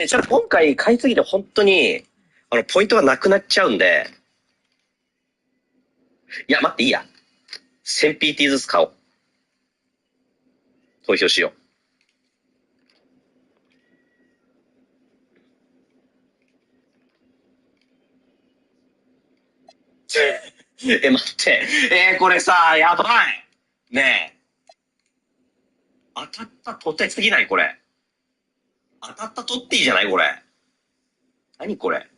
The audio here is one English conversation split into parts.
ちょっと今回買いすぎて本当に、ポイントがなくなっちゃうんで、いや、待っていいや。1000PT ずつ買おう。投票しよう。待って。これさ、やばい。ねえ。当たった取ってすぎないこれ。当たった取っていいじゃないこれ。何これ。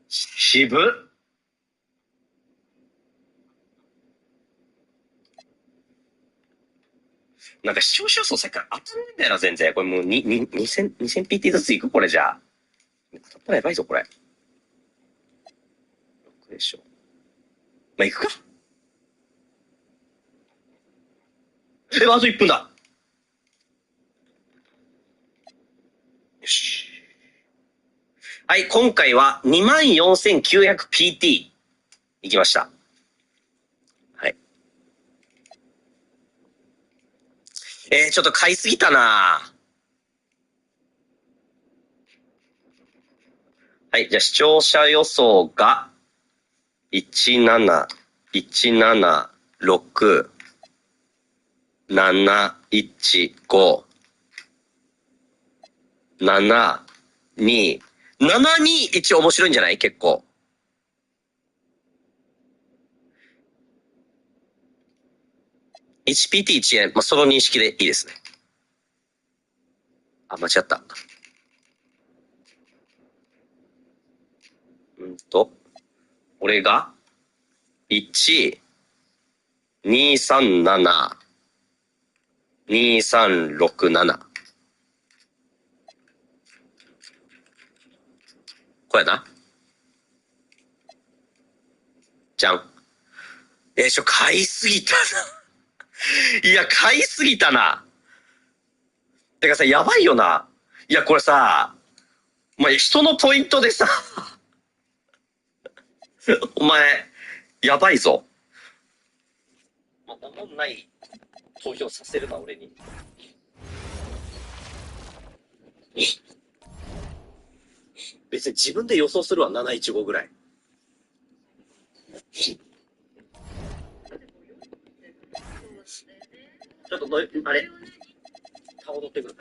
渋っ。なんか視聴者層さっきから当たるんだよな、全然。これもう2000PT ずついくこれじゃあ。当たったらやばいぞ、これ。6でしょ。まあ、いくか。あと1分だ。よし。はい、今回は 24,900PT いきました。はい。ちょっと買いすぎたな。はい、じゃあ視聴者予想が17、176、715、7、2、721面白いんじゃない結構。1PT1 円、まあ、その認識でいいですね。あ、間違った。俺が、1、237、2367。これやな。じゃん。買いすぎたな。いや、買いすぎたな。てかさ、やばいよな。いや、これさ、お前、人のポイントでさ、お前、やばいぞ。おもんない投票させるな、俺に。別に自分で予想するわ、715ぐらい。ちょっとあれ顔乗ってくる。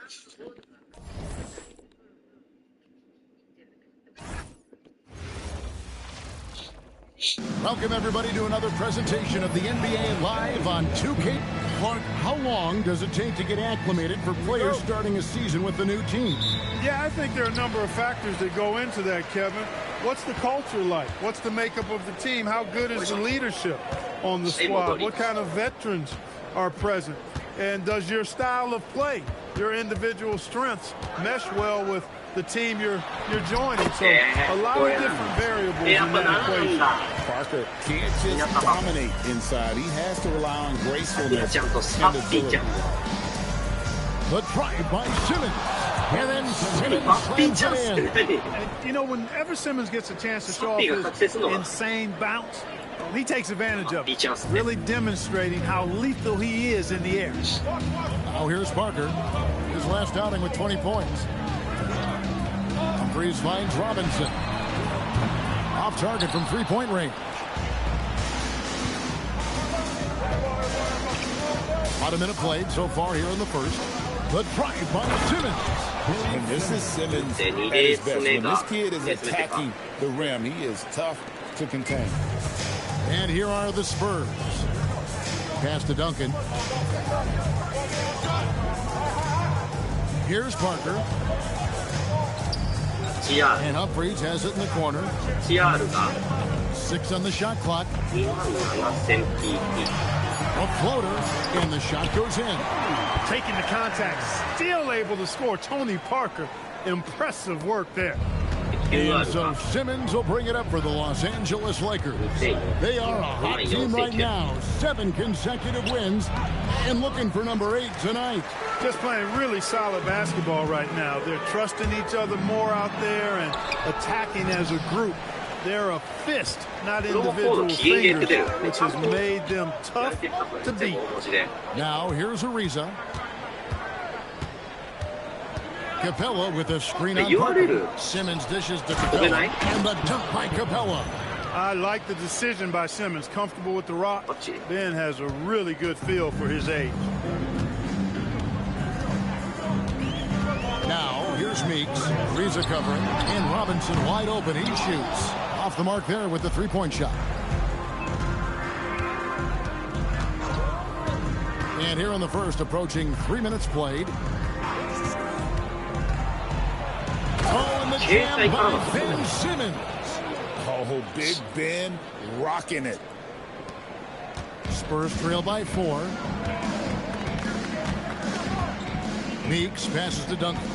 Welcome everybody to another presentation of the NBA live on 2K. Clark, how long does it take to get acclimated for players starting a season with the new team? Yeah, I think there are a number of factors that go into that, Kevin. What's the culture like? What's the makeup of the team? How good is the leadership on the squad? What kind of veterans are present? And does your style of play, your individual strengths, mesh well with the team you're joining? So a lot of different variables in that equation. Parker can't just dominate inside. He has to rely on gracefulness and agility. The try by Simmons. And then Simmons slams it in. And, you know, whenever Simmons gets a chance to show off his insane bounce, he takes advantage of it, really demonstrating how lethal he is in the air. Now here's Parker. His last outing with 20 points. Humphries finds Robinson. Off target from three-point range. About a minute played so far here in the first. The drive by Simmons. And this is Simmons at his best. When this kid is attacking the rim, he is tough to contain. And here are the Spurs. Pass to Duncan. Here's Parker. And Humphries has it in the corner. 6 on the shot clock. A floater, and the shot goes in. Taking the contact, still able to score. Tony Parker, impressive work there. And so Simmons will bring it up for the Los Angeles Lakers. They are a hot team right now. 7 consecutive wins and looking for number 8 tonight. Just playing really solid basketball right now. They're trusting each other more out there and attacking as a group. They're a fist, not individual fingers, which has made them tough to beat. Now here's Ariza. Capella with a screen on 言われる Parker. Simmons dishes to Capella. And the dunk by Capella. I like the decision by Simmons. Comfortable with the rock. Ben has a really good feel for his age. Now, here's Meeks. Ariza covering. And Robinson wide open. He shoots. Off the mark there with the three-point shot. And here in the first, approaching 3 minutes played. Oh, and the jam by Ben Simmons. Oh, Big Ben rocking it. Spurs trail by 4. Meeks passes to Duncan.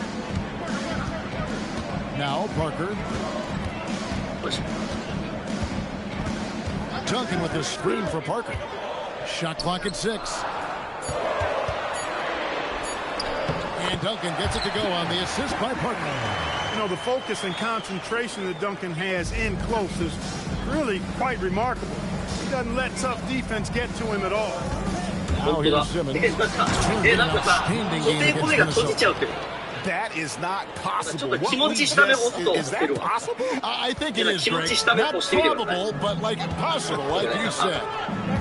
Now Parker. Duncan with the screen for Parker. Shot clock at 6. And Duncan gets it to go on the assist by Parker. You know, the focus and concentration that Duncan has in close is really quite remarkable. He doesn't let tough defense get to him at all. Now here's Simmons. Outstanding game against Minnesota. That is not possible. What is that possible? I think it is, Greg. Not probable, but like possible, like you said.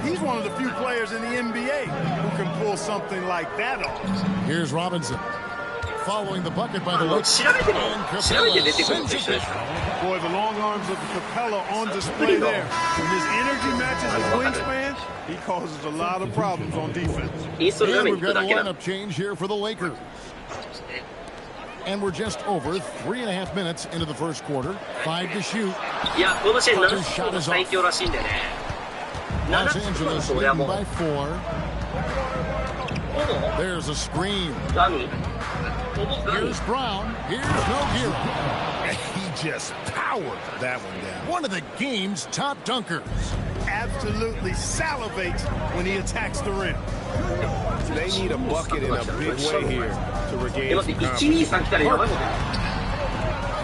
He's one of the few players in the NBA who can pull something like that off. Here's Robinson. Following the bucket by the Lakers. Boy, the long arms of Capella on display there. When his energy matches his wingspan, he causes a lot of problems on defense. And we've got a lineup change here for the Lakers. And we're just over 3.5 minutes into the first quarter. 5 to shoot. Parker's shot is off. Los Angeles leading by 4. There's a screen. Here's Brown. Here's Nogueira. He just powered that one down. One of the game's top dunkers. Absolutely salivates when he attacks the rim. They need a bucket in a big way here to regain some confidence.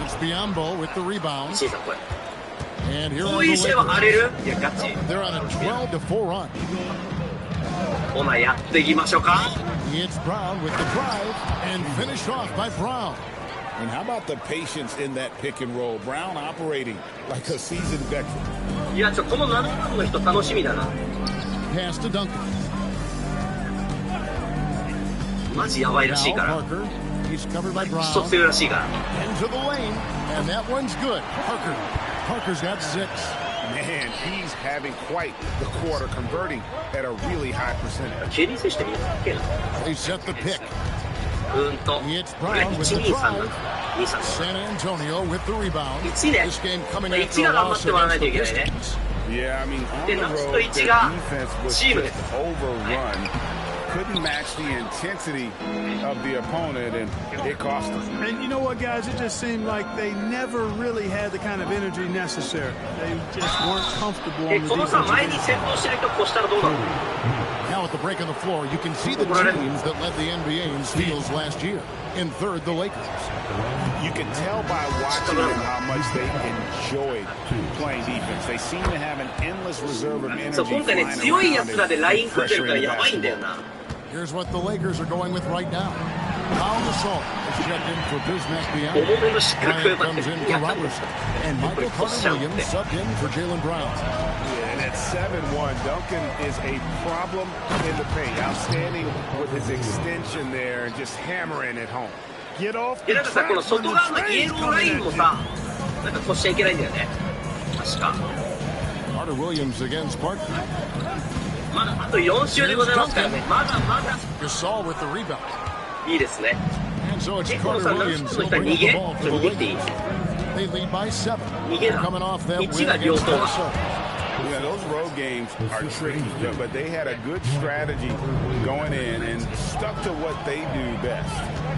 It's Biyombo with the rebound. And here are the Lakers. They're on a 12-4 run. It's Brown with the drive and finished off by Brown. And how about the patience in that pick and roll? Brown operating like a seasoned veteran. Pass to Duncan. Now Parker. He's covered by Brown. Into the lane. And that one's good. Parker's got 6. Man, he's having quite the quarter, converting at a really high percentage. They set the pick. It's Brown with the drive. San Antonio with the rebound. This game coming after a loss against the Pistons. Yeah, I mean, on the road, their defense was just overrun. Couldn't match the intensity of the opponent, and it cost them. And you know what, guys? It just seemed like they never really had the kind of energy necessary. They just weren't comfortable on the defensive end. Now at the break on the floor, you can see the teams that led the NBA in steals last year. In third, the Lakers. You can tell by watching them how much they enjoyed playing defense. They seem to have an endless reserve of energy. Here's what the Lakers are going with right now. Paul Gasol is checked in for Bismack Biyombo. Bryant comes in for Robertson. And Michael Carter-Williams subbed in for Jaylen Brown. Yeah, and at 7-1, Duncan is a problem in the paint. Outstanding with his extension there and just hammering it home. Get off the track when the train's coming at you. Carter-Williams against Parker. まだあと4周でございますからね。まだまだ。Gasol with the rebound. いいですね。And so it's 結構さ、ラス Carter-Williams トの who'll 人は bring 逃 up the げ ball ち for ょっ the と逃げていい Lakers. They lead by 7. 逃げな。 Coming off that 道 win が両 against 党は。 Minnesota. Yeah, those road games are tricky, but they had a good strategy going in and stuck to what they do best.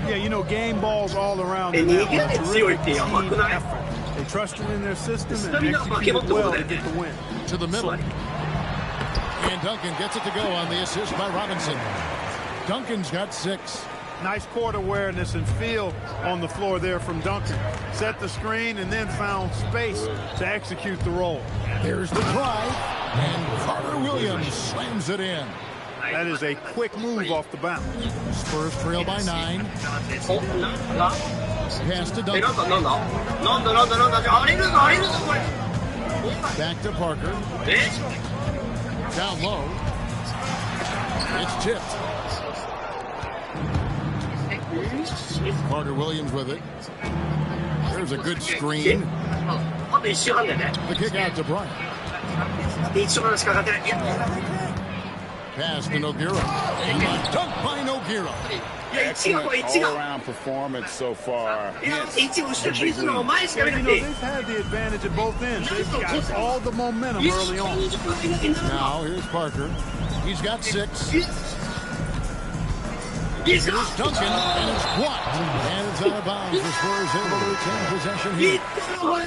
Yeah, you know, game balls all around. 逃げで強いってやばくない？ They trusted in their system and executed well to get the win. To the middle. And Duncan gets it to go on the assist by Robinson. Duncan's got 6. Nice court awareness and feel on the floor there from Duncan. Set the screen and then found space to execute the roll. Here's the drive. And Carter-Williams slams it in. That is a quick move off the bounce. Spurs trail by 9. お、なんか Pass to え、なん Duncan. だなんだ荒れるぞこれ Back to Parker. え Down low. It's tipped. Carter Williams with it. There's a good screen. あと1周半だよね The kick out to Bryant. 1周半しかかかってないいや Pass to Nogueira. And a dunk by Nogueira. いや1がこれ1が all-around performance so far. いや Hence, 1を後ろ気にするのも前しか You 見な know, くていい they've had the advantage at both ends. They've got all the momentum early on. Now here's Parker. He's got 6. いいですか Here's Duncan. And it's blocked. And it's out of bounds. The Spurs able to retain possession い here. ったよこれ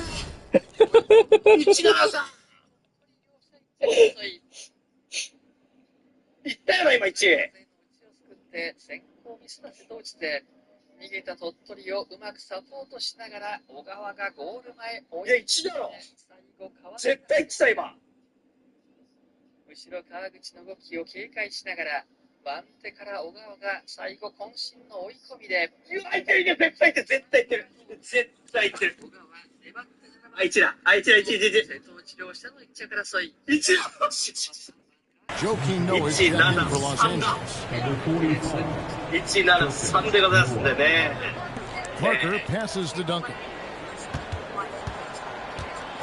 173いったよな今1先行ミスな瀬戸内で逃げた鳥取をうまくサポートしながら小川がゴール前追いや1だろ最後川絶対1だ今後ろ川口の動きを警戒しながら番手から小川が最後渾身の追い込みでうわいってる絶対いってる絶対いってる絶対いってる小川粘ってあ1だあ1だ1だ瀬戸内両者の一着争い1だ Joakim Noah is checked in for Los Angeles. 173でございますんでね Parker passes to Duncan.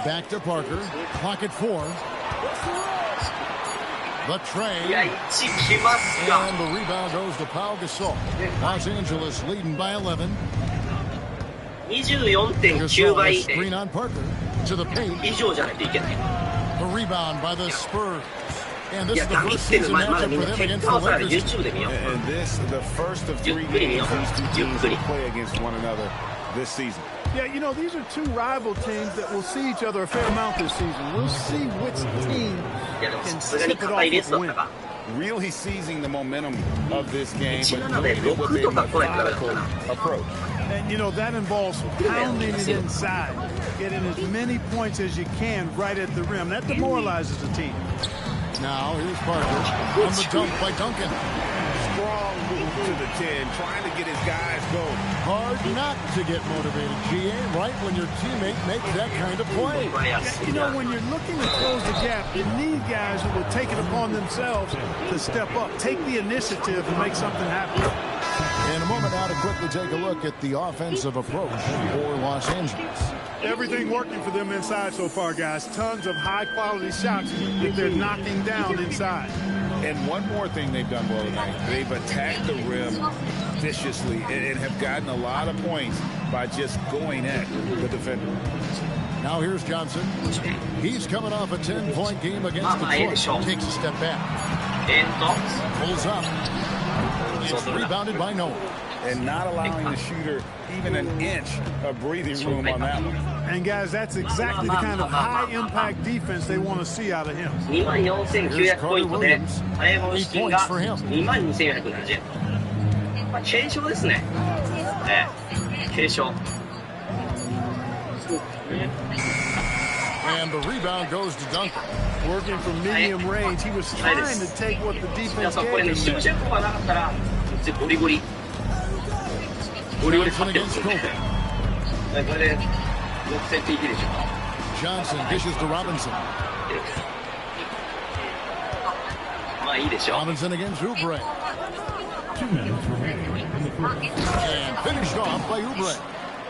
Back to Parker. Clock at 4. The い trade. や1来ますか And the rebound goes to Pau Gasol. Los Angeles leading by 11. 24.9 Gasol 倍 a screen on Parker to the paint. 以上じゃないといけない The rebound by the Spurs. And い this や is the ダミっ first てる season まだ matchup みん for な them 結 against 果 the をさ Lakers. YouTube で見よう And this, the first of 3 games these two teams will play against one another this season. Yeah, you know, these are two rival teams that will see each other a fair amount this season. We'll see which team いやでも can さすがに tip it 硬 off いレース with だ a った win. か Really seizing the momentum of this game, but 17で doing it with 6 a とか来ないからだ methodical な approach. And, you know, that involves pounding it inside, getting as many points as you can right at the rim. That demoralizes the team. Now here's Parker on the dunk by Duncan. Strong move to the 10, trying to get his guys going. Hard not to get motivated, GA, right when your teammate makes that kind of play. 奪いやすい You な know, when you're looking to close the gap, you need guys who will take it upon themselves to step up, take the initiative and make something happen. In a moment now to quickly take a look at the offensive approach for Los Angeles. Everything working for them inside so far, guys. Tons of high-quality shots that they're knocking down inside. And one more thing they've done well tonight, they've attacked the rim viciously and have gotten a lot of points by just going at the defender. Now here's Johnson. He's coming off a 10-point game against Detroit. Takes a step back. えーっと Pulls up. It's rebounded by Noah. And not allowing the shooter even an inch of breathing room on that one. And, guys, that's exactly the kind of high-impact defense they want to see out of him. 24,900 ポイントで早い資金が 22,470 円、まあ、軽症ですね、軽症 And the rebound goes to Duncan. Working from medium range, he was trying to take what the 皆 defense さんこれ gave ね him. 視聴者効果なかったらゴリゴリ勝ってるんですよねこれで6戦 TT でしょ Johnson dishes to Robinson. まあいいでしょ Robinson against Oubre. 2 minutes remaining in the quarter. And finished off by Oubre.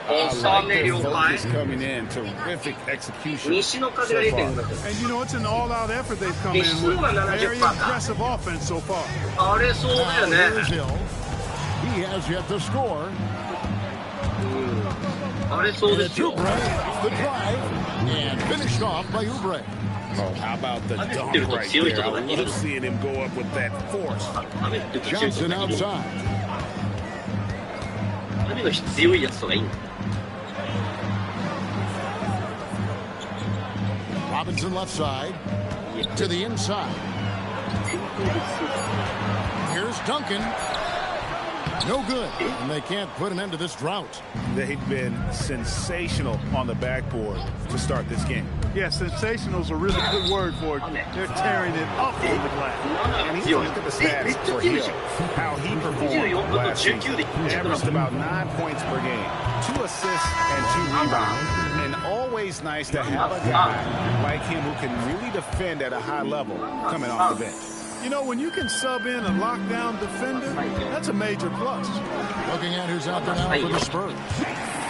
I 収 like め their 了解 focus coming in. Terrific execution 西の so 風が出てるんだ far. けど And, you know, it's an all-out effort they've come in They with. still got Very 70%. impressive offense so far. あれそうだ Now よね here's Hill. He has yet to score. あれそう And で it's すよ Oubre. The drive. And finished off by Oubre. Oh, how about the I'm dunk just right serious there? I about that. love seeing him go up with that force. 雨って強い人 Johnson がいる outside. 雨の日強いやつとかいいんだ Robinson left side. To the inside. Here's Duncan. No good. And they can't put an end to this drought. They've been sensational on the backboard to start this game. Yeah, sensational is a really good word for it. They're tearing it up on the glass. And he's look at the stats for Hill, how he performed last season. Averaged about 9 points per game, 2 assists and 2 rebounds. And always nice to have a guy like him who can really defend at a high level coming off the bench. You know, when you can sub in a lockdown defender, that's a major plus. Looking at who's out there now for the Spurs.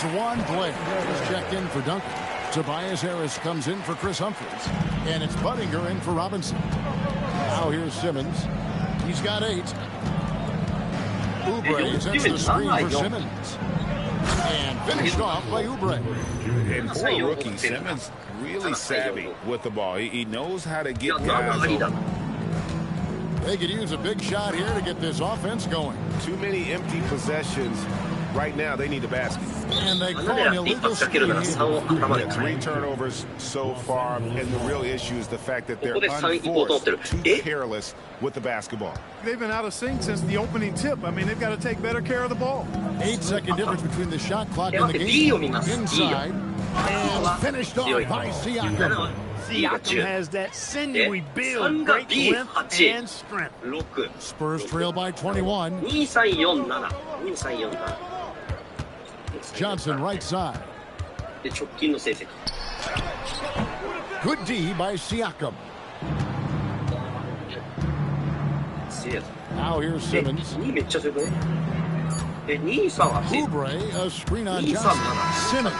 Juwan Blair is checked in for Duncan. Tobias Harris comes in for Chris Humphries. And it's Budinger in for Robinson. Now here's Simmons. He's got 8. Oubre sets the screen for Simmons. And finished off by Oubre. And for a rookie, Simmons really savvy with the ball. He knows how to get guys open. They could use a big shot here to get this offense going. Too many empty possessions. Right now, they need a basket. And they call an illegal screen. 3 turnovers so far, and the real issue is the fact that they're unforced, too careless with the basketball. They've been out of sync since the opening tip. I mean, they've got to take better care of the ball. 8-second difference between the shot clock and the game. Inside. And finished off by Siakam. Siakam has that sinewy build, great length and strength. Spurs trail by 21. Johnson right side. Good D by Siakam. Now here's Simmons. Oubre, a screen on Johnson. Simmons.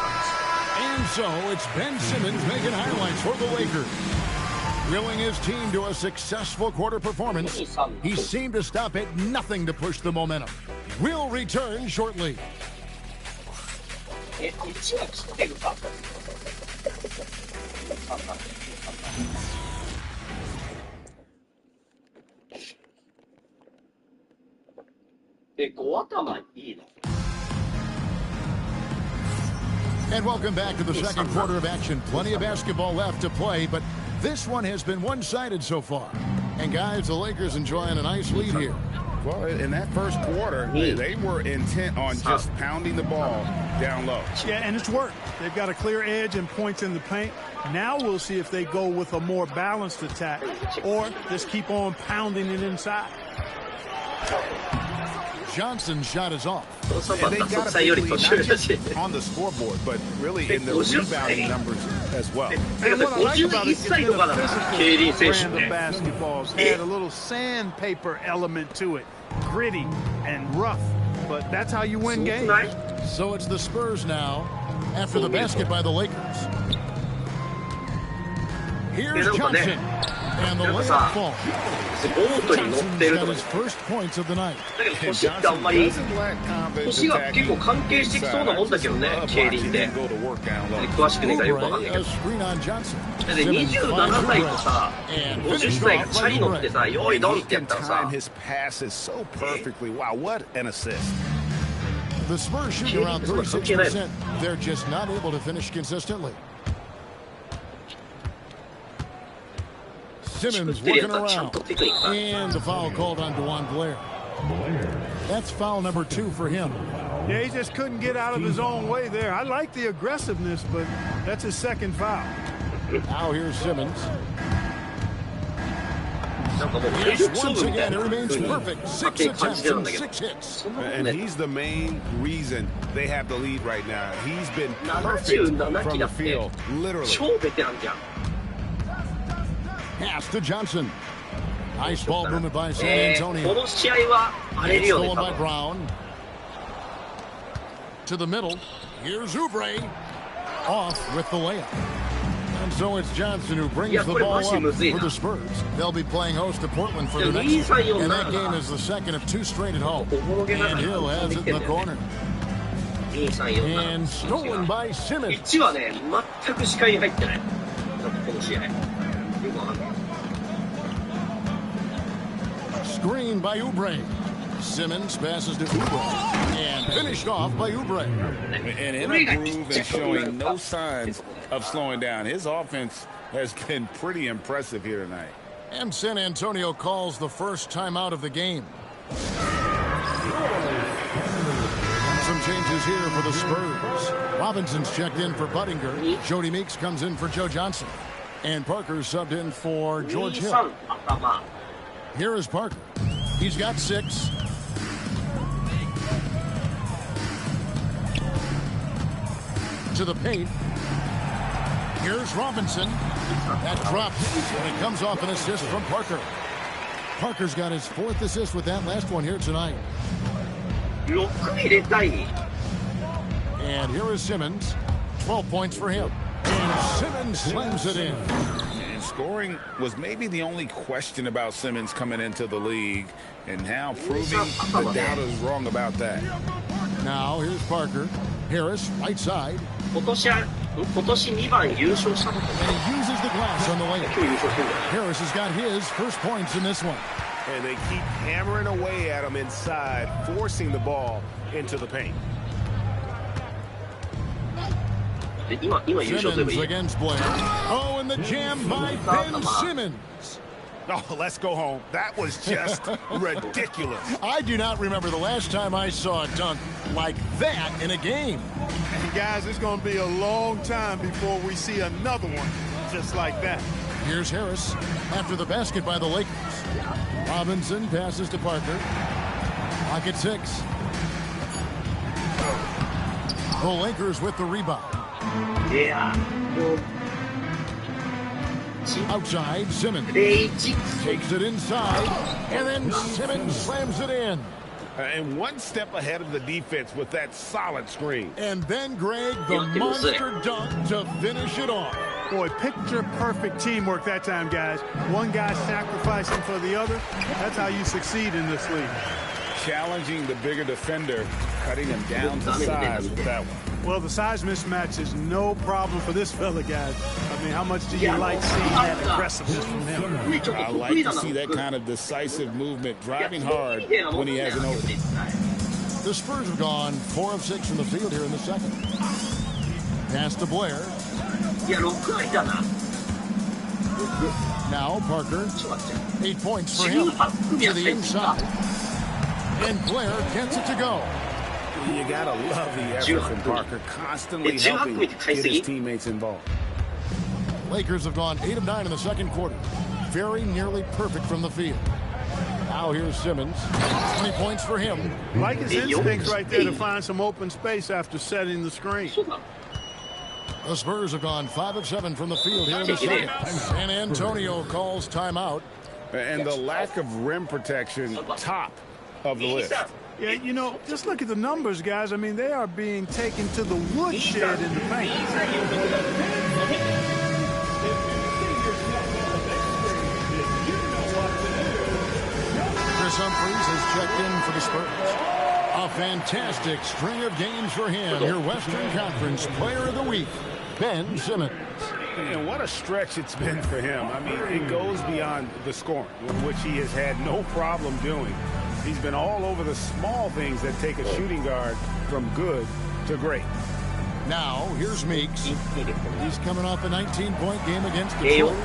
And so it's Ben Simmons making highlights for the Lakers. Willing his team to a successful quarter performance, he seemed to stop at nothing to push the momentum. We'll return shortly. And welcome back to the second quarter of action. Plenty of basketball left to play, but this one has been one-sided so far. And guys, the Lakers enjoying a nice lead here. Well, in that first quarter, they were intent on just pounding the ball down low. Yeah, and it's worked. They've got a clear edge and points in the paint. Now we'll see if they go with a more balanced attack or just keep on pounding it inside. Johnson's shot is off. And they got a big lead, not just on the scoreboard, but really in the rebounding numbers as well. And what I like about it is the physical brand of basketballs had a little sandpaper element to it. Gritty and rough, but that's how you win games. So it's the Spurs now after the basket by the Lakers. Here's Johnson. And the layup falls. Johnson's got his first points of the night. 年ってあんまり年が結構関係してきそうなもんだけどね、競輪って詳しくねえからよくわかんないけどだって27歳とさ50歳がチャリ乗ってさ用意ドンってやったらさ His passes so perfectly. Wow, what an assist. The Spurs shoot around 36%. They're just not able to finish consistently. Simmons working around. And the foul called on Juwan Blair. That's foul number 2 for him. Yeah, he just couldn't get out of his own way there. I like the aggressiveness, but that's his second foul. Now here's Simmons. Yes, once again, it remains perfect. 6 attempts and 6 hits. And he's the main reason they have the lead right now. He's been perfect from the field, literally. Pass to Johnson. Nice ball movement by San Antonio. この試合は荒れるよね Stolen by Brown. To the middle. Here's Oubre. Off with the layup. And so it's Johnson who brings the ball up for the Spurs. They'll be playing host to Portland for the next one. And that game is the second of 2 straight at home. And Hill has it in the corner. And stolen by Simmons. 1はね全く視界に入ってないこの試合 Screen by Oubre. Simmons passes to Oubre. And finished off by Oubre. And in a groove and showing no signs of slowing down. His offense has been pretty impressive here tonight. And San Antonio calls the first timeout of the game. Some changes is here for the Spurs. Robinson's checked in for Buttinger. Jody Meeks comes in for Joe Johnson. And Parker subbed in for George Hill. 頭。 Here is Parker. He's got 6. To the paint. Here's Robinson. That drops, and it comes off an assist from Parker. Parker's got his 4th assist with that last one here tonight. 6入れたい。 And here is Simmons. 12 points for him. And Simmons slams it in. And scoring was maybe the only question about Simmons coming into the league, and now proving the doubters wrong about that. Now here's Parker. Harris, right side. 今年2番優勝したこと And he uses the glass on the layup. 今日優勝してるんだよ。 Harris has got his first points in this one. And they keep hammering away at him inside, forcing the ball into the paint. で今優勝すればい Simmons い。 against Blair. Oh, and the jam by Ben Simmons. Oh, let's go home. That was just ridiculous. I do not remember the last time I saw a dunk like that in a game. And guys, it's going to be a long time before we see another one just like that. Here's Harris after the basket by the Lakers. Robinson passes to Parker. Pocket 6. The Lakers with the rebound. いやもう Outside, Simmons 0-1。 takes it inside, and then Simmons slams it in. And one step ahead of the defense with that solid screen. And then, Greg, the monster dunk to finish it off. Boy, picture-perfect teamwork that time, guys. One guy sacrificing for the other. That's how you succeed in this league. Challenging the bigger defender, cutting him down to size with that one. Well, the size mismatch is no problem for this fella, guys. I mean, how much do you like seeing that aggressiveness from him? I like to see that kind of decisive movement, driving hard when he has an opening. The Spurs have gone 4 of 6 from the field here in the second. Pass to Blair. いや6入ったな。 Now Parker. ちょっと待って。 8 points for him. 18組 To は the 入ってた。 inside. And Blair gets it to go. You gotta love the effort from Parker, constantly helping get his teammates involved. Lakers have gone 8 of 9 in the second quarter. Very nearly perfect from the field. Now here's Simmons. 20 points for him. Like his instincts right there to find some open space after setting the screen. そうだ。 The Spurs have gone 5 of 7 from the field here in the second. San Antonio calls timeout. And the lack of rim protection, top of the list. Yeah, you know, just look at the numbers, guys. I mean, they are being taken to the woodshed in the paint. Chris Humphries has checked in for the Spurs. A fantastic string of games for him. Your Western Conference Player of the Week, Ben Simmons. And what a stretch it's been for him. I mean, it goes beyond the scoring, which he has had no problem doing. He's been all over the small things that take a shooting guard from good to great. Now, here's Meeks. He's coming off a 19-point game against Detroit.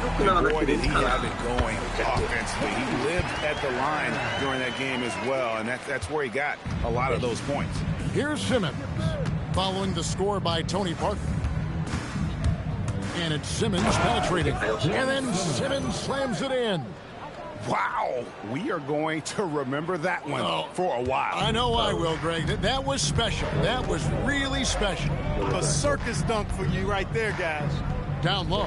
Boy, did he have it going offensively. He lived at the line during that game as well, and that's where he got a lot of those points. Here's Simmons, following the score by Tony Parker. And it's Simmons penetrating. And then Simmons slams it in. Wow, we are going to remember that one for a while. I know I will, Greg. That was special. That was really special. A circus dunk for you right there, guys. Down low.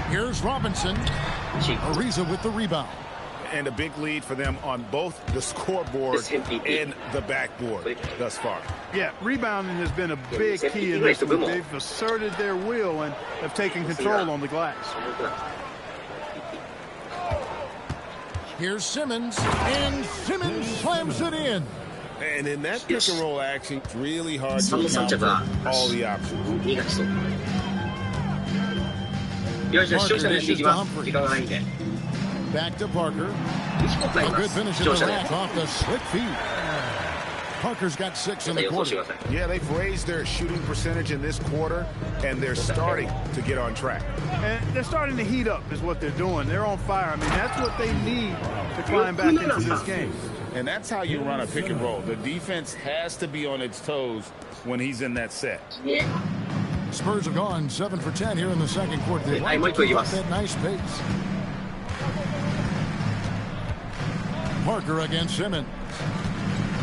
Here's Robinson. Ariza with the rebound. And a big lead for them on both the scoreboard and the backboard thus far. Yeah, rebounding has been a big key in this. They've asserted their will and have taken control on the glass. Here's Simmons, and Simmons slams it in. And in that pick and roll action, it's really hard to account for all the options. 2が来そう。よし、視聴者の話いきます。時間がないんで。 Back to Parker. 短くなり A ま good す。 finish 視 at 聴 the 者の rack やつ。 off the slick feed. Parker's got 6 in the 予想して quarter. ください。 Yeah, they've raised their shooting percentage in this quarter, and they're starting to get on track. And they're starting to heat up is what they're doing. They're on fire. I mean, that's what they need to climb back into this game. And that's how you run a pick and roll. The defense has to be on its toes when he's in that set. Spurs have gone 7 for 10 here in the second quarter. They Hey, like to keep up that nice pace. Parker against Simmons.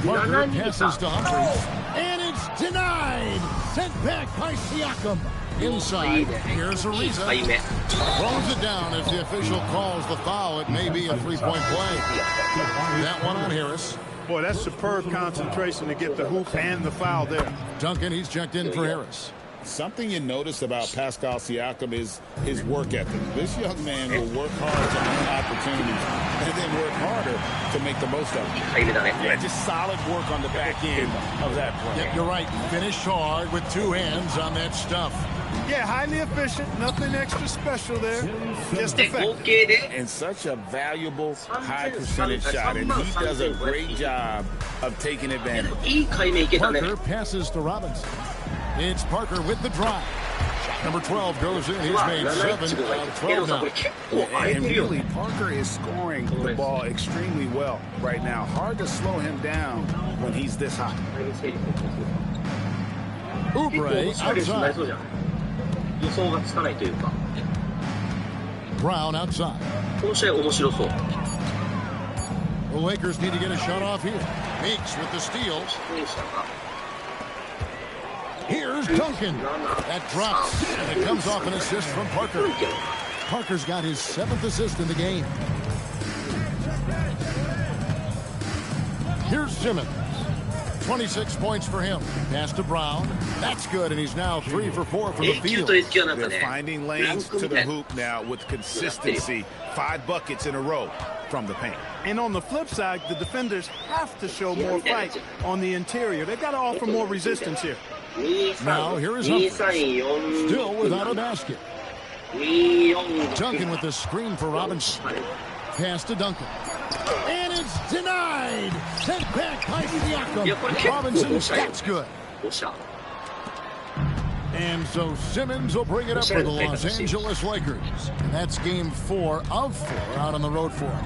Parker passes to Humphries, and it's denied. Sent back by Siakam. Inside, here's Ariza. Throws it down as the official calls the foul. It may be a three-point play. That one on Harris. Boy, that's superb concentration to get the hoop and the foul there. Duncan, he's checked in for Harris. Something you noticed about Pascal Siakam is his work ethic. This young man will work hard to earn opportunities and then work harder to make the most of it. Yeah, just solid work on the back end of that play. Yep, you're right. Finished hard with 2 hands on that stuff. Yeah, highly efficient. Nothing extra special there. Just effective. And such a valuable high percentage shot, and he does a great job of taking advantage. Parker passes to Robinson. It's Parker with the drive. Shot number 12 goes in. He's made 7 out of 12 now. And really, Parker is scoring the ball extremely well right now. Hard to slow him down when he's this hot. Oubre outside. Brown outside. The Lakers need to get a shot off here. Meeks with the steal. Here's Duncan. That drops, and it comes off an assist from Parker. Parker's got his 7th assist in the game. Here's Simmons. 26 points for him. Pass to Brown. That's good, and he's now 3 for 4 from the field. They're finding lanes to the hoop now with consistency. 5 buckets in a row from the paint. And on the flip side, the defenders have to show more fight on the interior. They've got to offer more resistance here. Now, here is Humphries. Still without a basket. Duncan with the screen for Robinson. Pass to Duncan. And it's denied. Sent back by Siakam. Robinson, that's good. And so Simmons will bring it up for the Los Angeles Lakers. And that's game 4 of 4 out on the road for him.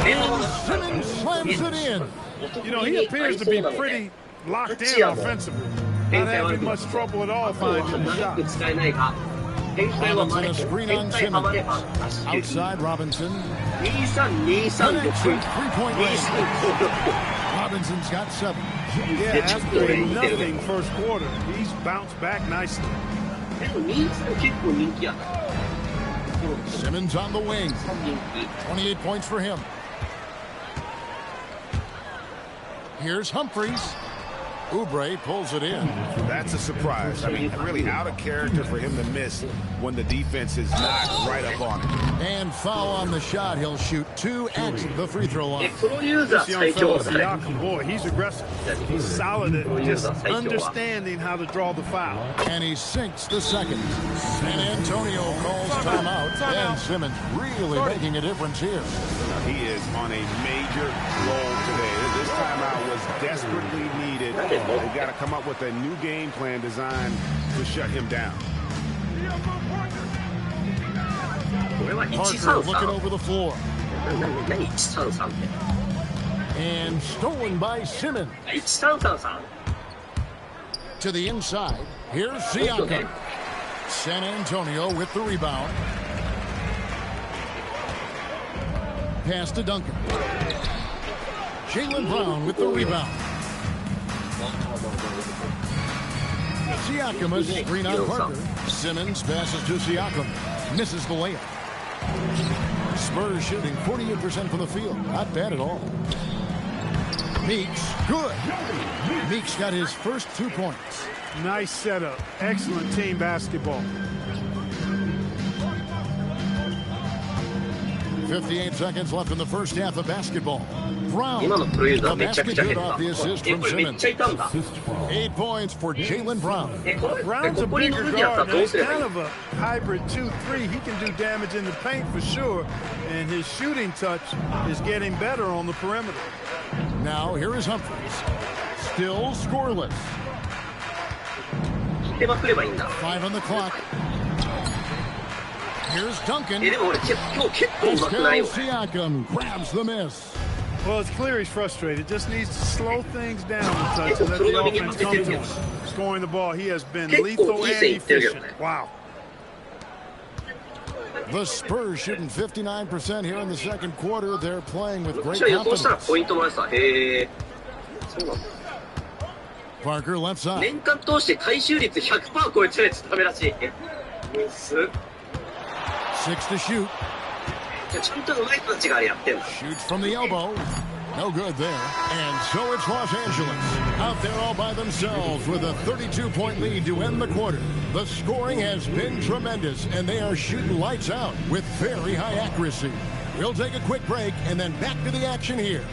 And Simmons slams it in. You know, he appears to be pretty locked in offensively. Not having much trouble at all finding the shot. Robinson a screen on Simmons. Outside Robinson. Connection, 3-point range. Robinson's got 7. Yeah, after nothing first quarter, he's bounced back nicely. Simmons on the wing. 28 points for him. Here's Humphries. Oubre pulls it in. That's a surprise. I mean, really out of character for him to miss when the defense is not right up on him. And foul on the shot. He'll shoot 2 at the free throw line. This young fellow, Siakam, boy, he's aggressive. He's solid at just understanding how to draw the foul. And he sinks the second. San Antonio calls timeout. And Simmons really making a difference here. He is on a major roll today. This timeout was desperately needed. They've got to come up with a new game plan designed to shut him down. Parker looking over the floor. And stolen by Simmons. To the inside. Here's Siakam. San Antonio with the rebound. Pass to Duncan. Jaylen Brown with the rebound. Siakam a screen on Parker. Simmons passes to Siakam. Misses the layup. Spurs shooting 48% from the field. Not bad at all. Meeks, good. Meeks got his first 2 points. Nice setup. Excellent team basketball. 58 seconds left in the first half of basketball. Brown, the basket good off the assist from Simmons. 8 points for Jaylen Brown. Brown's a bigger guard. He's kind of a hybrid 2-3. He can do damage in the paint for sure. And his shooting touch is getting better on the perimeter. Now here is Humphries. Still scoreless. 手まくればいいんだ。 5 on the clock. Here's Duncan. でも俺今日結構上手くないよ。 Siakam grabs the miss. Well, it's clear he's frustrated. Just needs to slow things down a touch and let the offense come to him. Scoring the ball, he has been lethal and efficient. Wow. The Spurs shooting 59% here in the second quarter. They're playing with great 予想したら confidence. ポイントもらってた。へえ。そうなんだ。 Parker left side. 年間通して回収率 100% 超えてるやつダメらしい。す。 6 to shoot. ちゃんと上手い人たちがやってんだ。 Shoots from the elbow. No good there. And so it's Los Angeles out there all by themselves with a 32-point lead to end the quarter. The scoring has been tremendous, and they are shooting lights out with very high accuracy. We'll take a quick break and then back to the action here.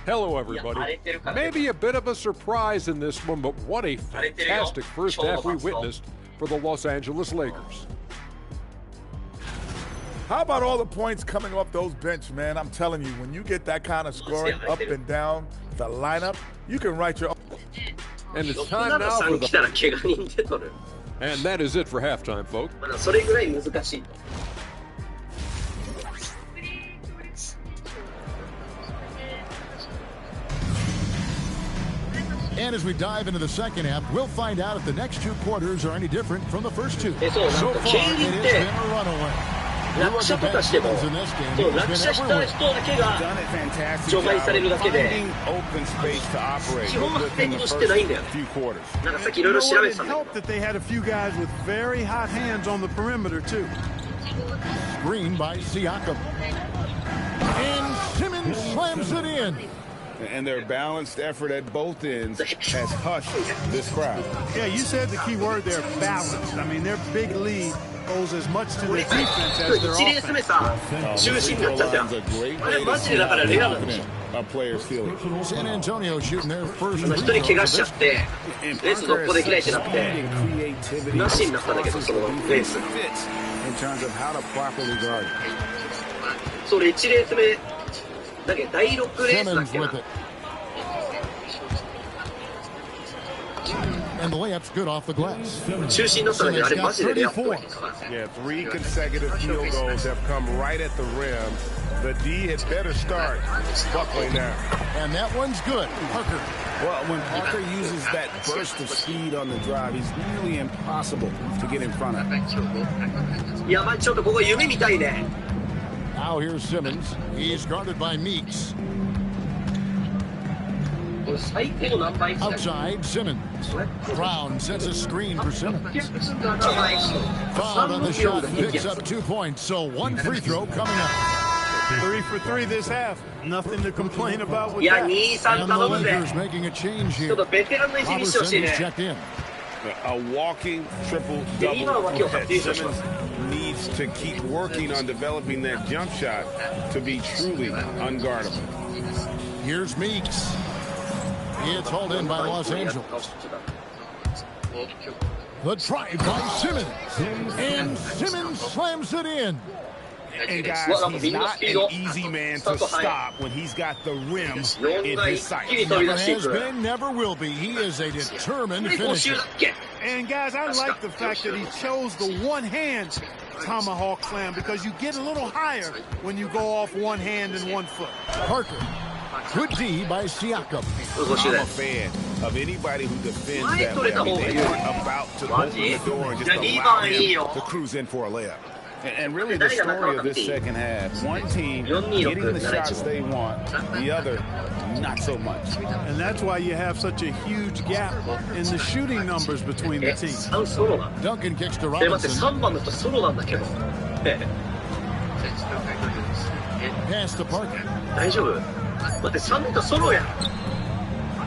Hello, everybody. Maybe a bit of a surprise in this one, but what a fantastic first half we witnessed for the Los Angeles Lakers. How about all the points coming off those bench, man? I'm telling you, when you get that kind of scoring up and down the lineup, you can write your own. And it's time now for the... And that is it for halftime, folks. And as we dive into the second half, we'll find out if the next two quarters are any different from the first two. So far, it has been a runaway. 落車とかしても、そう落車した人だけが除外されるだけで、基本は点としてないんだよね。なんかさっきいろいろ調べてたんだけど。That they had a few guys with very hot hands on the perimeter too. Screen by Siakam. And Simmons slams it in. And their balanced effort at both ends has hushed this crowd. Yeah, you said the key word there, balanced. I mean, their big lead owes as much to their defense as their offense. A player's feeling. San Antonio shooting their first free 一人怪我しちゃって、レース続行できないってなって、なしになったんだけど、そのレースが。In terms of how to properly guard. それ1レース目、だけど第6レースだっけな。And the layup's good off the glass. 中心だったんだけど、あれマジでレイアップ多いから。Yeah, 3 consecutive field goals have come right at the rim. The D had better start buckling down. And that one's good. Parker. Well, when Parker uses that burst of speed on the drive, he's nearly impossible to get in front of. いや、まあちょっとここ夢みたいね。Now here's Simmons. He's guarded by Meeks. Outside, Simmons. Brown sets a screen for Simmons. Fouled on the shot, picks up 2 points, so one free throw coming up. 3 for 3 this half. Nothing to complain about with いや、that. 2-3 頼むぜ。 Making a change ち here. ょっとベテランの意地見してほしいね。 checked in. A walking triple-double. Simmons needs to keep working on developing that jump shot to be truly unguardable. Here's Meeks. It's hauled in by Los Angeles. The drive by Simmons. And Simmons slams it in. And guys, he's not an easy man to stop when he's got the rim in his sight. Never has been, never will be. He is a determined finisher. And guys, I like the fact that he chose the one-hand tomahawk slam because you get a little higher when you go off one hand and 1 foot. Parker. Good D by Siakam. I'm a fan of anybody who defends that way. I mean, they are about to open the door and just allow him to cruise in for a layup. And really the story of this second half, one team getting the shots they want, the other not so much. And that's why you have such a huge gap in the shooting numbers between the teams. Duncan kicks to Robinson. Pass to Parker. 大丈夫？待って、3人とソロやん。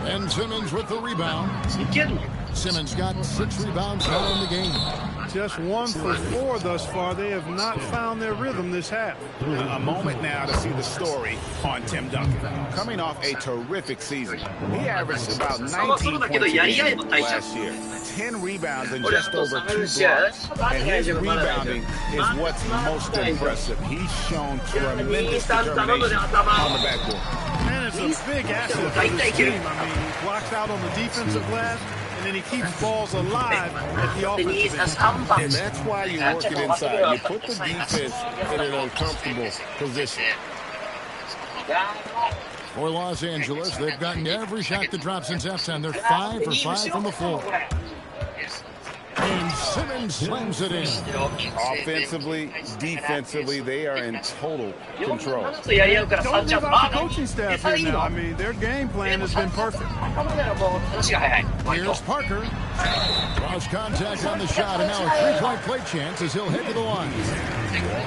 And Simmons with the rebound. いけんの？ Simmons got 6 rebounds now in the game. Just 1 for 4 thus far. They have not found their rhythm this half. A moment now to see the story on Tim Duncan. Coming off a terrific season, he averaged about 19 points a game last year, 10 rebounds and just over 2 blocks. And his rebounding is what's most impressive. He's shown tremendous determination on the backboard. And it's a big asset for this team. I mean, he blocks out on the defensive glass, and then he keeps balls alive at the offensive end. And that's why you work it inside. You put the defense in an uncomfortable position. For Los Angeles, they've gotten every shot that drops since halftime. They're 5 for 5 from the floor. And Simmons slams it in. Offensively, defensively, they are in total control. Don't leave out the coaching staff here now. I mean, their game plan has been perfect. Here's Parker. Draws contact on the shot, and now a three-point play chance as he'll head to the line.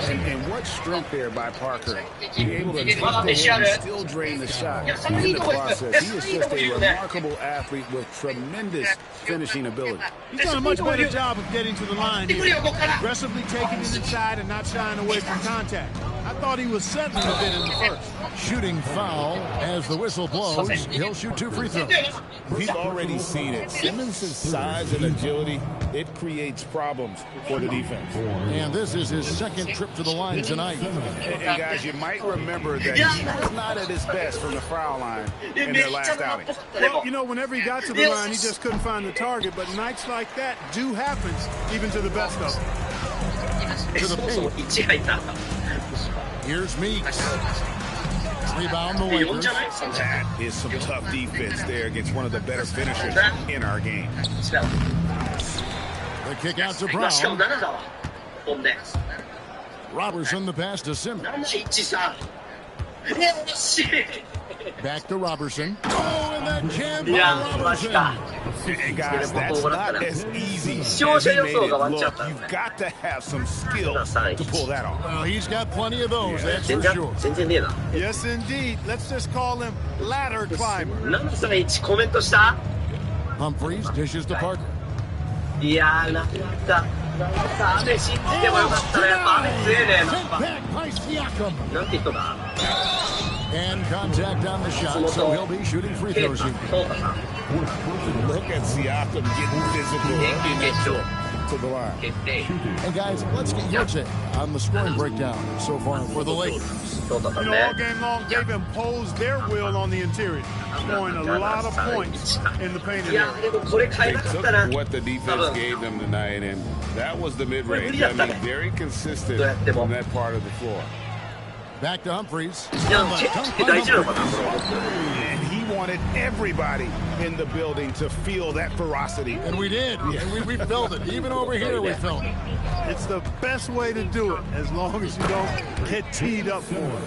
And what strength there by Parker. Being able to take the hit and still drain the shot in the process. He is just a remarkable athlete with tremendous finishing ability. He's done a much better job of getting to the line here. Aggressively taking it inside and not shying away from contact. I thought he was settling a bit in the first. Shooting foul as the whistle blows. He'll shoot 2 free throws. We've already seen it. Simmons' size and agility, it creates problems for the defense. And this is his second trip to the line tonight. And guys, you might remember that he was not at his best from the foul line in their last outing. Well, you know, whenever he got to the line, he just couldn't find the target. But nights like that do happen, even to the best of them. To the paint. Here's Meeks. Rebound the Lakers. That is some tough defense there against one of the better finishers in our game. The kick out to Brown. Robertson the pass to Simmons. Back to Robertson. Oh, and that jam by Robertson. And guys, that's not as easy as he made it look. You've got to have some skill to pull that off. Well, he's got plenty of those, that's for sure. Yes, indeed. Let's just call him ladder climber. Humphreys dishes to Parker. Back by Siakam. And contact on the shot, so he'll be shooting free throws here. Look at Siakam getting physical in that trip to the line. Hey guys, let's get your take on the scoring breakdown so far for the Lakers. You know, all game long, they've imposed their will on the interior, scoring a lot of points in the painted area. They took what the defense gave them tonight, and that was the mid-range. I mean, very consistent on that part of the floor. Back to Humphreys. And he wanted everybody in the building to feel that ferocity. And we did. And we felt it. Even over here, we felt it. It's the best way to do it, as long as you don't get teed up for it.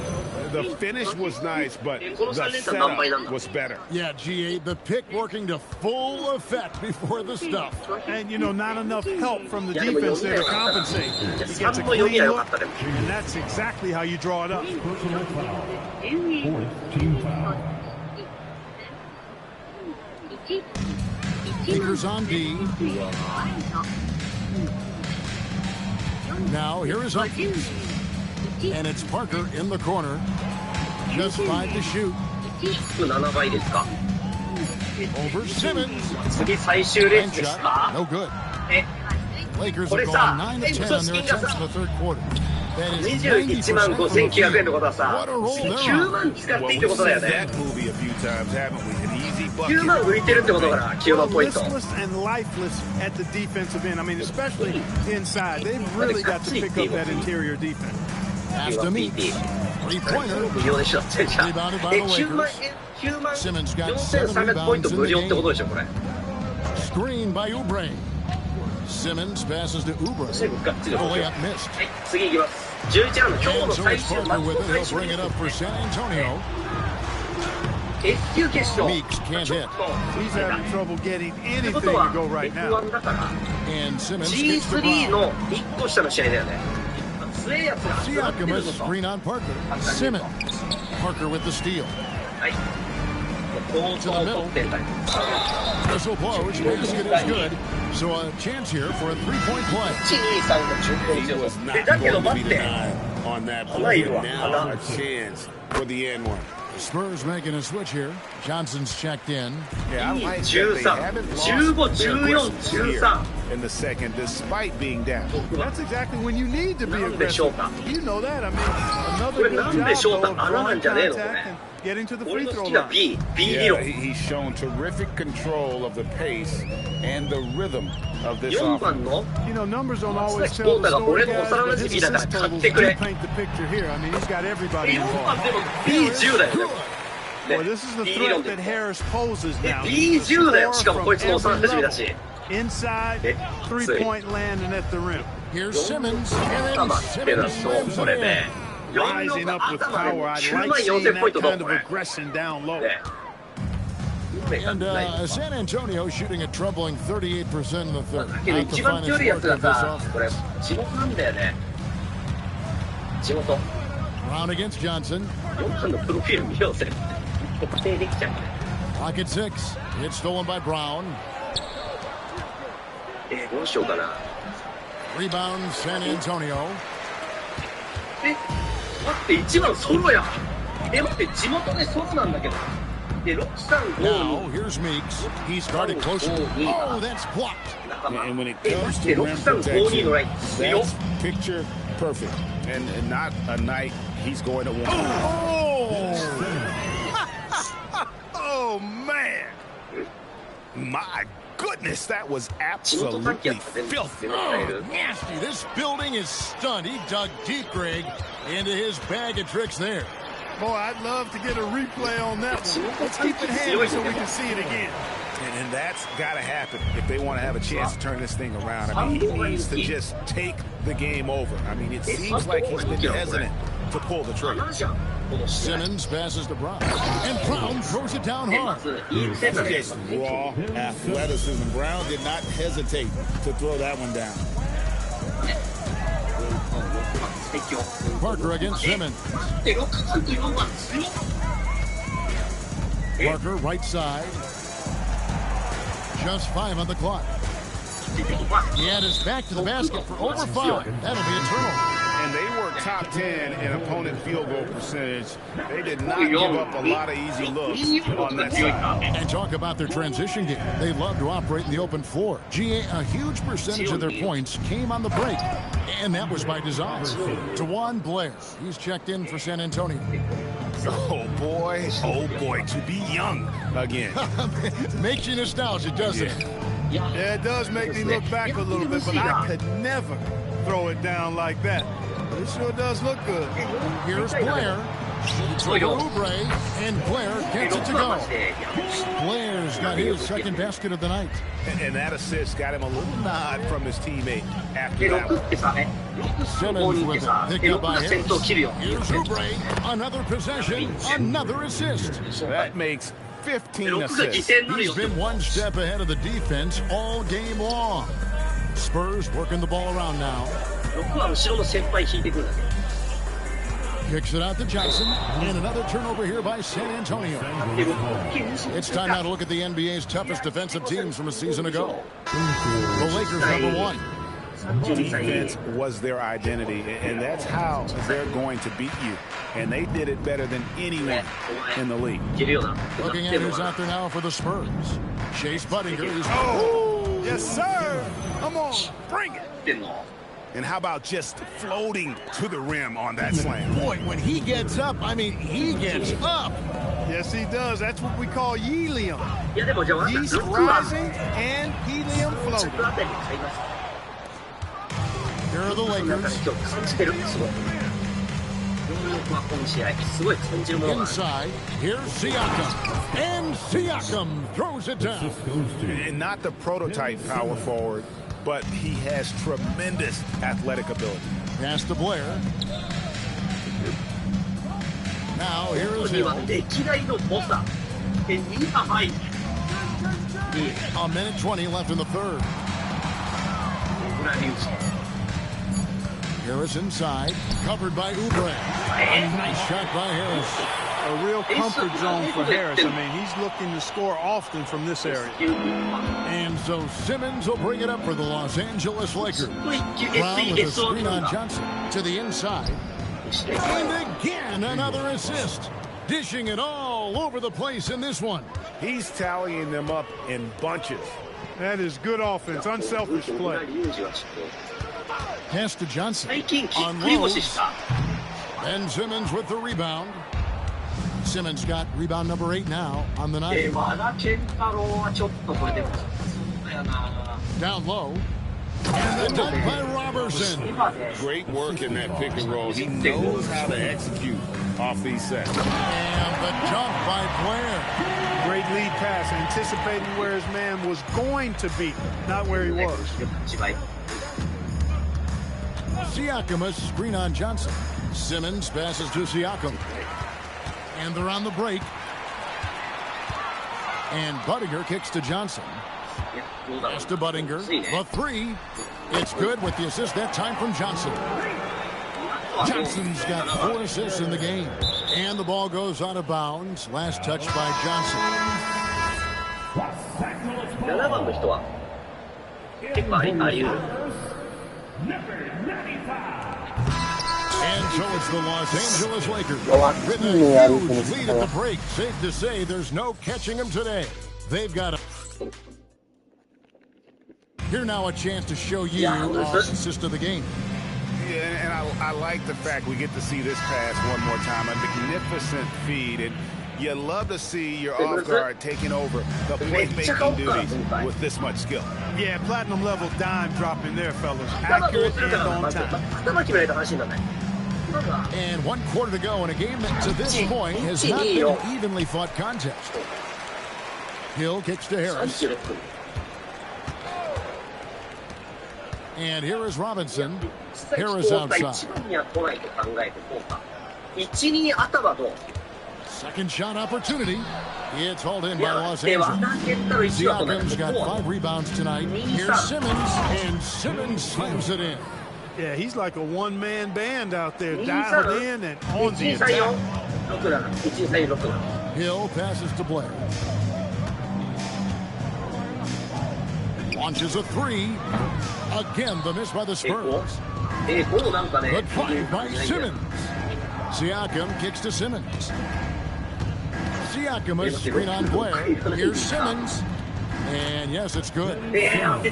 The finish was nice, but the setup was better. Yeah, G8, the pick working to full effect before the stuff. And, you know, not enough help from the defense there to compensate. He gets a clean look, and that's exactly how you draw it up. Personal foul. Fourth team foul. Lakers on D. Now, here is Humphries. And it's Parker in the corner. Just 5 to shoot. Over Simmons. And shot. No good. Lakers have gone 9 of 10 on their attempts in the third quarter. That is 90% from the field. What a roll they're on. Well, we've seen that movie a few times, haven't we? An easy bucket. Listless and lifeless at the defensive end. I mean, especially inside. They've really got to pick up that interior defense. Pass to Meeks. Three-pointer. Rebounded by the Lakers. Simmons got 7 rebounds in the game. Screen by Oubre. Simmons passes to Oubre. The layup missed. And so it's Parker with it. He'll bring it up for San Antonio. Meeks can't hit. He's having trouble getting anything to go right now. And Simmons gets the block. Siakam has a screen on Parker. Simmons. Parker with the steal. Whistle blows, basket is good. So a chance here for a three-point play. 123のだけど待って。 on that play. Now a chance for the N one. Spurs making a switch here. Johnson's checked in. Yeah, I like that they haven't lost their aggressive here in the second, despite being down. That's exactly when you need to be aggressive. You know that. I mean, another good job of drawing contact and getting to the free throw line. Yeah, he's shown terrific control of the pace and the rhythm of this offense. You know, numbers don't always tell the story, guys, but his assist totals do paint the picture here. I mean, he's got everybody involved. Boy, this is the threat that Harris poses now. Inside, three-point land and at the rim. Here's Simmons, and then Simmons slams it in. Rising up with power. I like seeing that kind of aggression down low. And San Antonio shooting a troubling 38% in the third. Not the finest work of this offense. Brown against Johnson. Pocket 6. It's stolen by Brown. Rebound San Antonio. 待って1番ソロや。待って地元でソロなんだけど。で635。 Now here's Meeks. He's guarded closely. Oh, that's blocked. And when it comes to rim protection, that's picture perfect. And not a night he's going to want. Oh man! My goodness, that was absolutely filthy. Oh, nasty. This building is stunned. He dug deep, Greg, into his bag of tricks there. Boy, I'd love to get a replay on that one. Let's keep it handy so we can see it again. And that's got to happen if they want to have a chance to turn this thing around. I mean, he needs to just take the game over. I mean, it seems like he's been hesitant to pull the trigger. Simmons passes to Brown. And Brown throws it down hard. Just raw athleticism. Brown did not hesitate to throw that one down. Parker against Simmons. Parker right side. Just 5 on the clock. He had his back to the basket for over 5. That'll be a turnover. And they were top 10 in opponent field goal percentage. They did not give up a lot of easy looks on that side. And talk about their transition game. They love to operate in the open floor. GA, a huge percentage of their points came on the break. And that was by design. DeJuan Blair, he's checked in for San Antonio. Oh boy, to be young again. Makes you nostalgic, doesn't it? Yeah, it does make me look back a little bit, but I could never throw it down like that. But it sure does look good. Here's Blair. Oubre, and Blair gets it to go. Blair's got his second basket of the night. And that assist got him a little nod from his teammate after that one. Simmons with it, picked up by Harris. Here's Oubre, another possession, another assist. That makes 15 assists. He's been one step ahead of the defense all game long. Spurs working the ball around now. Kicks it out to Johnson, and another turnover here by San Antonio. It's time now to look at the NBA's toughest defensive teams from a season ago. The Lakers #1. Defense was their identity, and that's how they're going to beat you. And they did it better than anyone in the league. Looking at who's out there now for the Spurs. Chase Budinger. Oh, yes, sir. Come on, bring it. And how about just floating to the rim on that slam? Boy, when he gets up, I mean, he gets up. Yes, he does. That's what we call helium. Yeast rising and helium floating. Here are the Lakers. Inside, here's Siakam. And Siakam throws it down. And not the prototype power forward, but he has tremendous athletic ability. Pass to Blair. Now here is Hill. A minute 20 left in the third. Harris inside, covered by Oubre. A nice shot by Harris. A real comfort zone for Harris. I mean, he's looking to score often from this area. And so Simmons will bring it up for the Los Angeles Lakers. Brown with a screen on Johnson to the inside. And again, another assist. Dishing it all over the place in this one. He's tallying them up in bunches. That is good offense, unselfish play. Pass to Johnson. Unloads. Ben Simmons with the rebound. Simmons got rebound number 8 now on the night. Down low. And the dunk by Robertson. Great work in that pick and roll. He knows how to execute off these sets. And the dunk by Blair. Great lead pass, anticipating where his man was going to be, not where he was. Siakam, a screen on Johnson. Simmons passes to Siakam. And they're on the break. And Budinger kicks to Johnson. Pass to Budinger. The 3. It's good with the assist that time from Johnson. Johnson's got 4 assists in the game. And the ball goes out of bounds. Last touch by Johnson. And so it's the Los Angeles Lakers with a huge lead at the break. Safe to say there's no catching them today. They've got a... Here now a chance to show you the assist of the game. Yeah, and I like the fact we get to see this pass one more time. A magnificent feed, and you love to see your off guard taking over the playmaking duties with this much skill. Yeah, platinum level dime dropping there, fellas. Accurate and on time. And 1 quarter to go in a game that to this point has not been an evenly fought contest. Hill kicks to Harris. And here is Robinson. Harris outside. Second shot opportunity. It's hauled in by Los Angeles. Siakam's got 5 rebounds tonight. Here's Simmons, and Simmons slams it in. Yeah, he's like a one-man band out there, dialed in and on the attack. Hill passes to Blair. Launches a 3. Again, the miss by the Spurs. Good fight by Simmons. Siakam kicks to Simmons. Siakam, a screen on Blair. Here's Simmons. And yes, it's good.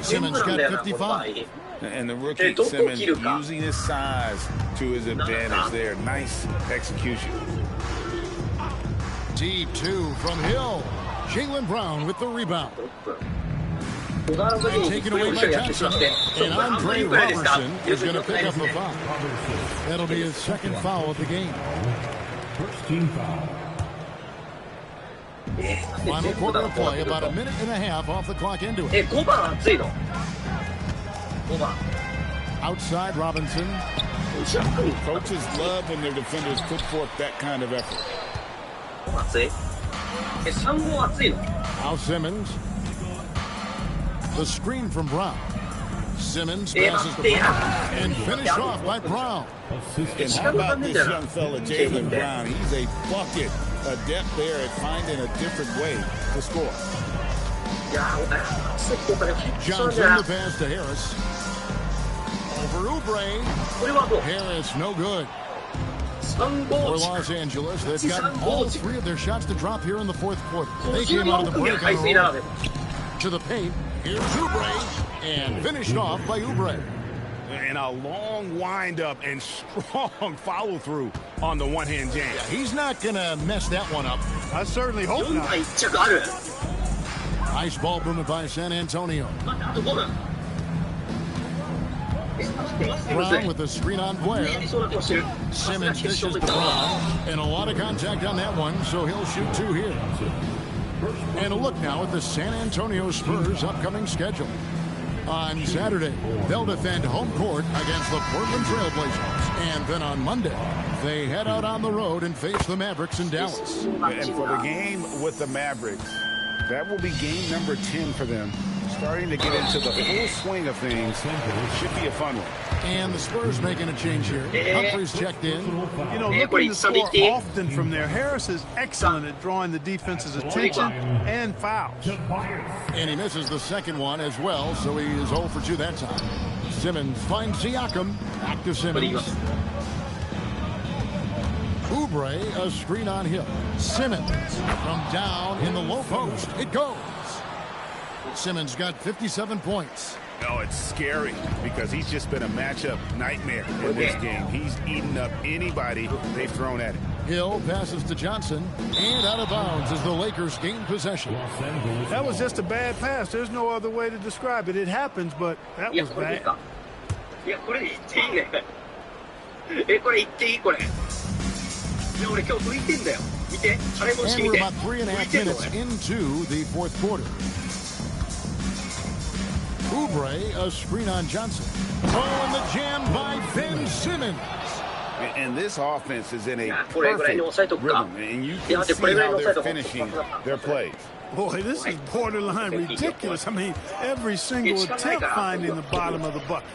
Simmons got 55. And the rookie Simmons using his size to his advantage there. Nice execution. Deep 2 from Hill. Jaylen Brown with the rebound. And taken away by Johnson. And Andre Robertson is going to pick up a foul. That'll be his 2nd foul of the game. First team foul. Final quarter of play, about a minute and a half off the clock into it. Outside Robinson. Coaches love when their defenders put forth that kind of effort. Now Simmons. The screen from Brown. Simmons passes to Brown and finished off by Brown. And how about this young fella, Jaylen Brown? He's a bucket, adept there at finding a different way to score. Johnson the pass to Harris. Over Oubre. Harris no good. For Los Angeles, they've gotten all 3 of their shots to drop here in the 4th quarter. They came out of the break on the roll. To the paint. Here's Oubre, and finished off by Oubre. And a long windup and strong follow-through on the one-hand jam. Yeah, he's not going to mess that one up. I certainly hope not. Nice ball movement by San Antonio. Brown with the screen on Blair. Simmons dishes to Brown. And a lot of contact on that one, so he'll shoot 2 here. And a look now at the San Antonio Spurs' upcoming schedule. On Saturday, they'll defend home court against the Portland Trail Blazers. And then on Monday, they head out on the road and face the Mavericks in Dallas. And for the game with the Mavericks, that will be game number 10 for them. starting to get into the full swing of things. It should be a fun one. And the Spurs making a change here. Humphries checked in. You know, looking to score often from there. Harris is excellent at drawing the defense's attention and fouls. And he misses the second one as well, so he is 0 for 2 that time. Simmons finds Siakam. Back to Simmons. Oubre, a screen on Hill. Simmons from down in the low post. It goes. Simmons got 57 points. No, it's scary because he's just been a matchup nightmare in this game. He's eaten up anybody they've thrown at him. Hill passes to Johnson, and out of bounds as the Lakers gain possession. That was just a bad pass. There's no other way to describe it. It happens, but that was bad. いや、これで言っていいね。これ言っていいこれ。いや、俺今日浮いてんだよ。見て。あれもし And 見 we're て。 about 3.5 minutes into the fourth quarter. Oubre, a screen on Johnson. Oh, and the jam by Ben Simmons. And this offense is in a perfect rhythm, and you can see how they're finishing their plays. Boy, this is borderline ridiculous. I mean, every single attempt finding the bottom of the bucket.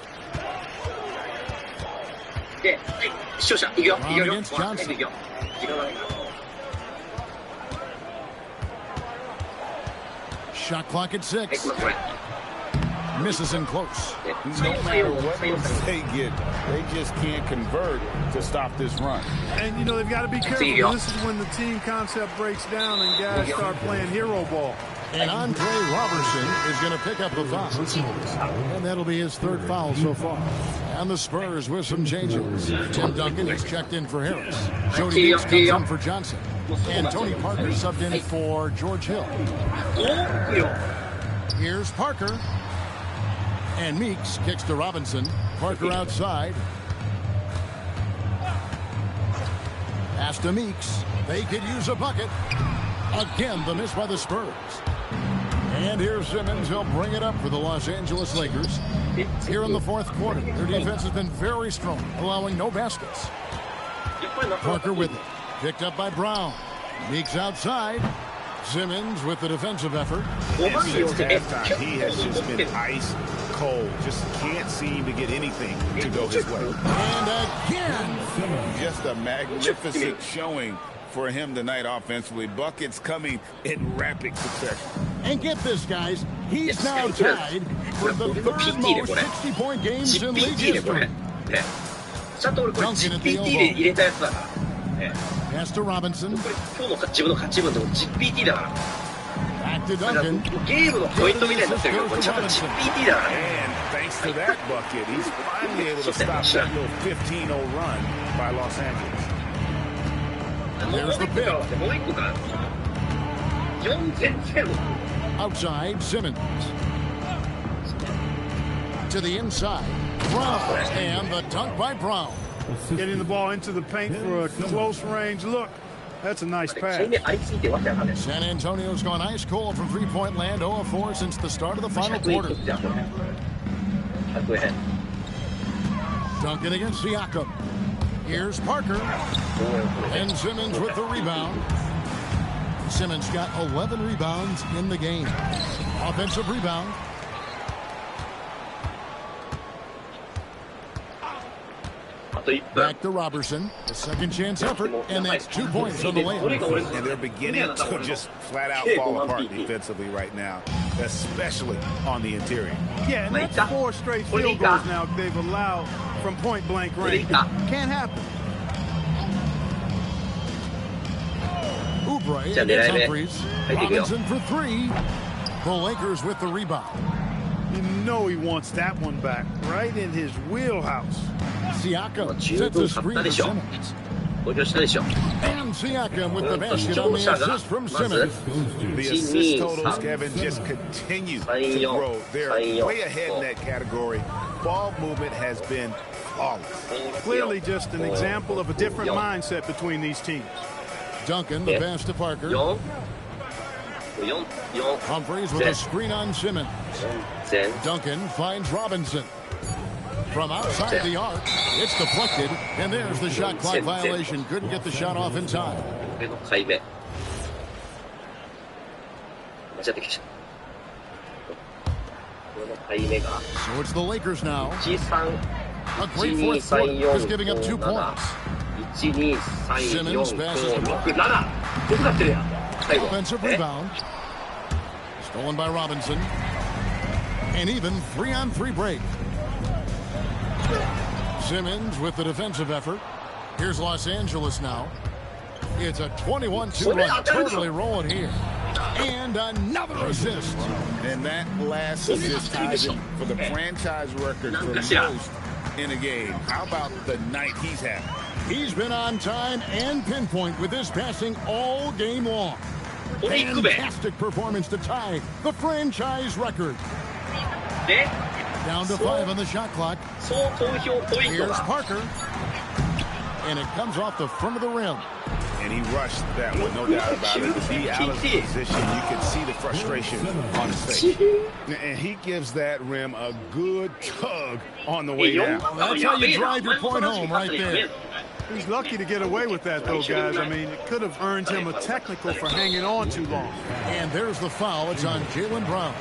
Brown against Johnson. Shot clock at 6. Misses in close. No matter what they get, they just can't convert to stop this run. And, you know, they've got to be careful. This is when the team concept breaks down and guys start playing hero ball. And Andre Robertson is going to pick up the foul. And that'll be his third foul so far. And the Spurs with some changes. Tim Duncan is checked in for Harris. Jody Meeks comes in for Johnson. And Tony Parker subbed in for George Hill. Here's Parker. And Meeks kicks to Robinson. Parker outside. Pass to Meeks. They could use a bucket. Again, the miss by the Spurs. And here's Simmons. He'll bring it up for the Los Angeles Lakers. Here in the fourth quarter, their defense has been very strong, allowing no baskets. Parker with it. Picked up by Brown. Meeks outside. Simmons with the defensive effort. And since halftime, he has just been ice cold. Just can't seem to get anything to go his way. And again. Just a magnificent showing for him tonight offensively. Buckets coming in rapid succession. And get this, guys. He's now tied for the third most 60-point games in league history. Duncan at the elbow. Pass to Robinson. Back to Duncan. And thanks to that bucket, he's finally able to stop that little 15-0 run by Los Angeles. There's the pick. Outside, Simmons. To the inside. Brown. And the dunk by Brown. Getting the ball into the paint for a close range look. That's a nice pass. San Antonio's gone ice cold from three-point land, 0-4 since the start of the final quarter. Duncan against Siakam. Here's Parker. And Simmons with the rebound. Simmons got 11 rebounds in the game. Offensive rebound. Back to Robertson. A second chance effort, and that's 2 points on the layup. And they're beginning to just flat out fall apart defensively right now, especially on the interior. Yeah, and that's 4 straight field goals now they've allowed from point-blank range. Can't happen. Oubre against Humphries. Robinson for 3. The Lakers with the rebound. You know he wants that one back, right in his wheelhouse. Siakam sets a screen for Simmons. And Siakam with the basket on the assist from Simmons. The assist totals, Kevin, just continue to grow. They're way ahead in that category. Ball movement has been flawless. Clearly just an example of a different mindset between these teams. Duncan, the pass to Parker. Humphries with a screen on Simmons. Duncan finds Robinson. From outside the arc, it's deflected, and there's the shot clock violation. Couldn't get the shot off in time. So it's the Lakers now. 13 A great fourth quarter, just giving up 2 points. 1、2、3、4、5、6、7。手伝ってるやん。最後。 Offensive rebound. Stolen by Robinson. An even 3-on-3 break. Simmons with the defensive effort. Here's Los Angeles now. It's a 21-2 run, totally rolling here. And another assist. And that last assist ties in for the franchise record for most in a game. How about the night he's having? He's been on time and pinpoint with his passing all game long. Fantastic performance to tie the franchise record. Down to 5 on the shot clock. Here's Parker. And it comes off the front of the rim. And he rushed that one, no doubt about it. To be out of position, you can see the frustration on his face. And he gives that rim a good tug on the way down. That's how you drive your point home right there. He's lucky to get away with that, though, guys. I mean, it could have earned him a technical for hanging on too long. And there's the foul. It's on Jaylen Brown.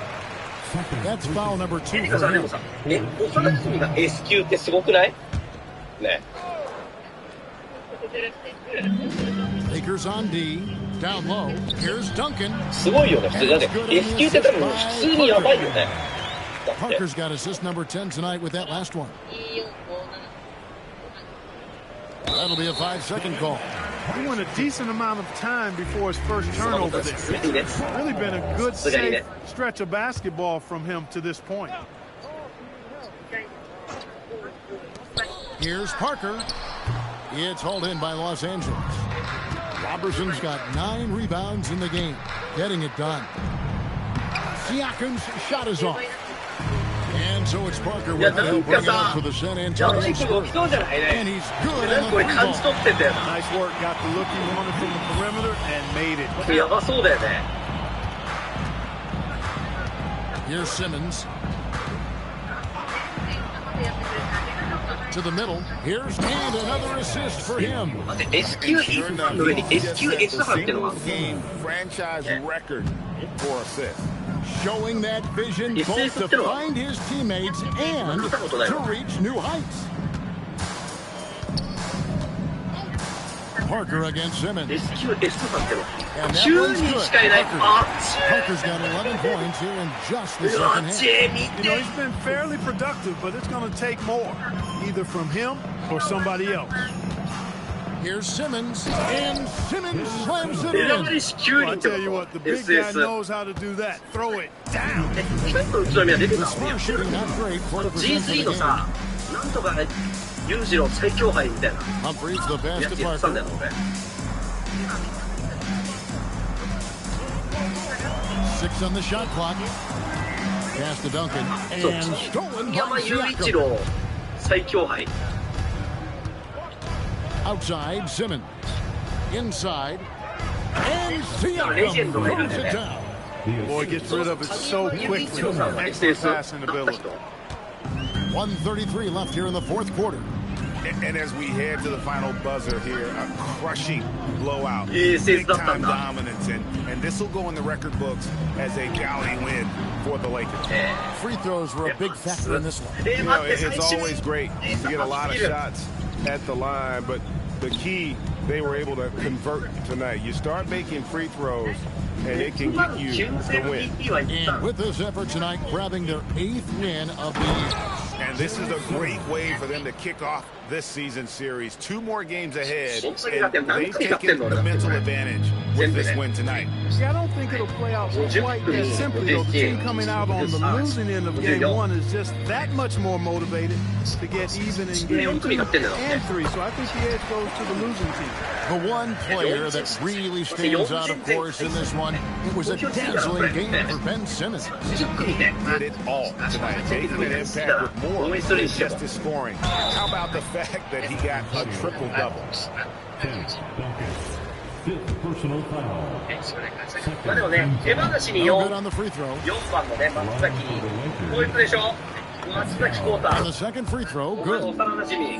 That's foul number 2 for him. S 級ってすごくないね。 Lakers on D. Down low. Here's Duncan. すごいよね、普通だって。S 級って多分普通にやばいよね。 Parker's got assist number 10 tonight with that last one. That'll be a 5-second call. He went a decent amount of time before his first turnover there. It's really been a good, safe stretch of basketball from him to this point. Here's Parker. It's hauled in by Los Angeles. Robertson's got 9 rebounds in the game, getting it done. Siakam's shot is off. And so it's Parker with the help bringing up for the San Antonio Spurs. And he's good on the three ball. Nice work, got the look he wanted from the perimeter and made it. Here's Simmons. To the middle. Here's and another assist for him. Franchise record for assists. Showing that vision both to find his teammates and to reach new heights. Parker against Simmons. And that one's good. Parker's got 11 points here in just the second half. You know, he's been fairly productive, but it's going to take more, either from him or somebody else. Here's Simmons, and Simmons slams it in. Well, I tell you what, the big guy knows how to do that. Throw it down. The Spurs shooting not great, 40% for the game. Humphries the pass to Parker. 6 on the shot clock. Pass to Duncan, and stolen by Siakam. Outside, Simmons. Inside, and Siakam throws it down. Boy gets rid of it so quickly. Excellent passing ability. 1:33 left here in the fourth quarter. And as we head to the final buzzer here, a crushing blowout. Big-time dominance, and this will go in the record books as a gaudy win for the Lakers. Free throws were a big factor in this one. You know, it's always great to get a lot of shots at the line, but the key, they were able to convert tonight. You start making free throws, and it can get you the win. And with this effort tonight, grabbing their 8th win of the year. And this is a great way for them to kick off this season series. 2 more games ahead, and they've taken the mental advantage with this win tonight. See, I don't think it'll play out quite as simply, though. The team coming out on the losing end of game 1 is just that much more motivated to get even in game 2 and 3. So I think the edge goes to the losing team. The one player that really stands out, of course, in this one, it was a dazzling game for Ben Simmons. Did it all tonight, making an impact with more than just his scoring. How about the fact that he got a triple-double? まあでもね、手放しに No good on the free throw. 4番のね、松崎、こういうプレーでしょ。松崎コータ On the second free throw, ー、 good. 幼馴染み。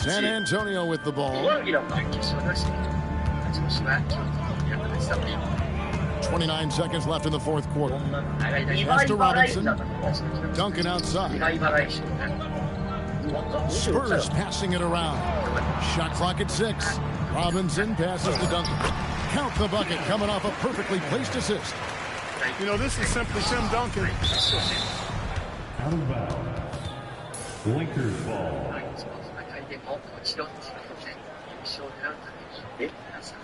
San Antonio with the ball. 29 seconds left in the fourth quarter. Pass to Robinson. Duncan outside. Spurs passing it around. Shot clock at 6. Robinson passes to Duncan. Count the bucket coming off a perfectly placed assist. You know, this is simply Tim Duncan. Out of bounds. Lakers ball.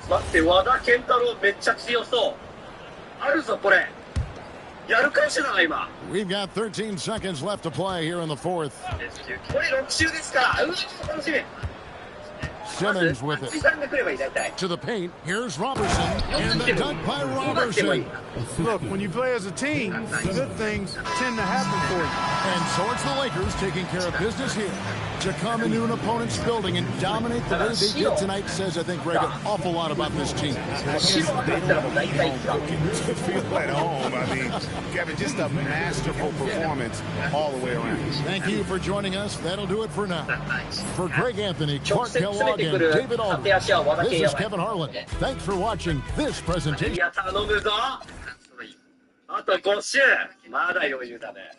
待って、和田健太郎めっちゃ強そう。あるぞ、これ。やるかもしれない、今。We've got 13 seconds left to play here in the fourth. これ6周ですか。うわ、楽しみ。Simmons with it. To the paint. Here's Robertson. And the dunk by Robertson. Look, when you play as a team, good things tend to happen for you. And so it's the Lakers taking care of business here. To come into an opponent's building and dominate the way they did tonight says, I think, Greg, an awful lot about this team. They don't need home cooking to feel at home. I mean, Kevin, just a masterful performance all the way around. Thank you for joining us. That'll do it for now. For Greg Anthony, Clark Kellogg, and David Aldridge, this is Kevin Harlan. Thanks for watching this presentation. 頼むぞ。あと5周。まだ余裕だね。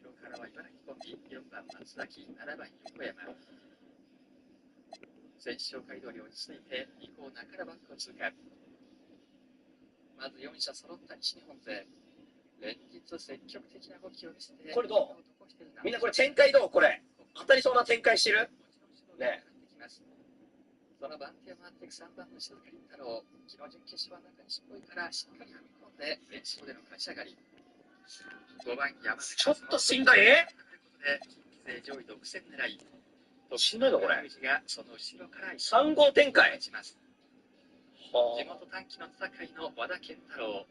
後ろからは茨城コンビ、4番松崎、7番横山。選手紹介通り落ち着いて、以降中原バックを通過。まず4社揃った西日本勢。連日積極的な動きを見せて。これどう？みんなこれ展開どう？これ。当たりそうな展開してる？ね。その番手を回っていく3番の静香凛太郎、昨日準決勝は中西っぽいからしっかり踏み込んで練習での勝ち上がり。5番山ちょっとしんどい？ということで、近畿勢上位独占狙い。しんどいのこれ。その後ろから3号展開。地元短期の戦いの和田健太郎。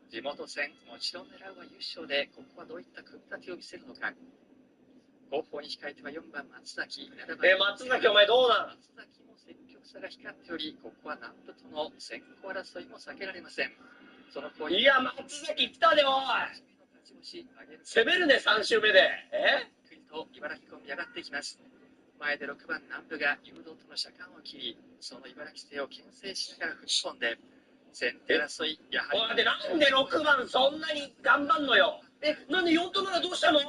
地元戦、もちろん狙うは優勝で、ここはどういった組み立てを見せるのか。後方に控えては4番松崎、7番松崎お前どうなん？松崎も積極さが光っており、ここは南部との先行争いも避けられません。そのいや松崎来たでおい。攻めるね3周目で。と茨城コンビ上がっていきます。前で6番南部が誘導との車間を切り、その茨城勢を牽制しながら踏み込んで、先手争いやはり。なんで6番そんなに頑張んのよ。なんで4と7どうしたの？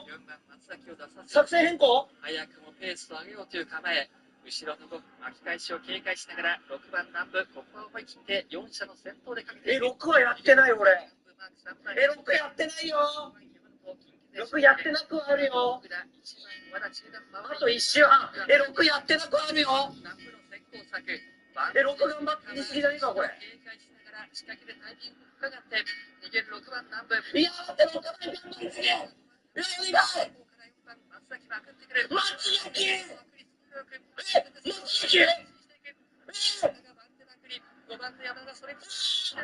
作戦変更？早くもペースを上げようという構え。後ろの巻き返しを警戒しながら6番南部、ここは思い切って4車の先頭でかけて。6はやってない俺。6やってないよ。6やってなくはあるよ。あと1周半。6やってなくはあるよ。6頑張ってすぎじゃねえかこれ。警戒しながら仕掛けでタイミングをかかって逃げる6番南部。いやーって6番頑張りすぎ。松崎まくってくる。松崎5番の山田それ3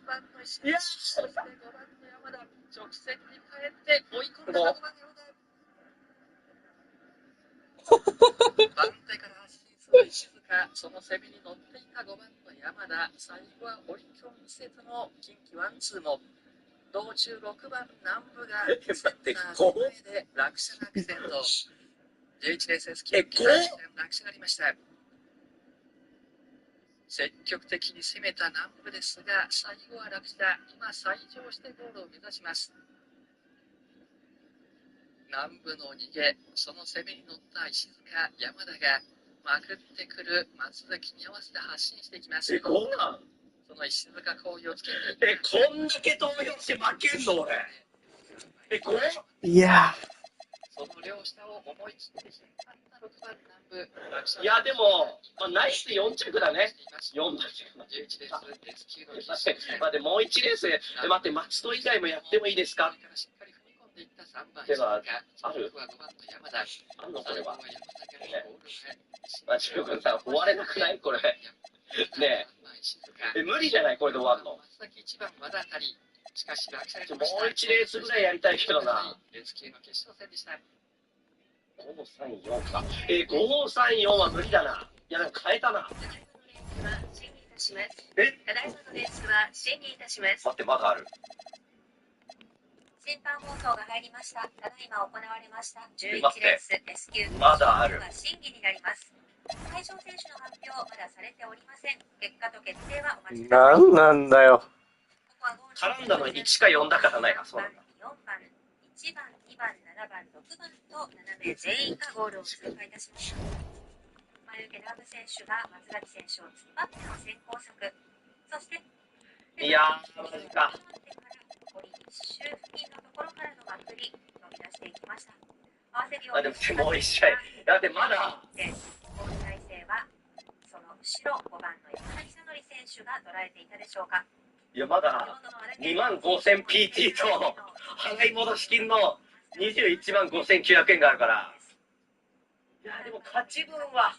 番の石井、そして5番の山田直線に帰って追い込んだ5番の山田番手から発進する石塚、その攻めに乗っていた5番の山田、最後は追い込みせての近畿ワンツーも道中6番南部がセンター手前で落車がアクセント。11年生スキー落車がありました。積極的に攻めた南部ですが、最後は落車。今、再上してゴールを目指します。南部の逃げ、その攻めに乗った石塚、山田がまくってくる松崎に合わせて発進していきます。その石塚工業をつけてこんだけ投票して負けんの俺。これいやその両下を思い切って引っ張った6番南部。いやでも、ナイス4着だね。4番11レース S 級の必死で待ってもう1レース待って松戸以外もやってもいいですか。しっかり踏み込んでいった3番石塚、ある5番の山田。あんのこれは。中君さん終われなくないこれ。ねえ無理じゃないこれで終わるの。松崎1番和田あたり。しかし落車しました。もう1レースぐらいやりたいけどな。S 級の決勝戦でした。534か。534は無理だな。いやでも変えたな。ただいまのレースは審議いたします。待ってまだある。審判放送が入りました。ただいま行われました11レース S 級まだある。審議になります。対象選手の発表まだされておりません。結果と決定はお待ちください。なんなんだよ。絡んだの1か4だからないか、そうなんだ。4番、1番、2番、7番、6番と7名全員がゴールを通過いたしました。前受けラブ選手が松崎選手を突っ張っての先行策。そして、いやー、マジか。残り1周付近のところからのまくり、飛び出していきました。合わせるようあ、でももう1試合。だってまだ。ゴール体勢は、その後ろ5番の山田久典選手が捉えていたでしょうか。いや、まだ25,000 PT と払い戻し金の215,900円があるから。いや、でも勝ち分は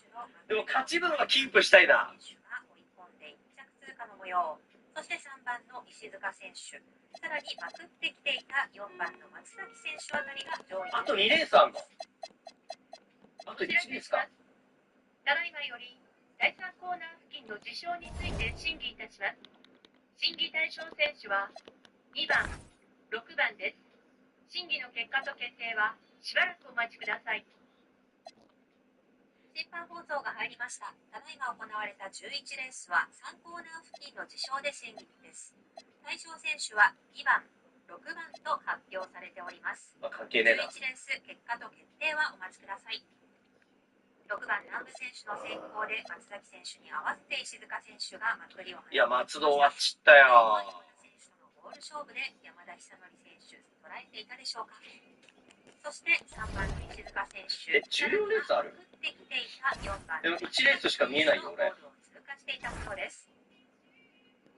キープしたいな。追い込んで1着通過の模様。そして3番の石塚選手、さらにまくってきていた4番の松崎選手あたりが上位。あと2レースあるの？あと1レースか。ただいまより第3コーナー付近の事象について審議いたします。審議対象選手は2番、6番です。審議の結果と決定はしばらくお待ちください。審判放送が入りました。ただいま行われた11レースは3コーナー付近の事象で審議です。対象選手は2番、6番と発表されております。関係ねえな。11レース結果と決定はお待ちください。6番南部選手の先行で松崎選手に合わせて石塚選手がまくりを放ちました。いや、松戸終わっちったよ。選手とのゴール勝負で山田久典選手捉えていたでしょうか。そして3番の石塚選手、14レースある？できていた4番でも1レースしか見えないよ俺。ゴールを通過していたそうです。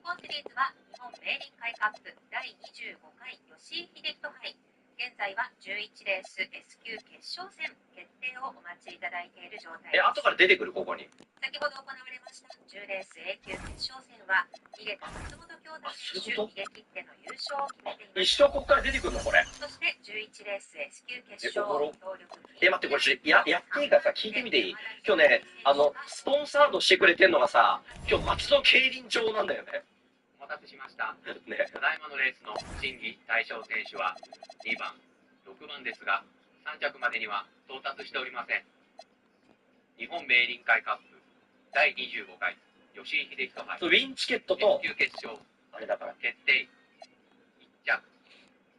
本シリーズは日本明倫会カップ第25回吉井秀人杯。現在は11レース S 級決勝戦決定をお待ちいただいている状態です。後から出てくるここに。先ほど行われました10レース A 級決勝戦は逃げた松本京太選手逃げ切っての優勝を決めています。一生ここから出てくるのこれ。そして11レース S 級決勝待ってこれやっていいからさ聞いてみていい？今日ねスポンサードしてくれてんのがさ今日松戸競輪場なんだよね。お待たせしました。ね、ただいまのレースの審議対象選手は2番、6番ですが3着までには到達しておりません。日本明倫会カップ第25回吉井秀人杯ウィンチケットと級決勝あれだから決定1着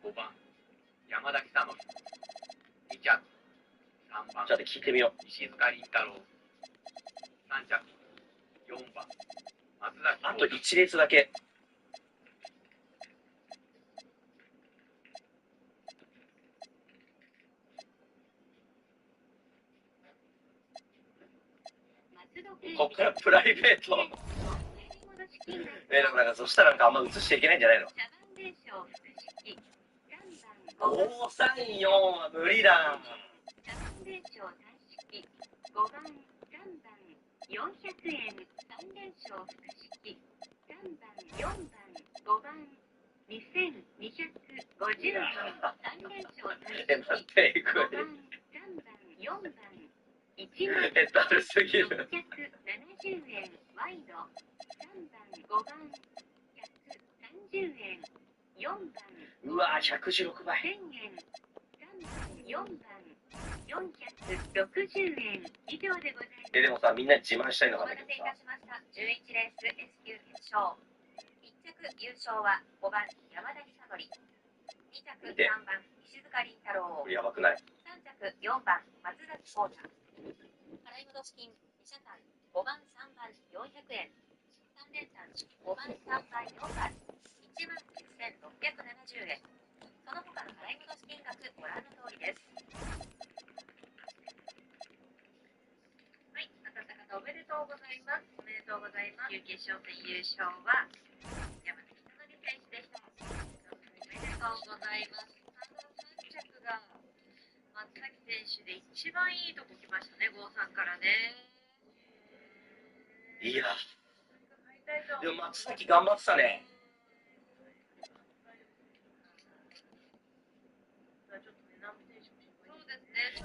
5番山田久典2着3番じゃあ聞いてみよう。石塚凛太郎3着4番松崎あと1レースだけ。こっからプライベート。でもなんかそしたらなんかあんま映しちゃいけないんじゃないの？534は無理だ。5番、3番、400円、3連勝複式、3番、4番、5番、2250円、3連勝複式、5番、3番、4番、1万470円、ワイド、3番、5番、130円、4番、うわ116倍。1000円、3番、4番、460円以上でございます。でもさみんなに自慢したいのおがある待んだけどさ。たせいたしました11レース S 級決勝1着優勝は5番山田久典、2着3番石塚凛太郎、これやばくない3着4番松崎幸太、払い戻し金2車単5番3番400円、3連単5番3番4番1万9670円、その他の払い戻し金額ご覧の通りです。はい、あたた方おめでとうございます。おめでとうございます。決勝戦優勝は山崎久典選手でした。おめでとうございます。3着が松崎選手で一番いいとこ来ましたね、53からね。いやでも松崎頑張ってたね。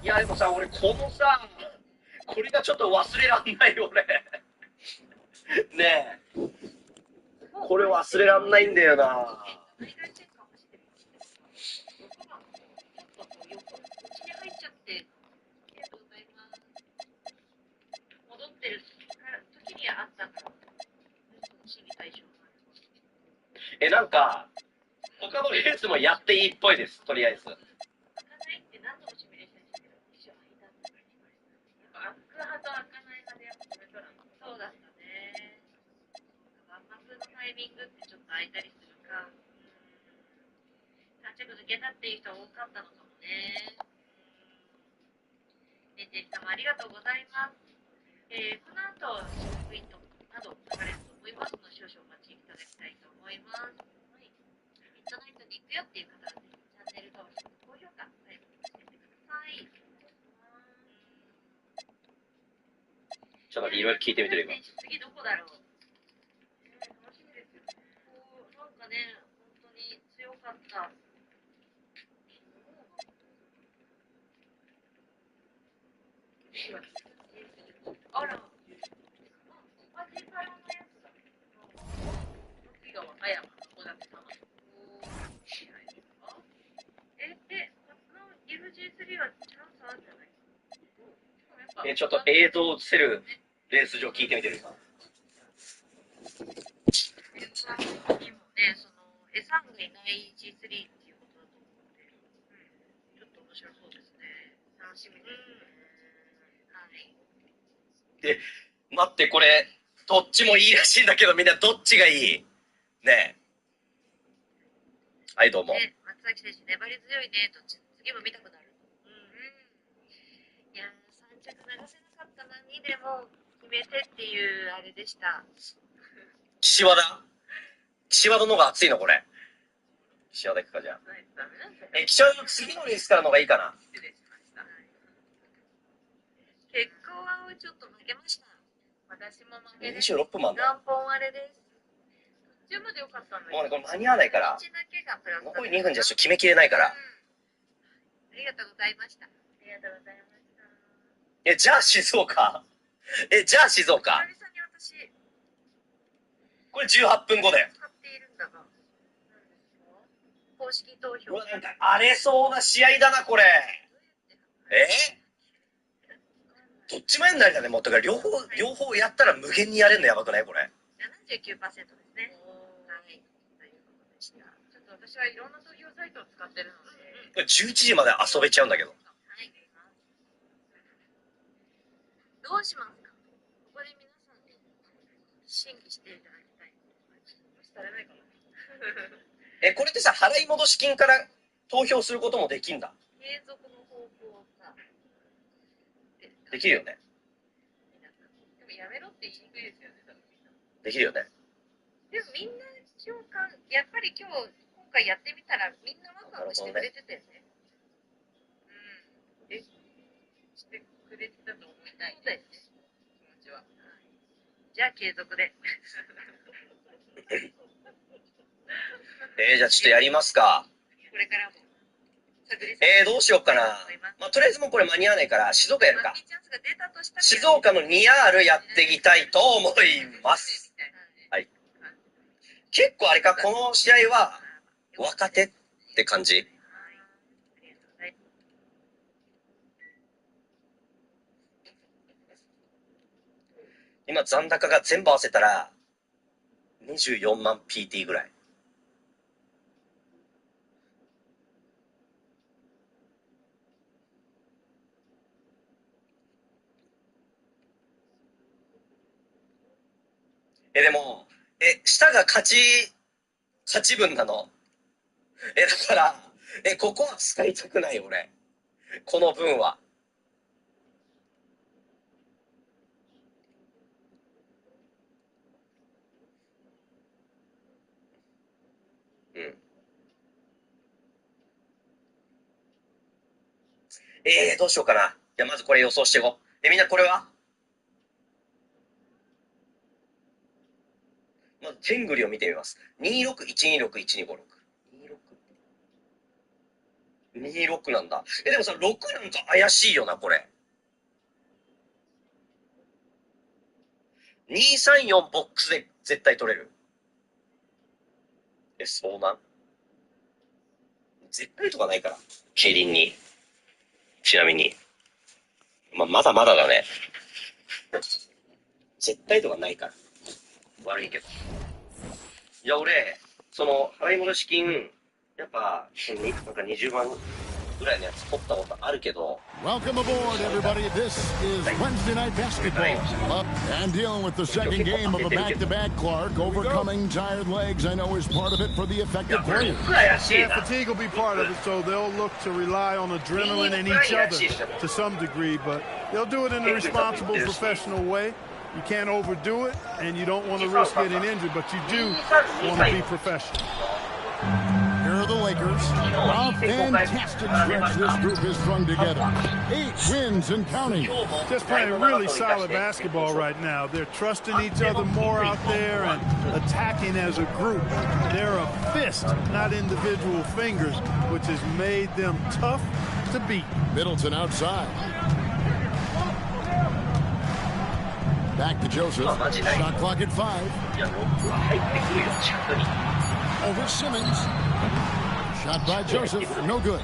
いやでもさ俺このさこれがちょっと忘れらんないよ俺ねえこれ忘れらんないんだよな。戻なんか、他のレースもやっていいっぽいです、とりあえず。開かないって何度もシミュレーションしたけど、一応開いたって書いてました。開く派と開かない派でやっぱそれぞれそうだったね。万幕のタイミングってちょっと開いたりするか。3着抜けたっていう人多かったのかもね。ねてりさんもありがとうございます。この後、ポイントなど流れると思いますので、少々お待ちいただきたいと思います。はい、ミッドナイトに行くよっていう方は、ぜひチャンネル登録、高評価、最後にしてください。ちょっと待って、いろいろ聞いてみてる今。次どこだろう。楽しみですよ。なんかね、本当に強かった。あら、マジパラのやつだ。次が和歌山、小館様。初のギフ G3 はチャンスあるんじゃない？ちょっと映像映せるレース場聞いてみてる今。にもね、エサンがいない G3 っていうことだと思うので、ちょっと面白そうですね。楽しみですね。はい。で、待って、これ、どっちもいいらしいんだけど、みんなどっちがいい？ねえ。はい、どうも。松崎選手、粘り強いねと、次も見たくなる。いやー、3着流せなかったな、2でも決めてっていうあれでした。岸和田の方が熱いのこれ。岸和田行くかじゃあ。岸和田の次のレースからの方がいいかな。失礼しました。結果はちょっと負けました。私も負けです。26分もあんだ。何本あれです。途中まで良かったんだけど。もうね、これ間に合わないから。残り2分じゃ決めきれないから。ありがとうございました。ありがとうございました。じゃあ静岡。じゃあ静岡。久々に私。これ18分後だよ。使っているんだが。公式投票。うわ、なんか荒れそうな試合だな、これ。どっちもやんないんだね、もう。だから両方やったら無限にやれるのやばくないこれ。79%ですね。はい。ということでした。ちょっと私はいろんな投票サイトを使ってるので。11時まで遊べちゃうんだけど。はい。どうしますか？ここで皆さんに審議していただきたい。無視されないかな。これってさ、払い戻し金から投票することもできんだ。継続の方法さ。できるよね。でもやめろって言いにくいですよね、多分みんな。できるよね。でもみんな共感、やっぱり今回やってみたらみんなワクワクしてくれてたよね。してくれてたと思いたい。そうだよね。気持ちは。じゃあ継続で。じゃあちょっとやりますか。これからも。どうしようかな。まあ、とりあえずもうこれ間に合わないから、静岡やるか。静岡の 2R やっていきたいと思います。はい。結構あれか、この試合は若手って感じ？今残高が全部合わせたら24万 PT ぐらい。でも、下が勝ち分なの。だから、ここは使いたくない俺。この分は。うん。どうしようかな。じゃあまずこれ予想していこう。みんなこれは？まず、天狗を見てみます。26126125。26なんだ。でもさ、6なんか怪しいよな、これ。234ボックスで絶対取れる。そうなん？絶対とかないから。競輪に。ちなみに。まだまだだね。絶対とかないから。悪いけど。いや、俺、その払い戻し金やっぱなんか20万ぐらいのやつ取ったことあるけど。 Welcome aboard, everybody. This is Wednesday Night Basketball. Up and dealing with the second game of a back-to-back. Clark overcoming tired legs. I know is part of it for the effective players. Yeah, fatigue will be part of it, so they'll look to rely on adrenaline and each other to some degree, but they'll do it in a responsible, professional way. You can't overdo it, and you don't want to risk getting injured, but you do want to be professional. Here are the Lakers. A fantastic stretch this group has strung together. 8 wins and counting. Just playing really solid basketball right now. They're trusting each other more out there and attacking as a group. They're a fist, not individual fingers, which has made them tough to beat. Middleton outside. Back to Joseph. Shot clock at 5. Over Simmons. Shot by Joseph. No good.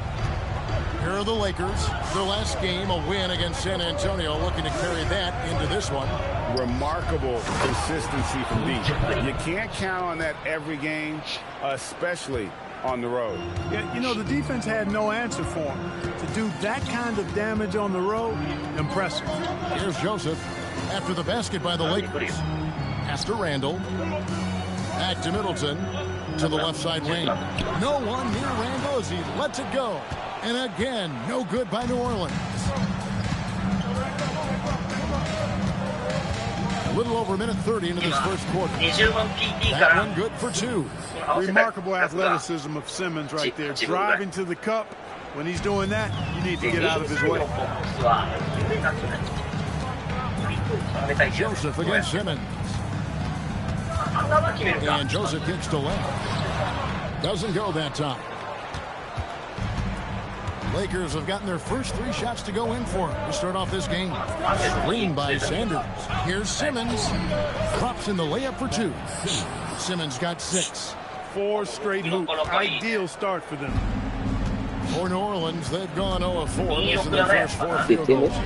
Here are the Lakers. Their last game, a win against San Antonio, looking to carry that into this one. Remarkable consistency from deep. You can't count on that every game, especially on the road. Yeah, you know, the defense had no answer for him. To do that kind of damage on the road, impressive. Here's Joseph after the basket by the Lakers. Pass to Randall. Back to Middleton. To the left side wing. No one near Randall as he lets it go. And again, no good by New Orleans. A little over a minute 30 into this first quarter. That one good for 2. Remarkable athleticism of Simmons right there. Driving to the cup. When he's doing that, you need to get out of his way. Joseph against Simmons. And Joseph kicks to left. Doesn't go that time. Lakers have gotten their first 3 shots to go in for to start off this game. Screen by Sanders. Here's Simmons. Drops in the layup for 2. Simmons got 6. 4 straight hoops. Ideal start for them. For New Orleans, they've gone 0 of 4. This is their first 4 field goals.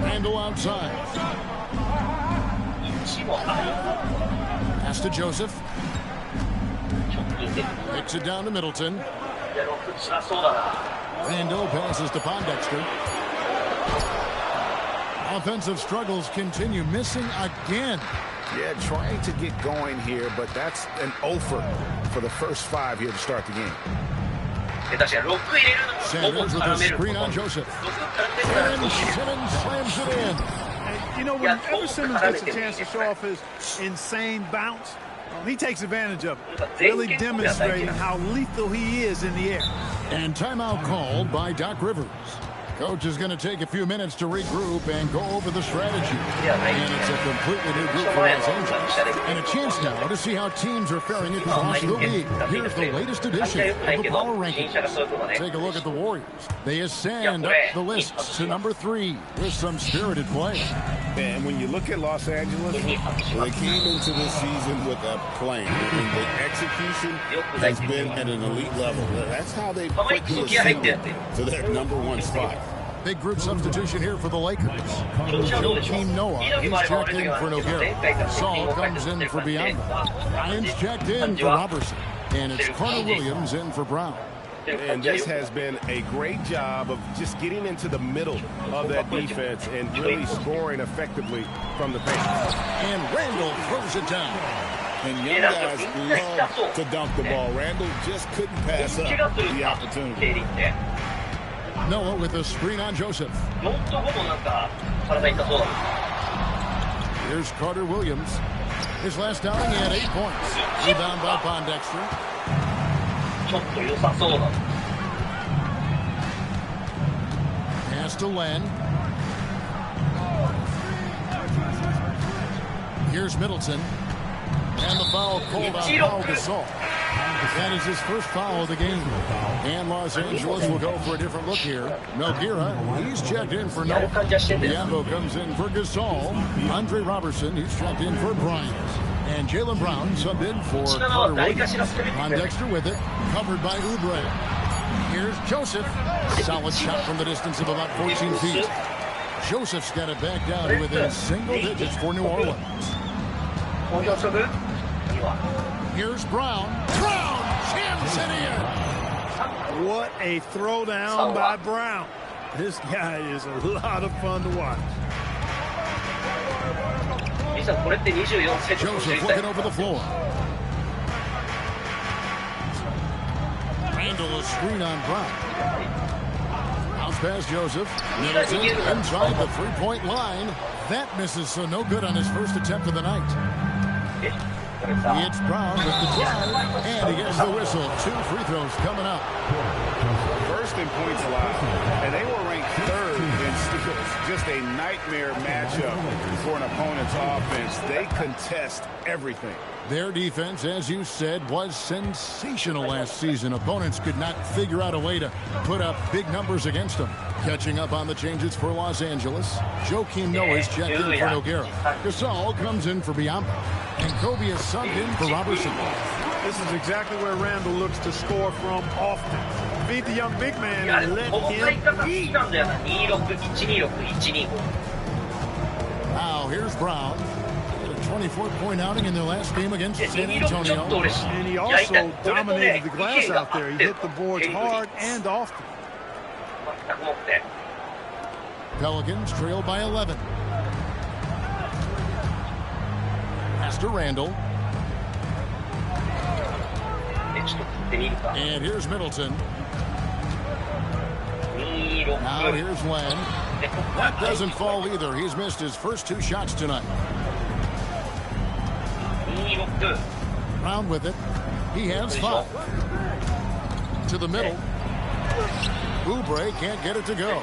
Randall outside. Pass to Joseph. Makes it down to Middleton. Randall passes to Pondexter. Offensive struggles continue, missing again. Yeah, trying to get going here, but that's an offer for the first 5 here to start the game. Sanders with a screen on Joseph. And Simmons slams it in. And, you know, whenever Simmons gets a chance to show off his insane bounce, he takes advantage of it, really demonstrating how lethal he is in the air. And timeout called by Doc Rivers. Coach is going to take a few minutes to regroup and go over the strategy. And it's a completely new group for Los Angeles. And a chance now to see how teams are faring across the league. Here's the latest edition of the Power Rankings. Take a look at the Warriors. They ascend up the list to number 3 with some spirited play. And when you look at Los Angeles, they came into this season with a plan. And the execution has been at an elite level. That's how they quickly ascended to that number 1 spot. Big group substitution here for the Lakers. Joakim Noah, he's checked in for Nogueira. Saul comes in for Bianca. Ryan's checked in for Robertson. And it's Carter Williams in for Brown. And this has been a great job of just getting into the middle of that defense and really scoring effectively from the paint. And Randall throws it down. And young guys love to dunk the ball. Randall just couldn't pass up the opportunity. Noah with a screen on Joseph. Here's Carter Williams. His last outing, he had 8 points. Rebound by Pondexter. Pass to Len. Here's Middleton. And the foul called on Paul Gasol. That is his first foul of the game. And Los Angeles will go for a different look here. Nogueira, he's checked in for Noah. Diabo comes in for Gasol. Andre Robertson, he's checked in for Bryant. And Jaylen Brown subbed in for Carter Williams. Pondexter with it, covered by Oubre. Here's Joseph. Solid shot from the distance of about 14 feet. Joseph's got it back down to within single digits for New Orleans. Here's Brown. Brown jams it in. What a throwdown by Brown. This guy is a lot of fun to watch. Joseph looking over the floor. Randall a screen on Brown. Bounce pass Joseph. Middleton inside the three-point line. That misses, so no good on his first attempt of the night. It's Brown with the drive, and he gets the whistle. 2 free throws coming up. First in points allowed, and they were ranked 3rd in steals. Just a nightmare matchup for an opponent's offense. They contest everything. Their defense, as you said, was sensational last season. Opponents could not figure out a way to put up big numbers against them. Catching up on the changes for Los Angeles, Joakim Noah's checked in for Nogueira. Gasol comes in for Biombo. And Kobe is subbed in for Robertson. This is exactly where Randall looks to score from often. Feed the young big man and let him eat. Now here's Brown. A 24-point outing in their last game against San Antonio. And he also dominated the glass out there. He hit the boards hard and often. Pelicans trail by 11. Pass to Randall. And here's Middleton. Now here's Len. That doesn't fall either. He's missed his first 2 shots tonight. Brown with it. He has 5. To the middle. Oubre can't get it to go.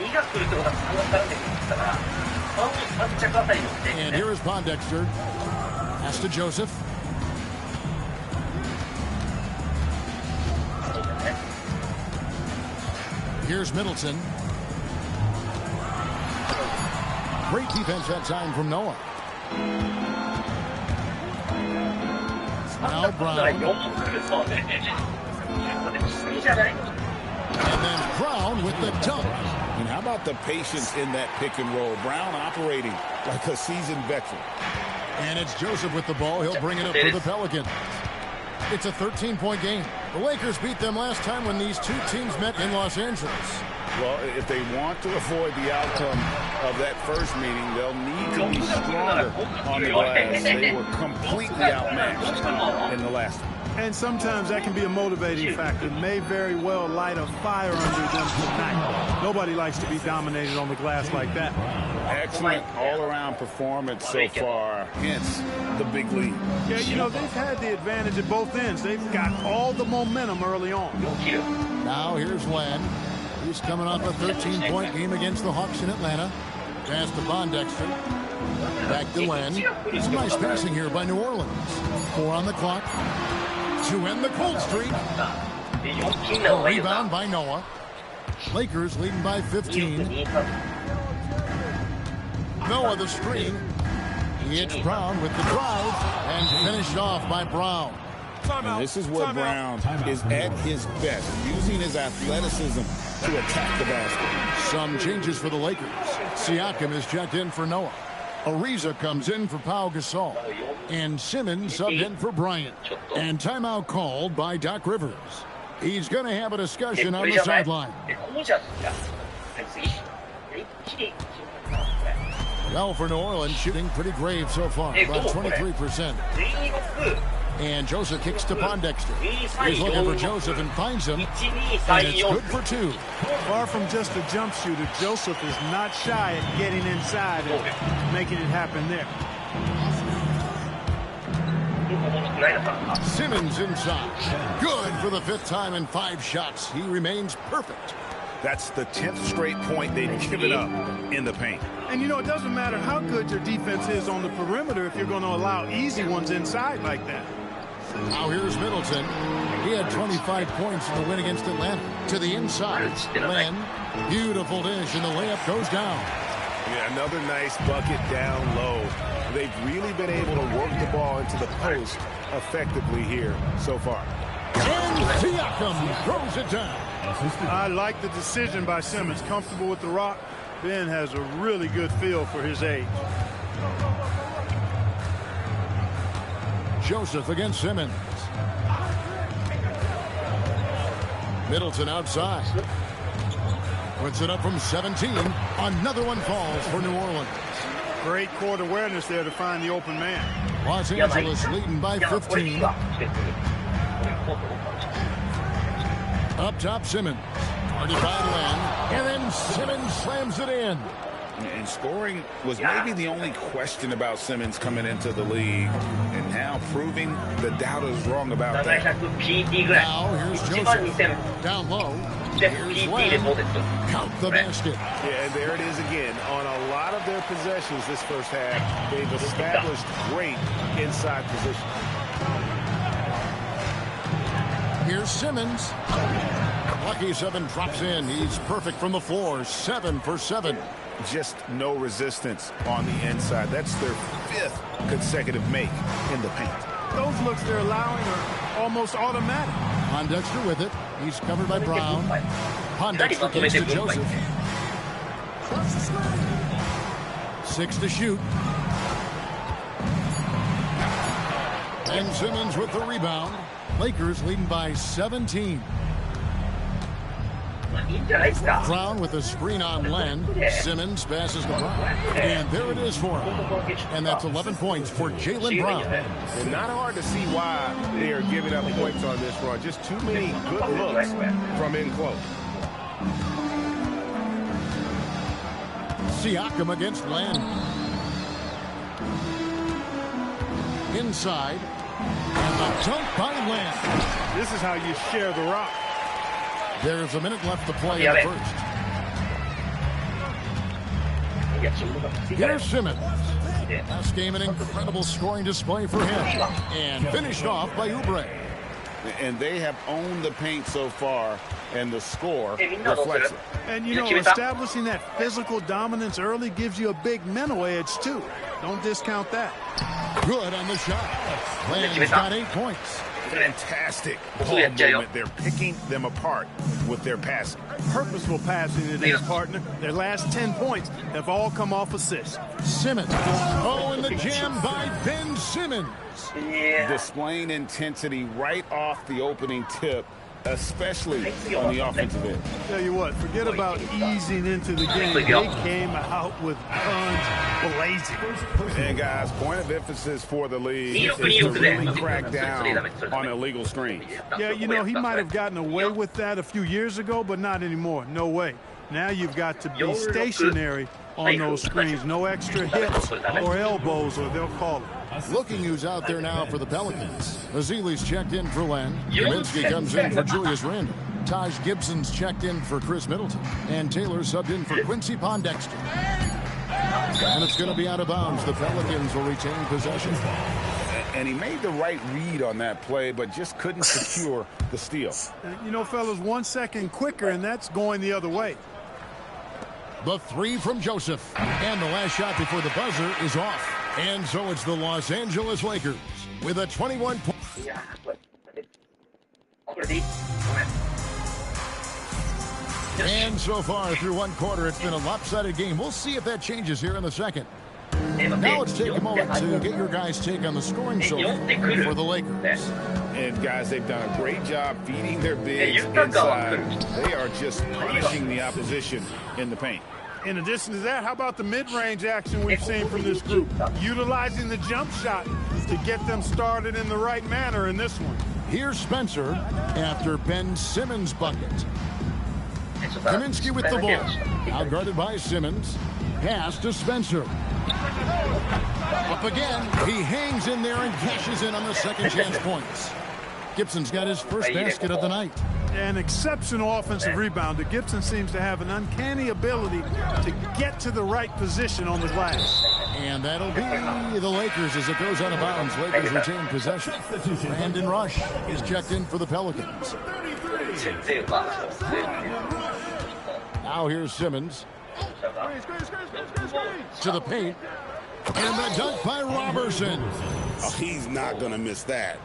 And here is Pondexter. Pass to Joseph. Here's Middleton. Great defense that time from Noah. Now Brown. And then Brown with the dunk. And how about the patience in that pick and roll? Brown operating like a seasoned veteran. And it's Joseph with the ball. He'll bring it up for the Pelicans. It's a 13-point game. The Lakers beat them last time when these 2 teams met in Los Angeles. Well, if they want to avoid the outcome of that first meeting, they'll need to be stronger on the glass. They were completely outmatched in the last one. And sometimes that can be a motivating factor. It may very well light a fire under them tonight. Nobody likes to be dominated on the glass like that. Excellent all-around performance so far, hence the big lead. Yeah, you know, they've had the advantage at both ends. They've got all the momentum early on. Now here's Len. He's coming off a 13-point game against the Hawks in Atlanta. Pass to Pondexter. Back to Len. Some nice passing here by New Orleans. 4 on the clock. To end the cold streak. A rebound by Noah. Lakers leading by 15. Noah the screen. He hits Brown with the drive and finished off by Brown. And this is where Brown is at his best, using his athleticism to attack the basket. Some changes for the Lakers. Siakam is checked in for Noah. Ariza comes in for Pau Gasol. And Simmons subbed in for Bryant. And timeout called by Doc Rivers. He's going to have a discussion on the sideline. Well, for New Orleans, shooting pretty grave so far, about 23%. And Joseph kicks to Pondexter. He's looking for Joseph and finds him. And it's good for 2. Far from just a jump shooter, Joseph is not shy at getting inside and making it happen there. Simmons inside. Good for the 5th time in 5 shots. He remains perfect. That's the 10th straight point they've given up in the paint. And, you know, it doesn't matter how good your defense is on the perimeter if you're going to allow easy ones inside like that. Now here's Middleton. He had 25 points in the win against Atlanta. To the inside. Len. Beautiful dish, and the layup goes down. Yeah, another nice bucket down low. They've really been able to work the ball into the post effectively here so far. And Siakam throws it down. I like the decision by Simmons. Comfortable with the rock. Ben has a really good feel for his age. Joseph against Simmons. Middleton outside. Puts it up from 17. Another one falls for New Orleans. Great court awareness there to find the open man. Los Angeles leading by 15. Up top, Simmons. Guarded by Len. And then Simmons slams it in. And scoring was maybe the only question about Simmons coming into the league. And now proving the doubters wrong about that. Now here's Joseph. Down low. Here's Len. Count the basket. Yeah, and there it is again. On a lot of their possessions this first half, they've established great inside position. Here's Simmons. Lucky 7 drops in. He's perfect from the floor. 7 for 7. Just no resistance on the inside. That's their 5th consecutive make in the paint. Those looks they're allowing are almost automatic. Pondexter with it. He's covered by Brown. Pondexter kicks to Joseph. 6 to shoot. And Simmons with the rebound. Lakers leading by 17. Brown with a screen on Len. Simmons passes to Brown. And there it is for him. And that's 11 points for Jaylen Brown. And not hard to see why they are giving up points on this run. Just too many good looks from in close. Siakam against Len. Inside. And the dunk by Len. This is how you share the rock. There's a minute left to play in the first. Here's Simmons. Last game, an incredible scoring display for him. And finished off by Oubre. And they have owned the paint so far, and the score reflects it. And, you know, establishing that physical dominance early gives you a big mental edge, too. Don't discount that. Good on the shot. Len's got 8 points. Fantastic ball movement. They're picking them apart with their passing. Purposeful passing it is, partner. Their last 10 points have all come off assists. Simmons. Oh, and the jam by Ben Simmons. Displaying intensity right off the opening tip, especially on the offensive end. Tell you what, forget about easing into the game. They came out with guns blazing. And guys, point of emphasis for the league is to really crack down on illegal screens. Yeah, you know, he might have gotten away with that a few years ago, but not anymore. No way. Now you've got to be stationary on those screens. No extra hips or elbows, or they'll call it. Looking who's out there now for the Pelicans. Azili's checked in for Len. Kaminsky comes in for Julius Randle. Taj Gibson's checked in for Chris Middleton. And Taylor subbed in for Quincy Pondexter. And it's going to be out of bounds. The Pelicans will retain possession. And he made the right read on that play, but just couldn't secure the steal. You know, fellas, 1 second quicker, and that's going the other way. The 3 from Joseph. And the last shot before the buzzer is off. And so it's the Los Angeles Lakers with a 21-point. And so far through one quarter, it's been a lopsided game. We'll see if that changes here in the second. Now let's take a moment to get your guys' take on the scoring so far for the Lakers. And guys, they've done a great job feeding their bigs inside. They are just punishing the opposition in the paint. In addition to that, how about the mid-range action we've seen from this group? Utilizing the jump shot to get them started in the right manner in this one. Here's Spencer after Ben Simmons' bucket. Kaminsky with the ball. Outguarded by Simmons. Pass to Spencer. Up again. He hangs in there and cashes in on the second chance points. Gibson's got his first basket of the night. An exceptional offensive rebounder. Gibson seems to have an uncanny ability to get to the right position on the glass. And that'll be the Lakers as it goes out of bounds. Lakers retain possession. Brandon Rush is checked in for the Pelicans. Now here's Simmons. To the paint. And the dunk by Robertson. Oh, he's not going to miss that.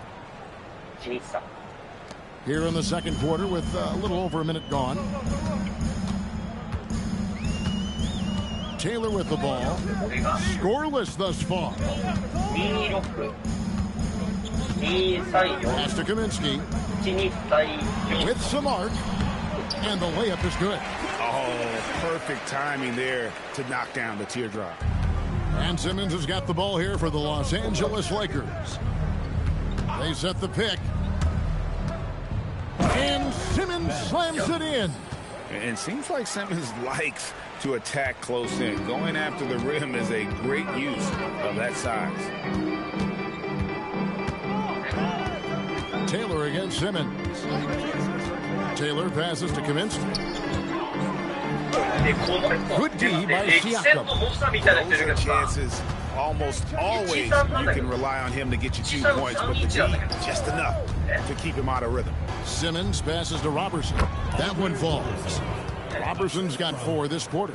Here in the second quarter with a little over a minute gone. Taylor with the ball. Scoreless thus far. Pass to Kaminsky. With some arc. And the layup is good. Oh, perfect timing there to knock down the teardrop. And Simmons has got the ball here for the Los Angeles Lakers. They set the pick. And Simmons slams it in. And seems like Simmons likes to attack close in. Going after the rim is a great use of that size. Taylor against Simmons. Taylor passes to Kaminsky. Good D by Siakam. Those are chances almost always you can rely on him to get you 2 points, but the D just enough to keep him out of rhythm. Simmons passes to Robertson. That one falls. Robertson's got 4 this quarter.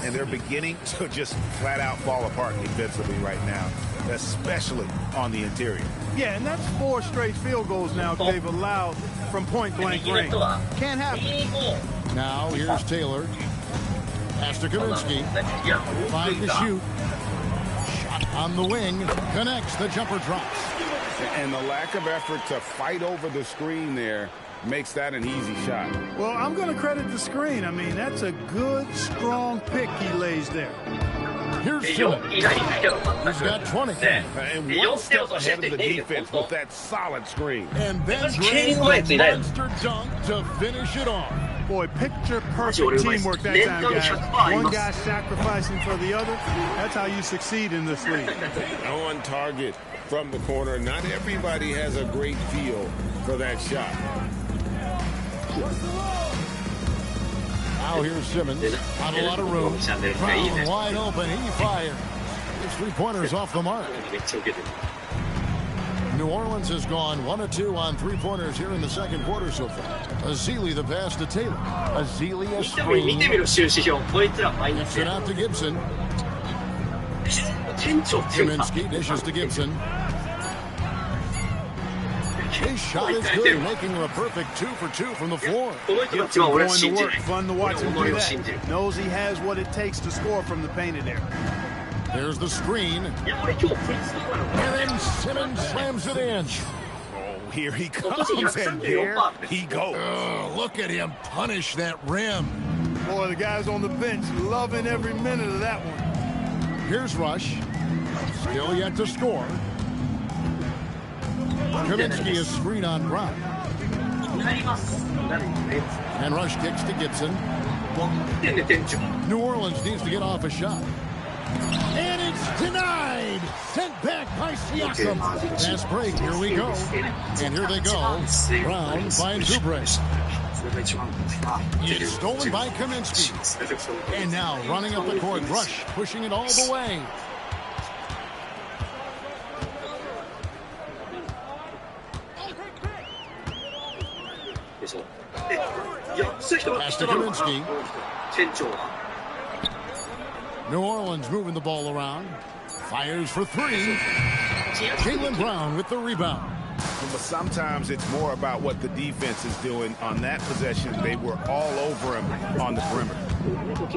And they're beginning to just flat out fall apart defensively right now, especially on the interior. Yeah, and that's 4 straight field goals now they've allowed from point-blank range. Can't happen. Now here's Taylor. Pass to Kaminsky. 5 to shoot. Shot on the wing. Connects. The jumper drops. And the lack of effort to fight over the screen there makes that an easy shot. Well, I'm going to credit the screen. I mean, that's a good, strong pick he lays there. Here's Simmons. He's got 20. And one step ahead of the defense with that solid screen. And then drains the monster dunk to finish it off. Boy, picture-perfect teamwork that time, guys. One guy sacrificing for the other. That's how you succeed in this league. On target from the corner. Not everybody has a great feel for that shot. Now here's Simmons. Not a lot of room. Brown wide open. He fires. His 3-pointers off the mark. New Orleans has gone 1 of 2 on 3-pointers here in the second quarter so far. Azili the pass to Taylor. Azili a screen. Gets it out to Gibson. Kaminsky dishes to Gibson. His shot is good, making a perfect 2 for 2 from the floor. Gibson going to work. Fun to watch him do that. Knows he has what it takes to score from the painted area. There's the screen. And then Simmons slams it in. Oh, here he comes, and there he goes. Oh, look at him punish that rim. Boy, the guys on the bench loving every minute of that one. Here's Rush. Still yet to score. Kaminsky is screen on Brown. And Rush kicks to Gibson. New Orleans needs to get off a shot. And it's denied. Sent back by Siakam. Fast break. Here we go. And here they go. Brown finds Oubre. It's stolen by Kaminsky. And now running up the court. Rush pushing it all the way. Pass to Kaminsky. New Orleans moving the ball around. Fires for 3. Jaylen Brown with the rebound. But sometimes it's more about what the defense is doing. On that possession, they were all over him on the perimeter.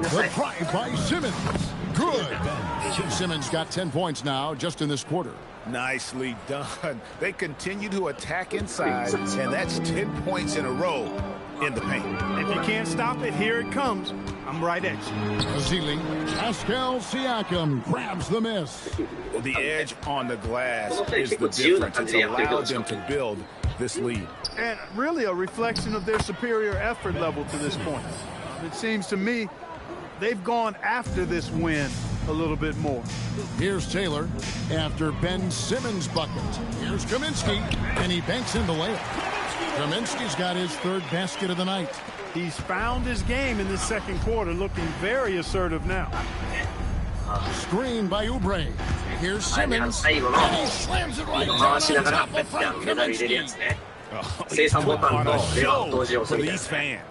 The try by Simmons. Good. Simmons got 10 points now just in this quarter. Nicely done. They continue to attack inside, and that's 10 points in a row in the paint. If you can't stop it, here it comes. I'm right at you. Azili. Pascal Siakam grabs the miss. The edge on the glass is the difference. It's allowed them to build this lead. And really a reflection of their superior effort level to this point. It seems to me they've gone after this win a little bit more. Here's Taylor after Ben Simmons' bucket. Here's Kaminsky, and he banks in the layup. Kaminsky's got his 3rd basket of the night. He's found his game in this second quarter, looking very assertive now. Screen by Oubre. Here's Simmons, and he slams it right down on top of Frank Kaminsky.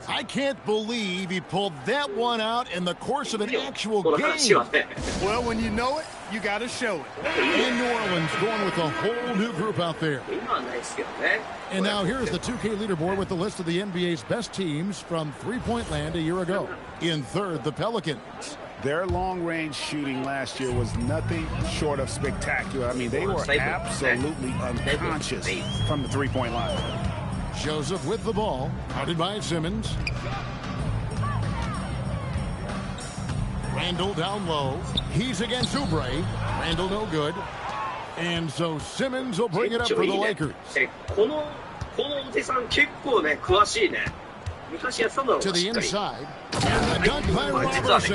I can't believe he pulled that one out in the course of an actual game. Well, when you know it, you got to show it. And New Orleans going with a whole new group out there. And now here's the 2K leaderboard with the list of the NBA's best teams from three-point land a year ago. In 3rd, the Pelicans. Their long-range shooting last year was nothing short of spectacular. I mean, they were absolutely unconscious from the three-point line. Joseph with the ball, guarded by Simmons. Randall down low. He's against Oubre. Randall no good. And so Simmons will bring it up for the Lakers. To the inside. And the dunk by Robertson.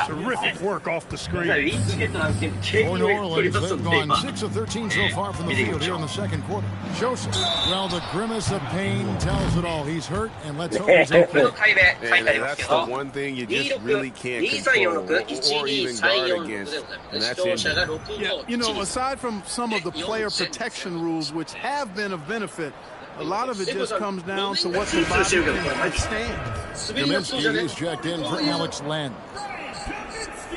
Terrific work off the screen. For New Orleans, they've gone 6 of 13 so far from the field here in the second quarter. Joseph, well, the grimace of pain tells it all. He's hurt, and let's hope he's okay. And that's the one thing you just really can't control or even guard against, and that's injury. Yeah, you know, aside from some of the player protection rules, which have been of benefit, a lot of it just comes down to what the body can withstand. Kaminsky is checked in for Alex Len.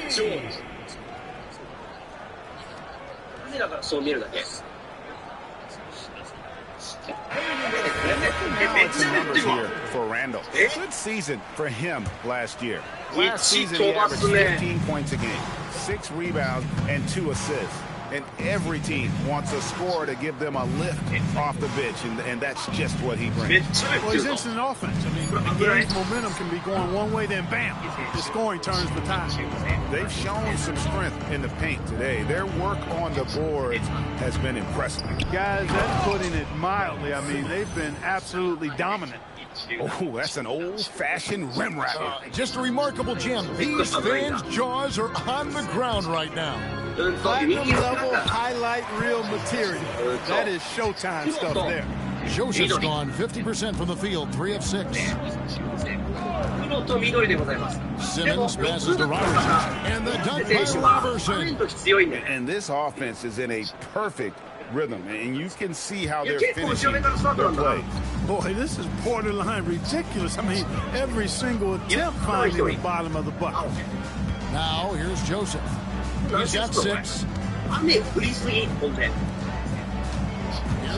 It's the numbers here for Randall. Good season for him last year. Last season, he averaged 15 points a game, 6 rebounds, and 2 assists. And every team wants a scorer to give them a lift off the bench, and that's just what he brings. Well, he's instant offense. I mean, the game's momentum can be going one way, then bam, the scoring turns the tide. They've shown some strength in the paint today. Their work on the boards has been impressive. Guys, that's putting it mildly. I mean, they've been absolutely dominant. Oh, that's an old-fashioned rim wrapper. Just a remarkable gem. These fans' jaws are on the ground right now. Platinum level highlight reel material. That is Showtime stuff there. Joseph's gone 50% from the field, 3 of 6. Simmons passes to Robertson, and the dunk by Robertson. And this offense is in a perfect rhythm, and you can see how they're finishing their play. Boy, this is borderline ridiculous. I mean, every single attempt finding the bottom of the bucket. Now, here's Joseph. He's got 6. Here's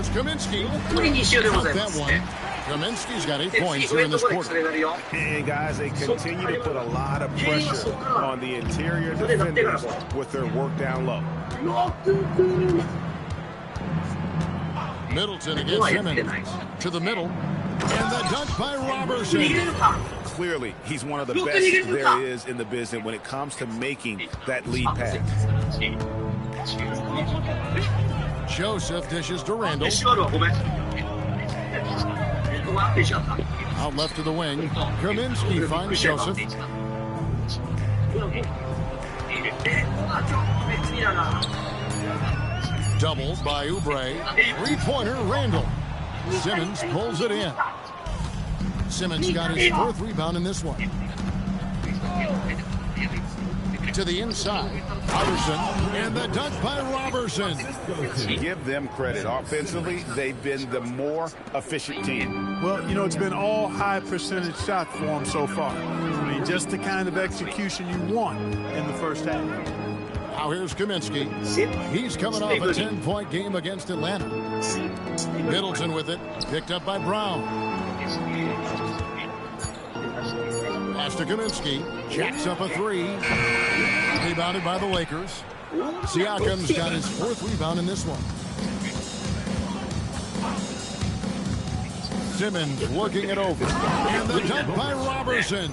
Kaminsky. Got that one. Kaminsky's got 8 points here in this quarter. And guys, they continue to put a lot of pressure on the interior defenders with their work down low. Middleton against Simmons. To the middle. And the dunk by Robertson. Clearly, he's one of the best there is in the business when it comes to making that lead pass. Joseph dishes to Randall. Out left to the wing. Kaminsky finds Joseph. Doubled by Oubre. 3-pointer Randall. Simmons pulls it in. Simmons got his 4th rebound in this one. To the inside. Robertson. And the dunk by Robertson. Give them credit. Offensively, they've been the more efficient team. Well, you know, it's been all high percentage shots for them so far. I mean, just the kind of execution you want in the first half. Now here's Kaminsky. He's coming off a 10-point game against Atlanta. Middleton with it. Picked up by Brown. Pass to Kaminsky. Jacks up a 3. Rebounded by the Lakers. Siakam's got his 4th rebound in this one. Simmons working it over. And the dunk by Robertson.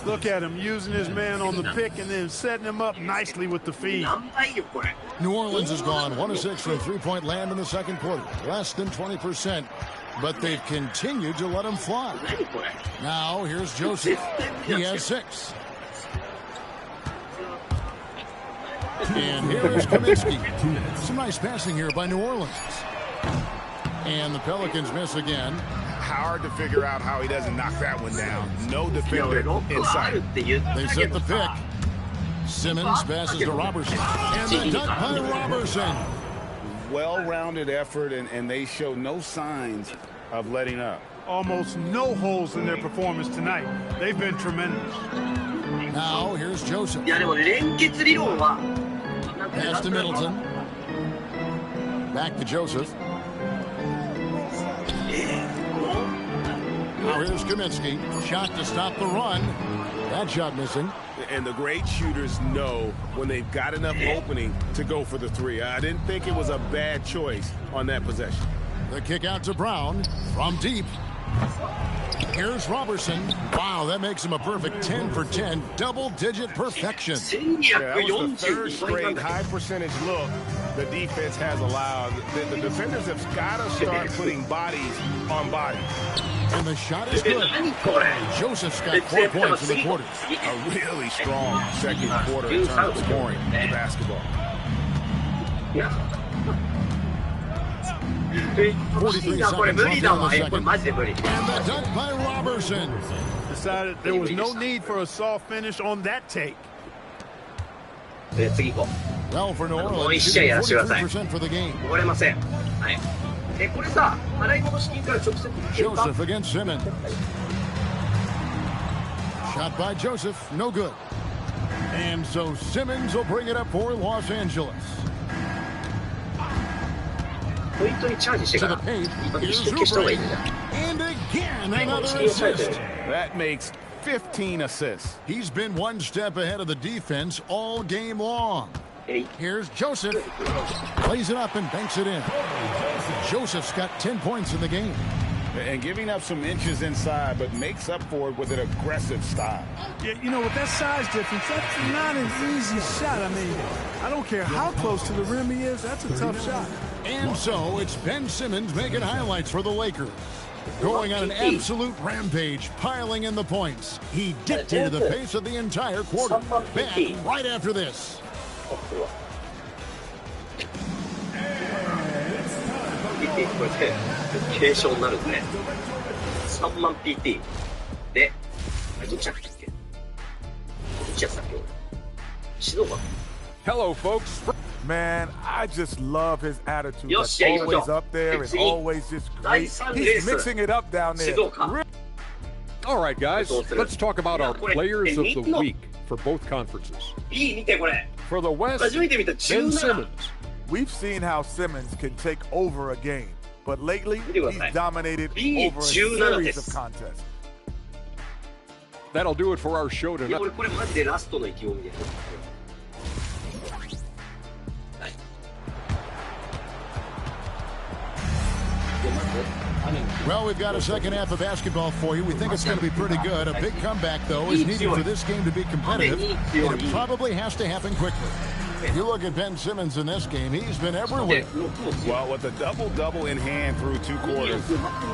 Look at him using his man on the pick and then setting him up nicely with the feed. New Orleans has gone 1 of 6 from three-point land in the second quarter. Less than 20%. But they've continued to let him fly. Now, here's Joseph. He has 6. And here is Kaminsky. Some nice passing here by New Orleans. And the Pelicans miss again. Hard to figure out how he doesn't knock that one down. No defender in sight. They set the pick. Simmons passes to Robertson. And the dunk by Robertson. Well-rounded effort, and they show no signs of letting up. Almost no holes in their performance tonight. They've been tremendous. Now, here's Joseph. Pass to Middleton. Back to Joseph. Now here's Kaminsky. Shot to stop the run. That shot missing. And the great shooters know when they've got enough opening to go for the three. I didn't think it was a bad choice on that possession. The kick out to Brown from deep. Here's Robertson. Wow, that makes him a perfect 10 for 10, double-digit perfection. Yeah, that was the third straight high-percentage look the defense has allowed. The defenders have got to start putting bodies on bodies. And the shot is good. Joseph's got 4 points in the quarter. A really strong second quarter in terms of scoring the basketball. 43 seconds left in the second. And the dunk by Robertson. Decided there was no need for a soft finish on that take. Well, for New Orleans, shooting 43% for the game. Joseph against Simmons. Shot by Joseph, no good. And so Simmons will bring it up for Los Angeles. To the paint, here's Oubre. And again, another assist. That makes 15 assists. He's been one step ahead of the defense all game long. Here's Joseph. Plays it up and banks it in. Joseph's got 10 points in the game. And giving up some inches inside, but makes up for it with an aggressive style. Yeah, you know, with that size difference, that's not an easy shot. I mean, I don't care how close to the rim he is, that's a tough shot. And so it's Ben Simmons making highlights for the Lakers. Going on an absolute rampage, piling in the points. He dictated the pace of the entire quarter. Back right after this. これで継承になるんで3万 PT でどっちやったっけどっちやったっけ俺指導が Hello, folks. Man, I just love his attitude. That's always up there and always just great. He's mixing it up down there. All right, guys, let's talk about our players of the week for both conferences. For the West, Ben Simmons. We've seen how Simmons can take over a game, but lately he's dominated over a series of contests. That'll do it for our show tonight. Well, we've got a second half of basketball for you. We think it's going to be pretty good. A big comeback, though, is needed for this game to be competitive, and it probably has to happen quickly. If you look at Ben Simmons in this game, he's been everywhere. Well, with a double-double in hand through 2 quarters,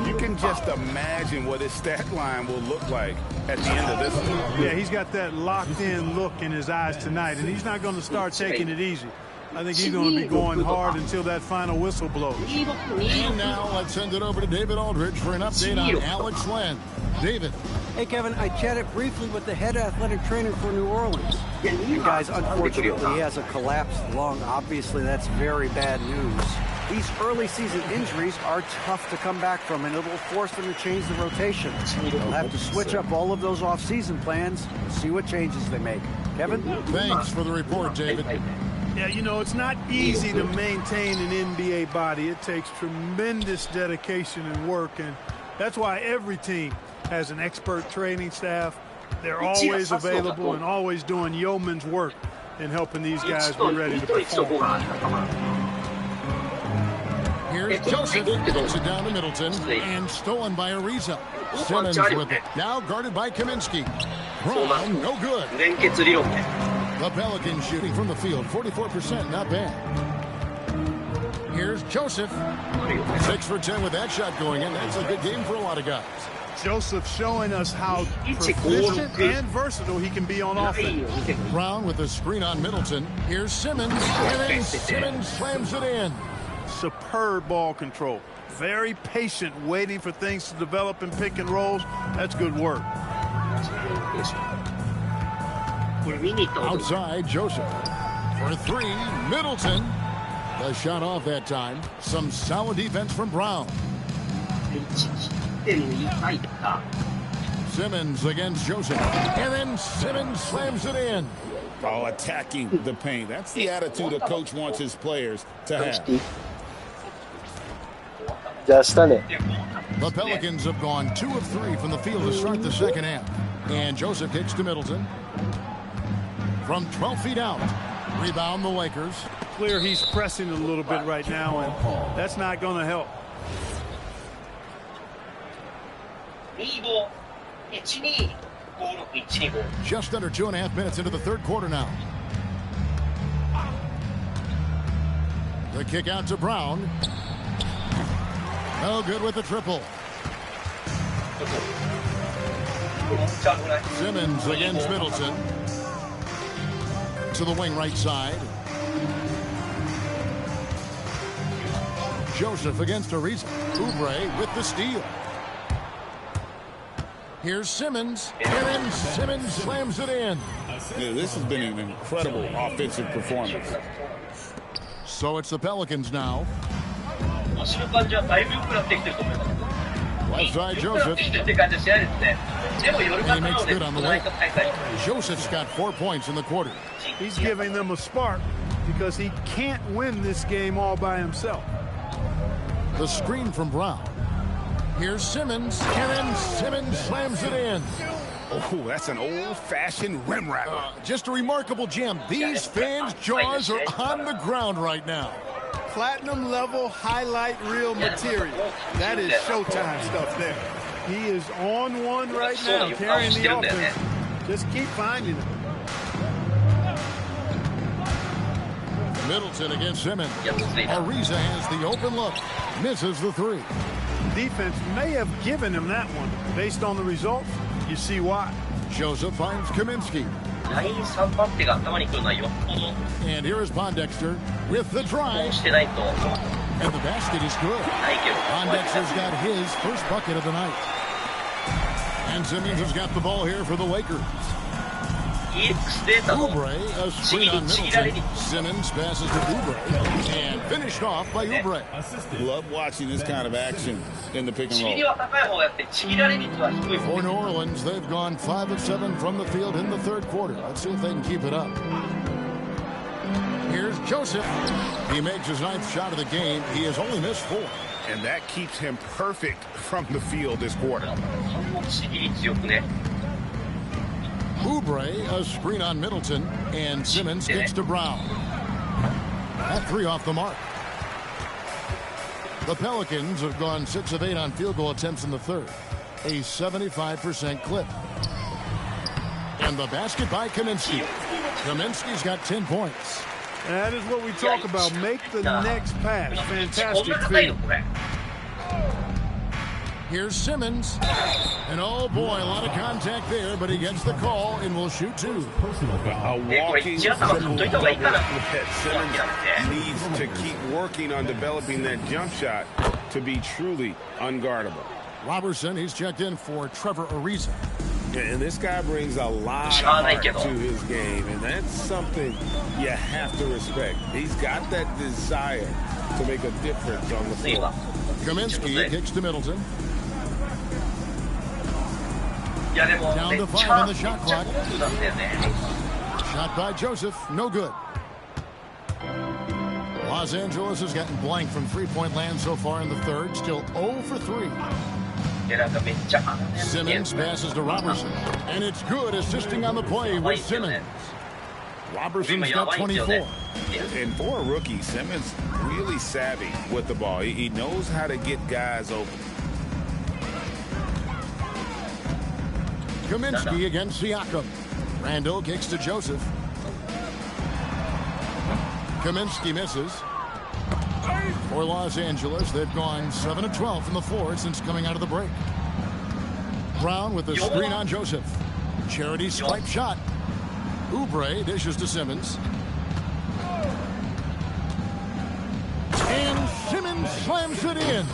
you can just imagine what his stat line will look like at the end of this one. Yeah, he's got that locked-in look in his eyes tonight, and he's not going to start taking it easy. I think he's going to be going hard until that final whistle blows. And now let's send it over to David Aldridge for an update on Alex Len. David. Hey, Kevin, I chatted briefly with the head athletic trainer for New Orleans. The guy's unfortunately he has a collapsed lung. Obviously, that's very bad news. These early season injuries are tough to come back from, and it'll force them to change the rotation. They'll have to switch up all of those off-season plans and see what changes they make. Kevin? Thanks for the report, David. Yeah, you know, it's not easy to maintain an NBA body. It takes tremendous dedication and work, and that's why every team has an expert training staff. They're always available and always doing yeoman's work in helping these guys be ready to perform. Here's Joseph, takes it down to Middleton, and stolen by Ariza. Simmons with it, now guarded by Kaminsky. Brown, no good. The Pelicans shooting from the field, 44%, not bad. Here's Joseph, 6 for 10 with that shot going in. That's a good game for a lot of guys. Joseph showing us how proficient and versatile he can be on offense. Brown with the screen on Middleton. Here's Simmons, and then Simmons slams it in. Superb ball control. Very patient, waiting for things to develop in pick and rolls. That's good work. Outside, Joseph. For 3, Middleton. The shot off that time. Some solid defense from Brown. Simmons against Joseph. And then Simmons slams it in. Oh, attacking the paint. That's the attitude a coach wants his players to have. The Pelicans have gone 2 of 3 from the field to start the second half. And Joseph kicks to Middleton. from 12 feet out. Rebound the Lakers. Clear he's pressing a little bit right now, and that's not going to help. Just under 2.5 minutes into the third quarter now. The kick out to Brown. No good with the triple. Simmons against Middleton. To the wing right side. Joseph against Ariza. Oubre with the steal. Here's Simmons. And Simmons slams it in. Yeah, this has been an incredible offensive performance. So it's the Pelicans now. Left side Joseph. And he makes good on the way. Joseph's got 4 points in the quarter. He's giving them a spark because he can't win this game all by himself. The screen from Brown. Here's Simmons. And Simmons slams it in. Oh, that's an old-fashioned rim rapper. Just a remarkable jam. These fans' jaws are on the ground right now. Platinum level highlight reel material. That is Showtime stuff there. He is on one right now, carrying the offense. Just keep finding him. Middleton against Simmons. Ariza has the open look. Misses the three. Defense may have given him that one. Based on the results, you see why. Joseph finds Kaminsky. And here is Pondexter with the drive. And the basket is good. Pondexter's got his first bucket of the night. And Simmons has got the ball here for the Lakers. Oubre, a screen on Middleton. Simmons passes to Oubre. And finished off by Oubre. Love watching this kind of action in the pick and roll. For New Orleans, they've gone 5 of 7 from the field in the third quarter. Let's see if they can keep it up. Here's Joseph. He makes his 9th shot of the game. He has only missed 4. And that keeps him perfect from the field this quarter. Oubre, a screen on Middleton, and Simmons kicks to Brown. That 3 off the mark. The Pelicans have gone 6 of 8 on field goal attempts in the third, a 75% clip. And the basket by Kaminsky. Kaminsky's got 10 points. That is what we talk about. Make the next pass. Fantastic feel. Here's Simmons. And oh boy, a lot of contact there, but he gets the call and will shoot 2. A walking triple double. Simmons needs to keep working on developing that jump shot to be truly unguardable. Robertson, he's checked in for Trevor Ariza. And this guy brings a lot of heart to his game, and that's something you have to respect. He's got that desire to make a difference on the floor. Kaminsky kicks to Middleton. Down to 5 on the shot clock. Shot by Joseph, no good. Los Angeles has gotten blank from three-point land so far in the third, still 0 for 3. Simmons passes to Robertson, and it's good, assisting on the play with Simmons. Robertson's got 24. And for a rookie, Simmons really savvy with the ball. He knows how to get guys open. Kaminsky against Siakam. Randall kicks to Joseph. Kaminsky misses. For Los Angeles, they've gone 7 of 12 from the floor since coming out of the break. Brown with the screen on Joseph. Charity swipe shot. Oubre dishes to Simmons. And Simmons slams it in.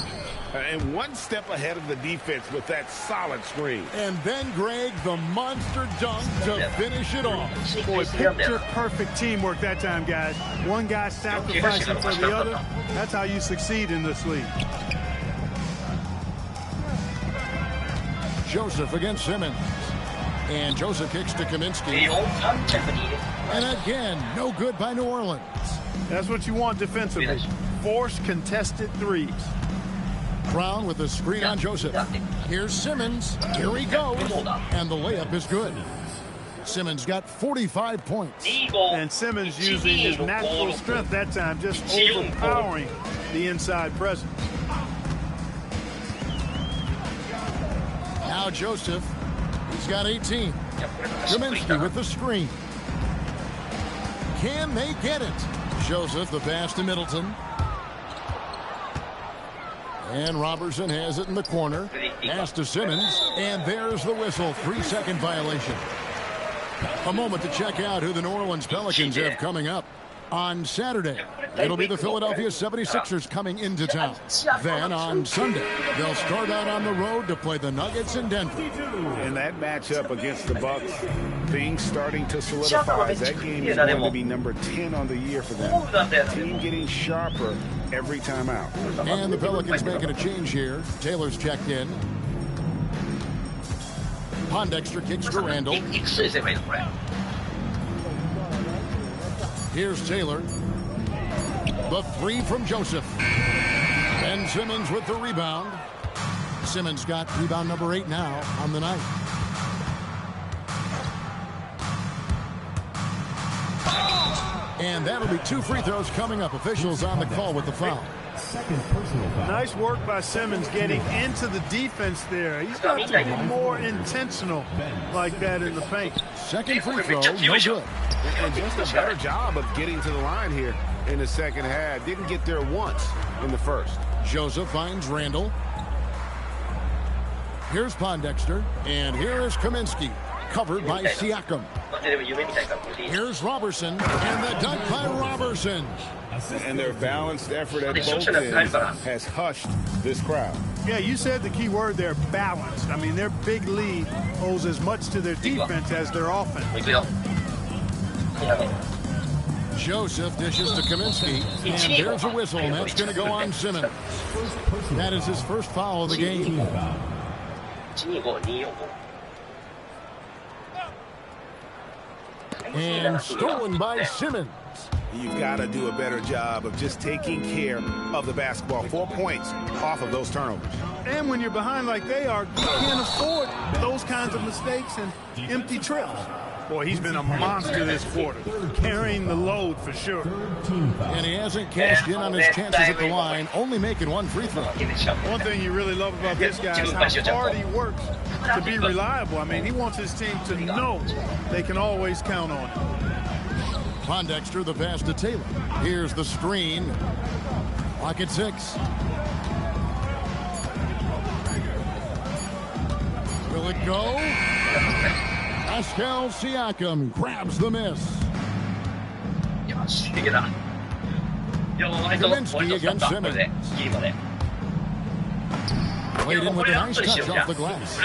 And one step ahead of the defense with that solid screen. And then, Greg, the monster dunk to finish it off. Boy, picture-perfect teamwork that time, guys. One guy sacrificing for the other. That's how you succeed in this league. Joseph against Simmons. And Joseph kicks to Kaminsky. And again, no good by New Orleans. That's what you want defensively. Force contested threes. Brown with the screen on Joseph. Here's Simmons. Here he goes. And the layup is good. Simmons got 45 points. And Simmons using his natural strength that time, just overpowering the inside presence. Now Joseph, he's got 18. Kaminsky with the screen. Can they get it? Joseph, the pass to Middleton. And Robertson has it in the corner. Pass to Simmons. And there's the whistle. 3-second violation. A moment to check out who the New Orleans Pelicans have coming up. On Saturday, it'll be the Philadelphia 76ers coming into town. Then on Sunday, they'll start out on the road to play the Nuggets in Denver. In that matchup against the Bucks, things starting to solidify. That game is going to be number 10 on the year for them. Team getting sharper every time out. And the Pelicans making a change here. Taylor's checked in. Pondexter kicks to Randall. Here's Taylor. The three from Joseph. Ben Simmons with the rebound. Simmons got rebound number 8 now on the night. And that'll be 2 free throws coming up. Officials on the call with the foul. Nice work by Simmons getting into the defense there. He's got to be more intentional like that in the paint. Second free throw, no good. And just a better job of getting to the line here in the second half. Didn't get there once in the first. Joseph finds Randall. Here's Pondexter. And here is Kaminsky. Covered by Siakam. Here's Robertson. And the dunk by Robertson. And their balanced effort at both ends has hushed this crowd. Yeah, you said the key word there, balanced. I mean, their big lead owes as much to their defense as their offense. Joseph dishes to Kaminsky. And there's a whistle, and that's going to go on Simmons. That is his first foul of the game. And stolen by Simmons. You've got to do a better job of just taking care of the basketball. 4 points off of those turnovers. And when you're behind like they are, you can't afford those kinds of mistakes and empty trips. Boy, he's been a monster this quarter, carrying the load for sure. And he hasn't cashed in on his chances at the line, only making 1 free throw. One thing you really love about this guy is how hard he works to be reliable. I mean, he wants his team to know they can always count on him. Pondexter, the pass to Taylor. Here's the screen. Clock at 6. Will it go? Pascal Siakam grabs the miss. Kaminsky against Simmons. Played in with a nice touch off the glass.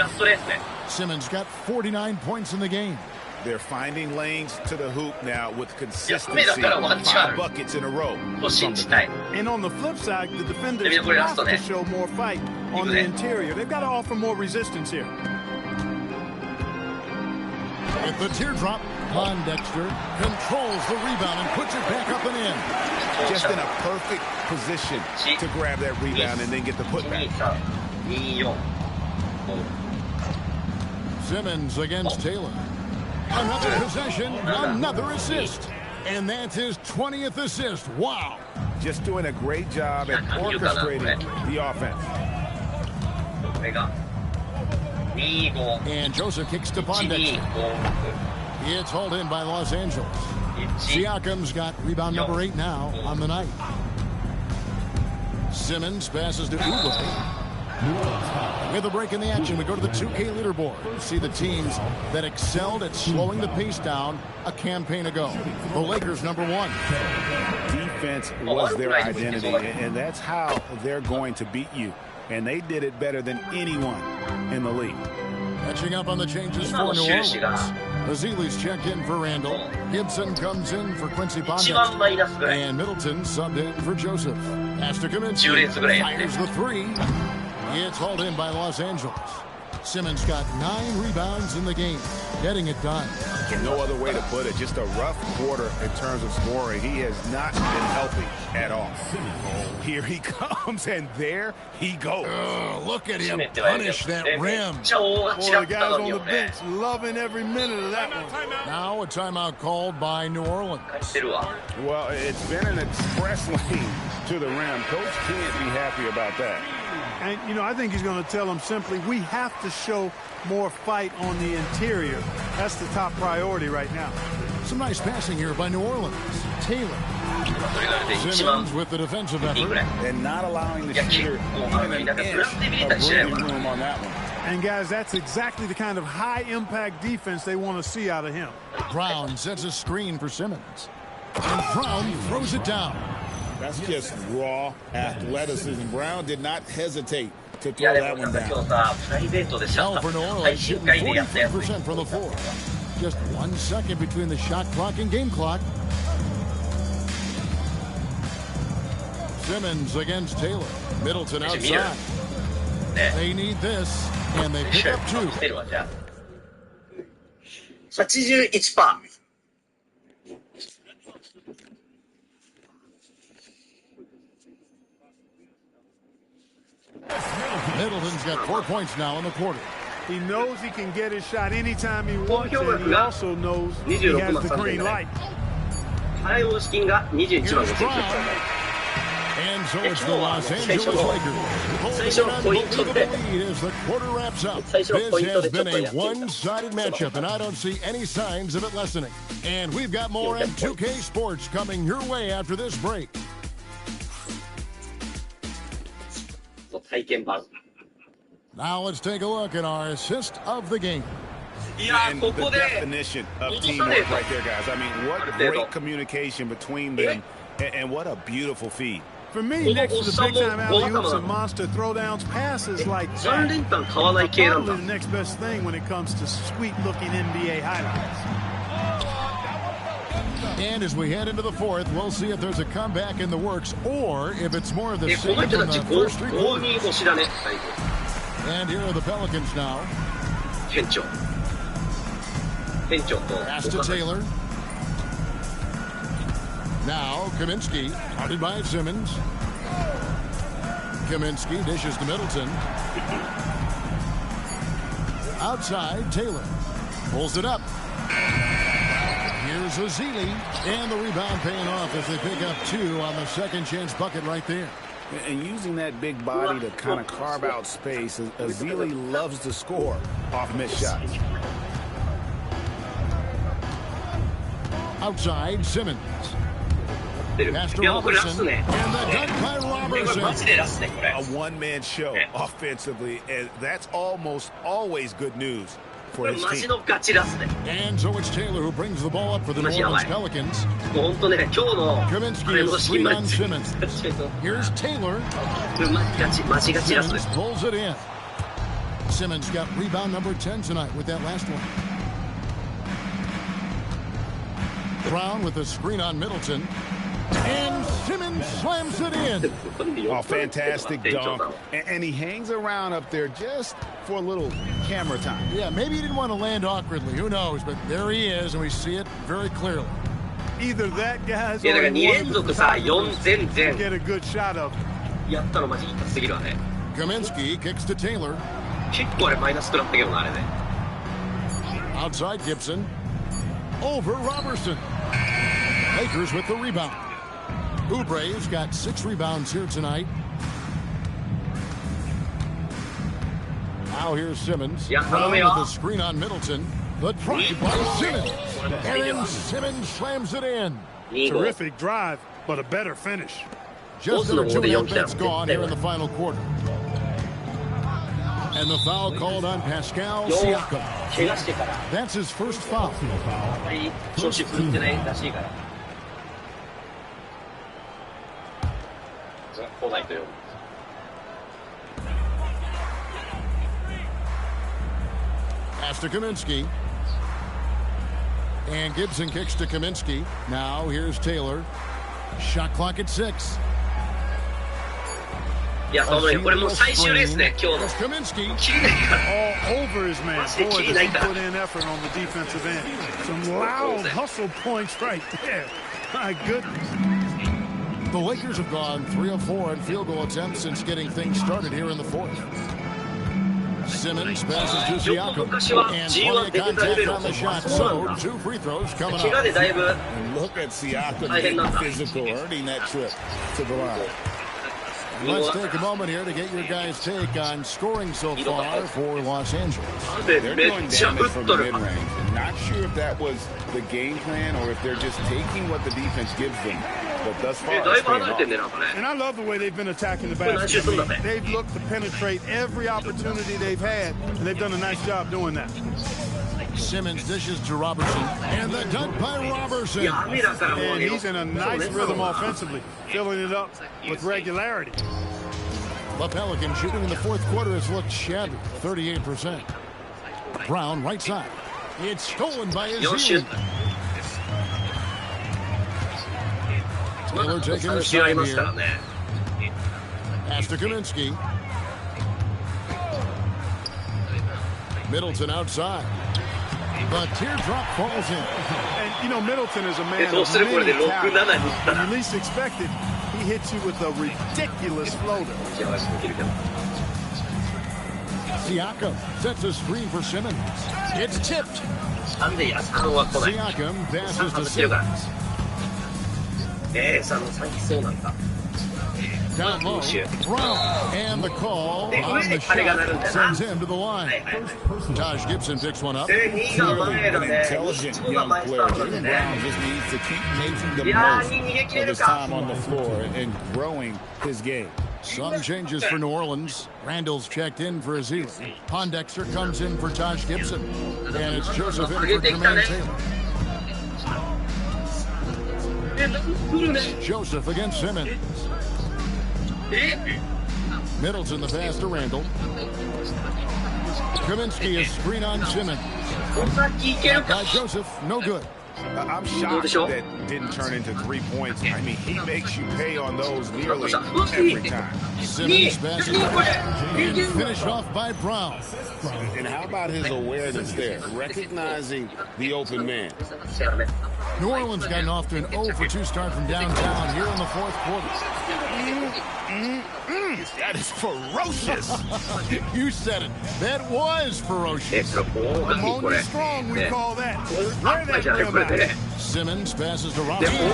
Simmons got 49 points in the game. They're finding lanes to the hoop now with consistency. 5 buckets in a row. And on the flip side, the defenders have to show more fight on the interior. They've got to offer more resistance here. With the teardrop, Pondexter controls the rebound and puts it back up and in. Just in a perfect position to grab that rebound and then get the putback. Simmons against Taylor. Another possession, another assist. And that's his 20th assist. Wow. Just doing a great job at orchestrating the offense. And Joseph kicks to Pondexter. It's hauled in by Los Angeles. Siakam's got rebound number 8 now on the night. Simmons passes to Oubre. With a break in the action, we go to the 2K leaderboard. See the teams that excelled at slowing the pace down a campaign ago. The Lakers, number 1. Defense was their identity, and that's how they're going to beat you. And they did it better than anyone in the league. Catching up on the changes for New Orleans. Azili's checked in for Randall. Gibson comes in for Quincy Pondexter. And Middleton subbed in for Joseph. Pass to Kaminsky. Fires the 3. It's hauled in by Los Angeles. Simmons got 9 rebounds in the game, getting it done. No other way to put it. Just a rough quarter in terms of scoring. He has not been healthy at all. Here he comes, and there he goes. Look at him punish that rim. Boy, the guys on the bench loving every minute of that one. Now a timeout called by New Orleans. Well, it's been an express lane to the rim. Coach can't be happy about that. And, you know, I think he's going to tell them simply, we have to show more fight on the interior. That's the top priority right now. Some nice passing here by New Orleans. Taylor. Simmons with the defensive effort. And not allowing the shooter even an inch of breathing room on that one. And, guys, that's exactly the kind of high-impact defense they want to see out of him. Brown sets a screen for Simmons. And Brown throws it down. That's just raw athleticism. Brown did not hesitate to throw that one down. Now for New Orleans, shooting 43% from the floor. Just 1 second between the shot clock and game clock. Simmons against Taylor. Middleton outside. They need this, and they pick up 2. 81%. Middleton's got 4 points now in the quarter. He knows he can get his shot anytime he wants, and he also knows he has the green light. Here's Brown. And so it's the Los Angeles Lakers holding an unbelievable lead as the quarter wraps up. This has been a one-sided matchup, and I don't see any signs of it lessening. And we've got more M2K Sports coming your way after this break. Now let's take a look at our assist of the game. And the definition of teamwork right there, guys. I mean, what great communication between them, and what a beautiful feed. For me, next to the big-time alley-oops and monster throwdowns, passes like that are probably the next best thing when it comes to sweet-looking NBA highlights. And as we head into the fourth, we'll see if there's a comeback in the works or if it's more of the same from the first 3 quarters. And here are the Pelicans now. Pass to Taylor. Now Kaminsky, guarded by Simmons. Kaminsky dishes to Middleton. Outside, Taylor pulls it up. Here's Ezeli, and the rebound paying off as they pick up 2 on the second chance bucket right there. And using that big body to kind of carve out space, Ezeli loves to score off missed shots. Outside, Simmons. Pass to Robertson, and the dunk by Robertson. A one-man show offensively, and that's almost always good news for his team. And so it's Taylor who brings the ball up for the New Orleans Pelicans. Kaminsky screen on Simmons. Here's Taylor. Simmons pulls it in. Simmons got rebound number 10 tonight with that last one. Brown with a screen on Middleton. And Simmons slams it in. Oh, fantastic dunk. And he hangs around up there just for a little camera time. Yeah, maybe he didn't want to land awkwardly. Who knows? But there he is, and we see it very clearly. Either that, guys, or he wanted to get a good shot of it. Kaminsky kicks to Taylor. Outside Gibson. Over Robertson. Lakers with the rebound. Oubre's got 6 rebounds here tonight. Now here's Simmons. Brown with the screen on Middleton. The drive by Simmons. And then Simmons slams it in. Terrific drive, but a better finish. Just over 2.5 minutes gone here in the final quarter. And the foul called on Pascal Siakam. That's his first foul. Pass to Kaminsky. And Gibson kicks to Kaminsky. Now here's Taylor. Shot clock at 6. いや、これもう最終レースね、今日の。切りないから。All over his man. Boy, does he put in effort on the defensive end. Some loud hustle points right there. My goodness. The Lakers have gone 3 of 4 in field goal attempts since getting things started here in the fourth. Simmons passes to Siakam, and plenty of contact on the shot, so 2 free throws coming up. And look at Siakam getting physical, earning that trip to the line. Let's take a moment here to get your guys' take on scoring so far for Los Angeles. They're doing damage from the mid-range. Not sure if that was the game plan or if they're just taking what the defense gives them. But thus far, it's paying off. And I love the way they've been attacking the basket. I mean, they've looked to penetrate every opportunity they've had, and they've done a nice job doing that. Simmons dishes to Robertson, and the dunk by Robertson. And he's in a nice rhythm offensively, filling it up with regularity. The Pelicans shooting in the fourth quarter has looked shabby, 38%. Brown, right side. It's stolen by Azir. Taylor taking the side here. Pass to Kaminsky. Middleton outside. The teardrop falls in. And, you know, Middleton is a man of many talents. When you least expect it, he hits you with a ridiculous floater. Siakam sets a screen for Simmons. It's tipped. Siakam passes to Simmons. Down low, Brown, and the call on the shot sends him to the line. Taj Gibson picks one up. Clearly an intelligent young player. Jaylen Brown just needs to keep making the most of his time on the floor and growing his game. Some changes for New Orleans. Randall's checked in for Azir. Pondexter comes in for Taj Gibson. And it's Joseph in for Jermaine Taylor. Joseph against Simmons. Middleton the pass to Randall. Kaminsky is screen on Simmons. By Joseph, no good. I'm shocked that didn't turn into 3 points. I mean, he makes you pay on those nearly every time. Simmons passes and finished off by Brown. And how about his awareness there, recognizing the open man? New Orleans gotten off to an 0 for 2 start from downtown here in the fourth quarter. That is ferocious. You said it. That was ferocious. Ammonia strong, we call that. Where that Simmons passes to Robertson. And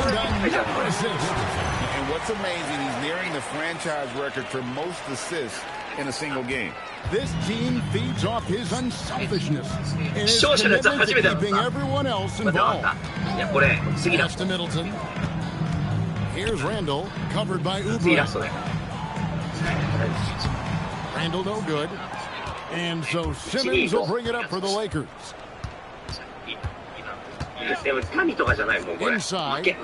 what's amazing, he's nearing the franchise record for most assists in a single game. This team feeds off his unselfishness and his commitment to keeping everyone else involved. Pass to Middleton. Here's Randall, covered by Oubre. Randall no good. And so Simmons will bring it up for the Lakers. Inside.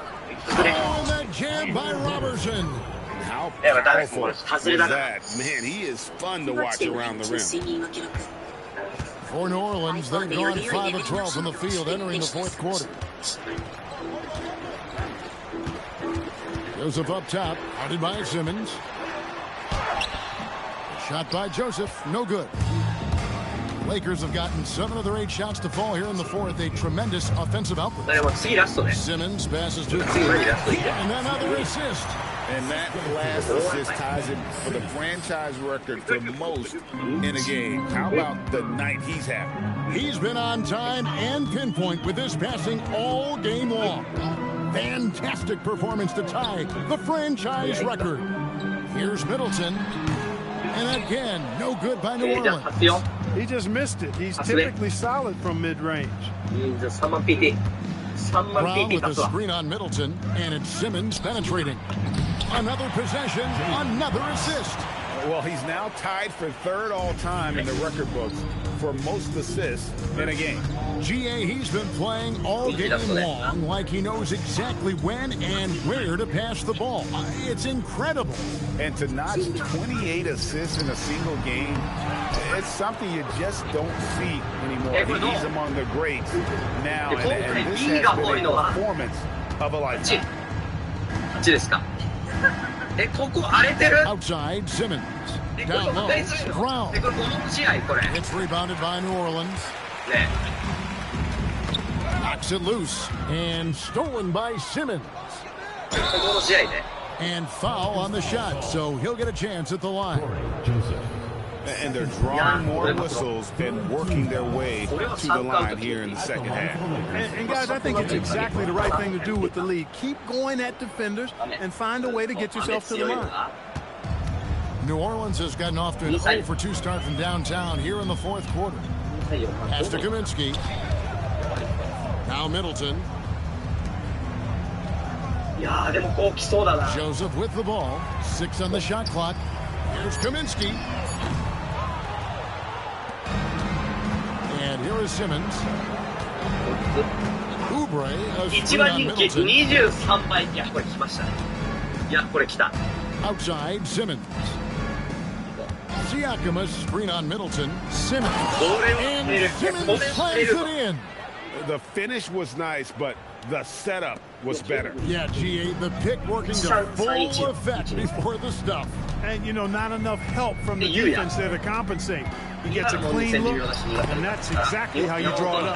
Oh, that jam by Robertson. How powerful was that? Man, he is fun to watch around the rim. For New Orleans, they've gone 5 of 12 from the field entering the fourth quarter. Joseph up top, guarded by Simmons. Shot by Joseph, no good. Lakers have gotten 7 of their 8 shots to fall here in the fourth. A tremendous offensive output. Simmons passes to and another assist. And that last assist ties him for the franchise record for most in a game. How about the night he's having? He's been on time and pinpoint with his passing all game long. Fantastic performance to tie the franchise record. Here's Middleton. And again, no good by New Orleans. He just missed it. He's typically solid from mid-range. Brown with a screen on Middleton, and it's Simmons penetrating. Another possession, another assist. Well, he's now tied for 3rd all-time in the record books for most assists in a game. GA, he's been playing all game long like he knows exactly when and where to pass the ball. It's incredible. And to notch 28 assists in a single game, it's something you just don't see anymore. He's among the greats now, and this has been a performance of a lifetime. ここ荒れてる。 Outside, Simmons. Down low. Brown. これ5本試合これ。 It's rebounded by New Orleans. ね。 Knocks it loose. And stolen by Simmons. ここの試合ね。 And foul on the shot, so he'll get a chance at the line. And they're drawing more whistles than working their way to the line here in the second half. And guys, I think it's exactly the right thing to do with the lead. Keep going at defenders and find a way to get yourself to the line. New Orleans has gotten off to an 0-for-2 start from downtown here in the fourth quarter. Pass to Kaminsky. Now Middleton. Joseph with the ball. 6 on the shot clock. Here's Kaminsky. And here is Simmons. Oubre, a screen on Middleton. 23倍。いや、これ来ましたね。いや、これ来た。 Outside, Simmons. Siakam, a screen on Middleton. Simmons. And Simmons slams it in. The finish was nice, but the setup was better. Yeah, G8, the pick working to full effect before the stuff. And, you know, not enough help from the defense there to compensate. He gets a clean look, and that's exactly how you draw it up.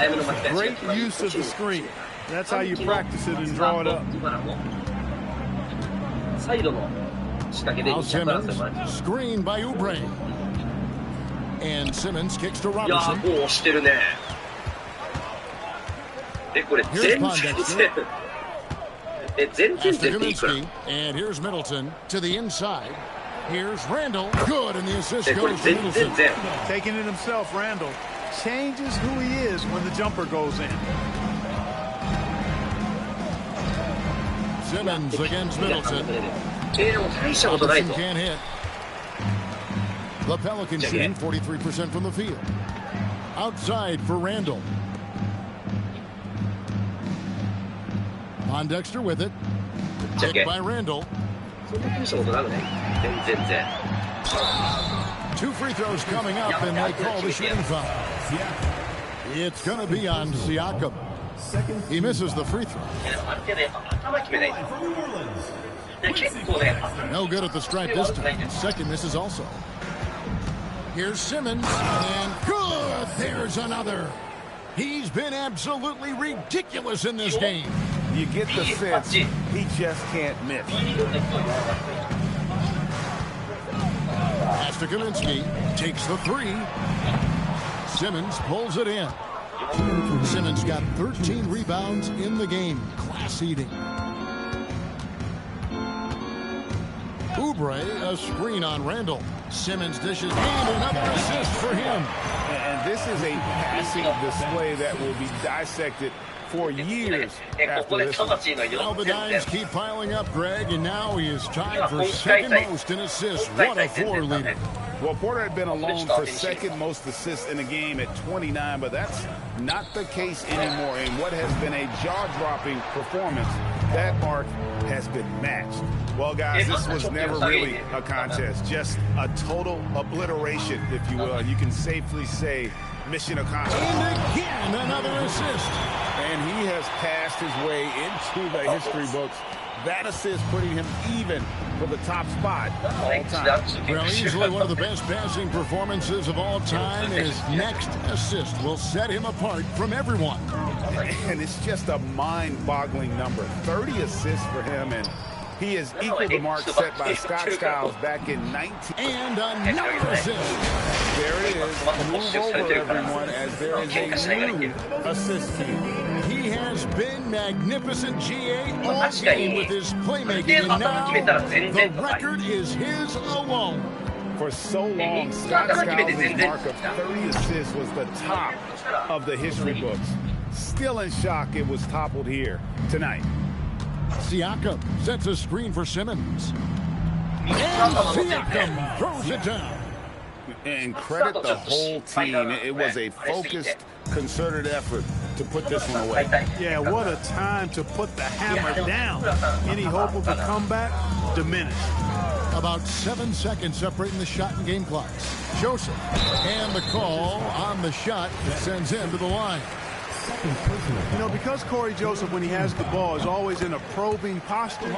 Great use of the screen. That's how you practice it and draw it up. Now Simmons, screen by Oubre. And Simmons kicks to Robertson. Here's Pondexter. After Kaminsky, and here's Middleton to the inside. Here's Randall. Good, and the assist goes to Middleton. Taking it himself, Randall changes who he is when the jumper goes in. Simmons against Middleton. Robertson can't hit. The Pelicans shooting 43% from the field. Outside for Randall. Pondexter with it. Hit by Randall. 2 free throws coming up, and they call the shooting foul. It's going to be on Siakam. He misses the free throw. No good at the stripe this time. Second misses also. Here's Simmons, and good! There's another. He's been absolutely ridiculous in this game. You get the sense he just can't miss. Pass to Kaminsky. Takes the 3. Simmons pulls it in. Simmons got 13 rebounds in the game. Class eating. Oubre, a screen on Randall. Simmons dishes, and another assist for him. And this is a passing display that will be dissected for years after this one. Now the dimes keep piling up, Greg, and now he is tied for second most in assists. What a 4 leader. Well, Porter had been alone for second most assists in a game at 29, but that's not the case anymore. In what has been a jaw-dropping performance, that mark has been matched. Well, guys, this was never really a contest, just a total obliteration, if you will. You can safely say mission accomplished. And again, another assist. And he has passed his way into the history books. That assist putting him even for the top spot all time. Well, easily one of the best passing performances of all time. His next assist will set him apart from everyone. And it's just a mind-boggling number. 30 assists for him, and he has equaled the mark set by Scott Skiles back in 19. And another assist. There it is. Move over, everyone, as there is a new assist team. He has been magnificent, GA, all game with his playmaking, and now the record is his alone. For so long, Scott Skiles' mark of 30 assists was the top of the history books. Still in shock it was toppled here tonight. Siakam sets a screen for Simmons. And Siakam throws it down. And credit the whole team. It was a focused, concerted effort to put this one away. Yeah, what a time to put the hammer down. Any hope of a comeback diminished. About 7 seconds separating the shot and game clocks. Joseph. And the call on the shot that sends him to the line. You know, because Corey Joseph, when he has the ball, is always in a probing posture,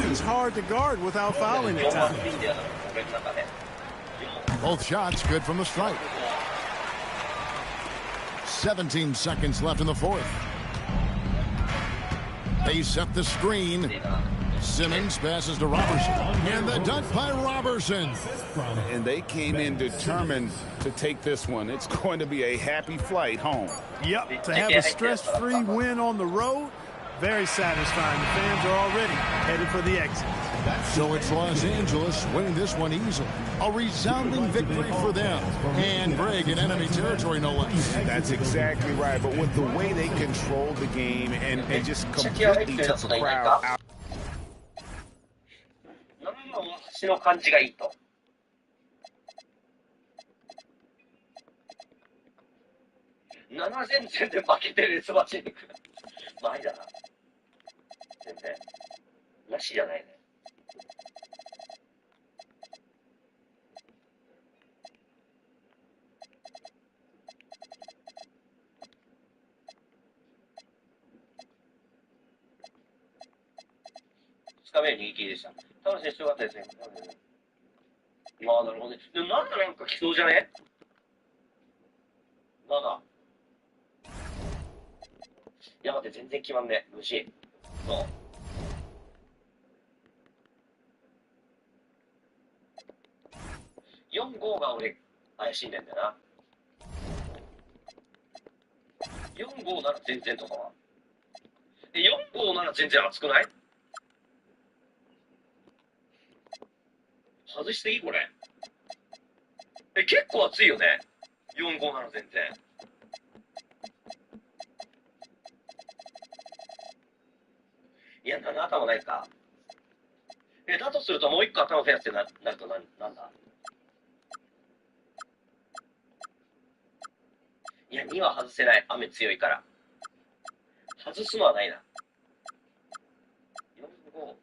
he's hard to guard without fouling at times. Both shots good from the stripe. 17 seconds left in the fourth. They set the screen. Simmons passes to Robertson. And the dunk by Robertson. And they came in determined to take this one. It's going to be a happy flight home. Yep, to have a stress-free win on the road, very satisfying. The fans are already headed for the exit. So it's Los Angeles winning this one easily. A resounding victory for them. And break in enemy territory, no less. That's exactly right. But with the way they controlled the game and just completely took the crowd out. 足の感じがいいと。7全然で負けてるレスバチに行く。まあいいだな。全然。なしじゃないね。2日目逃げ切りでした。田村選手よかったですね。まあなるほどね。でもなんか来そうじゃね？まだ。いや待って全然決まんねえ。虫。そう。4、5が俺怪しいんだよな。4、5なら全然とかは。4、5なら全然熱くない？外しすぎこれ。結構熱いよね。4、5なら全然。いや、7頭ないか。だとするともう1個頭増やすってなるとなんだ？いや、2は外せない。雨強いから。外すのはないな。4、5。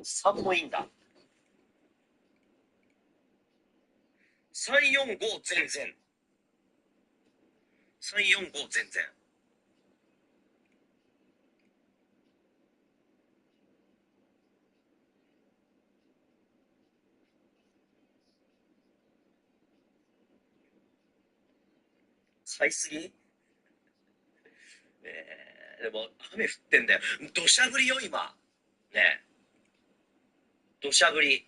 3もいいんだ。3、4、5全然。3、4、5全然。買いすぎ？でも雨降ってんだよ。土砂降りよ今。ねえ。土砂降り。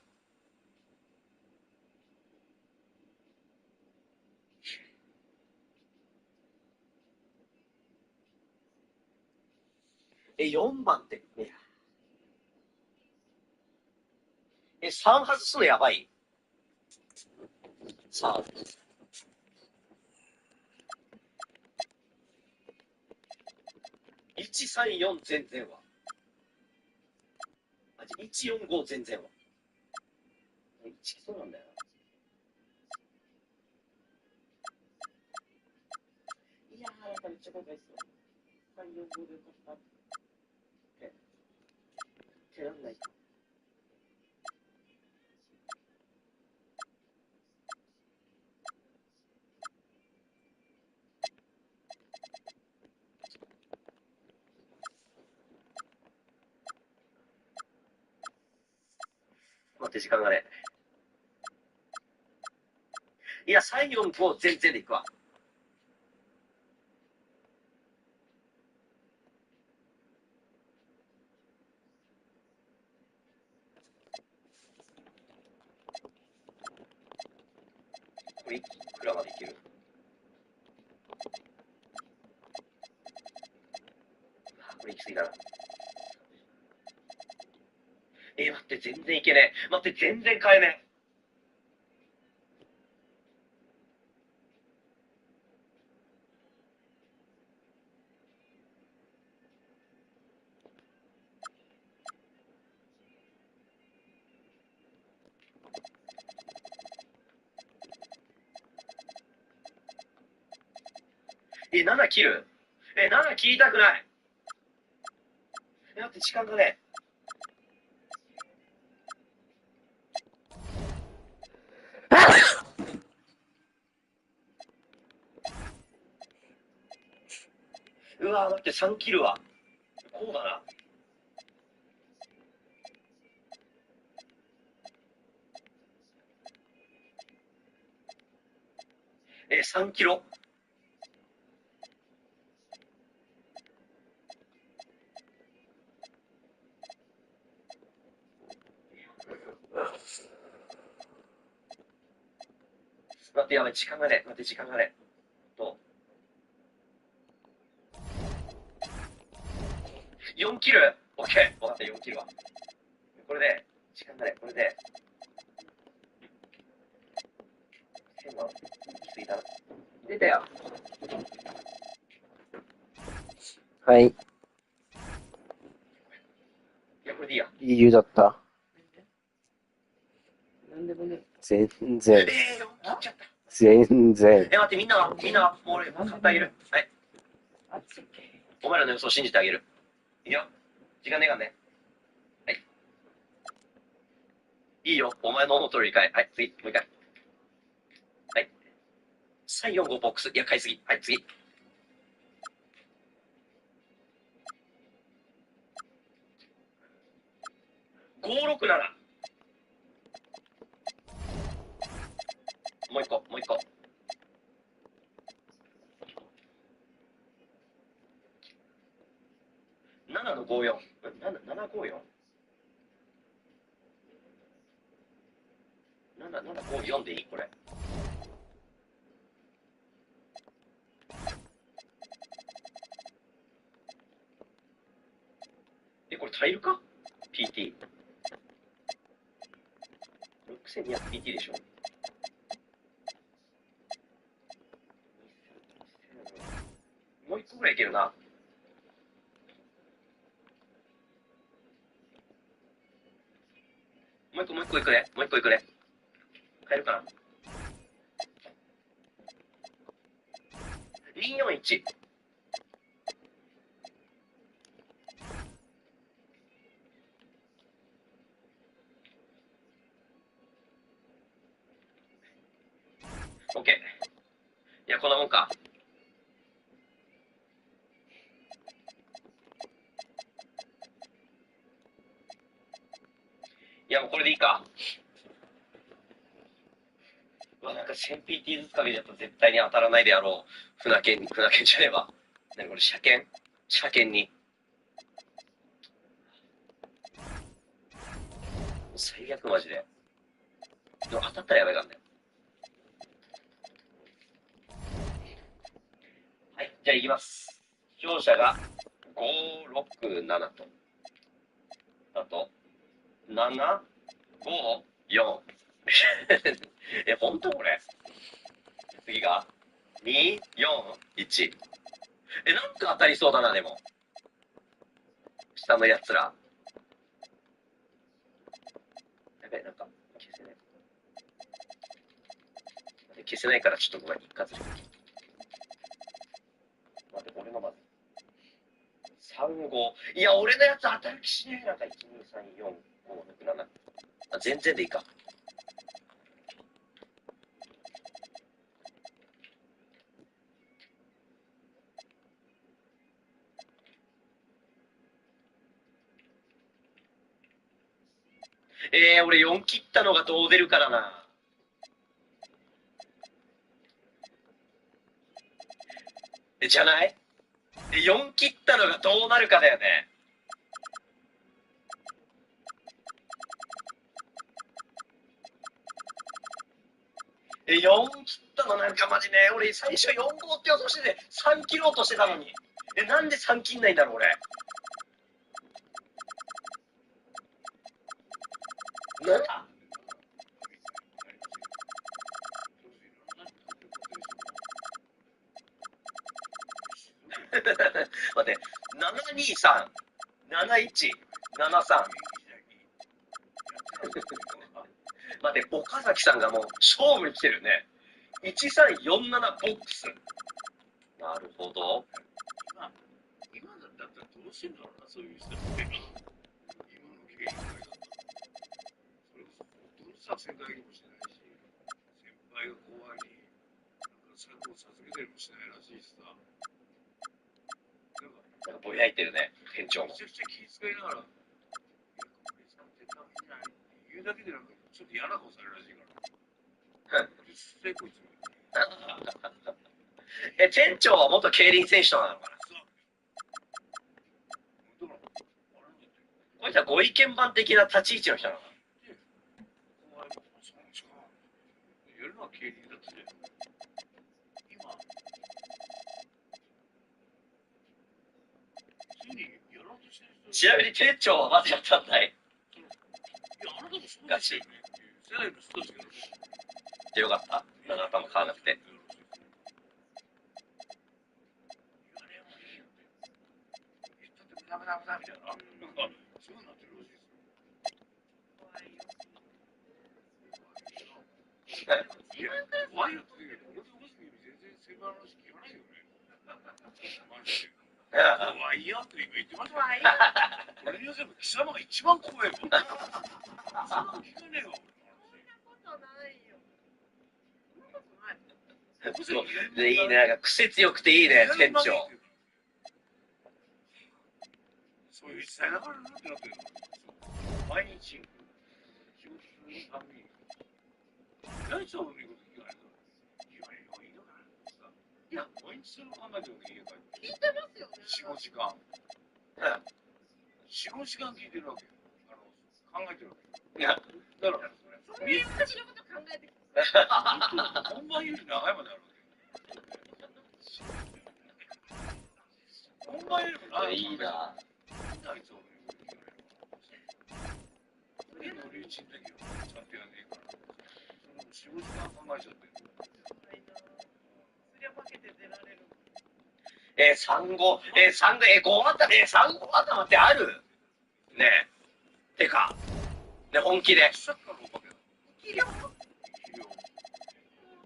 4番って、ね、3外すのやばい。3。1、3、4全然は。1、4、5全然は。1来そうなんだよな。いやー、なんかめっちゃ後悔する。3、4、5でよかった。手なんないか。待って、時間がね。いや、3、4、5全然でいくわ。これいくらまでいける？これいきすぎだな。待って、全然いけねえ。待って、全然買えねえ。7切る？7切りたくない。待って、時間がね。わ、待って、3切るわ。こうだな。3キロ。待って、やばい、時間がね。待って、時間がね。4キル ?OK。分かった、4キルは。これで、時間がね、これで。1000万、きついだな。出たよ。はい。いや、これでいいや。いい湯だった。なんでもね。全然。全然。待って、みんなは、もう俺、買ってあげる。はい。お前らの予想信じてあげる。いいよ。時間ねえかんね。はい。いいよ。お前の思う通りかい。はい、次。もう一回。はい。3、4、5ボックス。いや、買いすぎ。はい、次。5、6、7。もう一個、もう一個。7の54。754。754でいいこれ。これタイルか ?PT。6200PT でしょ。もう一個ぐらいいけるな。もう一個いくね。もう一個いくね。買えるかな ?241。オッケー。いや、こんなもんか。いや、もうこれでいいか。なんか 1000PT ずつかけだと絶対に当たらないであろう。船券じゃねえわ。何これ、車検に。最悪マジで。でも当たったらやばいからね。はい、じゃあ行きます。勝者が5、6、7と。あと、7、5、4。本当これ次が2、4、1。なんか当たりそうだな、でも。下のやつら。やべえ、なんか、消せない。消せないからちょっとごめん、一括で。待って、俺のまず。3、5。いや、俺のやつ当たる気しねえ。なんか、1、2、3、4、5、6、7。あ、全然でいいか。俺4切ったのがどう出るからな。じゃない ?4 切ったのがどうなるかだよね。4切ったのなんかマジね、俺最初4号って予想してて3切ろうとしてたのに。なんで3切んないんだろう、俺。なんだ待って、723、71、73。待って、岡崎さんがもう勝負に来てるね。1347ボックス。なるほど。今だったらどうしてんだろうな、そういう人って。今の経営会だったら。それこそ本当の作戦会議もしないし、先輩が後輩になんか策を授けたりもしないらしいしさ。でもなんかぼやいてるね、店長も。めちゃくちゃ気遣いながら、いや、別に絶対いいんじゃないって言うだけでなんか、ちょっと嫌な顔されるらしいから。うっせえこいつ。店長は元競輪選手とかなのかな。こいつはご意見番的な立ち位置の人なのかな。やるのは競輪だってね。今、ついにやろうとしてる人。ちなみに店長はまずやったんだい。いや、あなたもそうですよね。世代の人たちが。よかった。なんか頭買わなくて。ダメダメみたいな。そうなってるらしいですよ。怖いよって言うけど、俺と星野に全然セブンの話聞かないよね。マジで。怖いよって今言ってましたよ。俺に言わせれば貴様が一番怖いもん。そんなの聞かねえわ、でいいね、なんか癖強くていいね、店長。そういう時代だからなってなってる。毎日仕事するために何したらいいこと聞かないから言われる方がいいのかな。いや、毎日それを考えてるわけ。聞いてますよね。4、5時間。4、5時間聞いてるわけ。考えてるわけ。いや、だからそういう私のこと考えてきて本番より長いまであるわけ。本番よりも長い。いいな。あいつを俺のリーチの時はちゃんとやんねえから、その4、5時間考えちゃってる。そりゃ負けて出られる。産後頭ってあるねえ。てか、ね、本気で。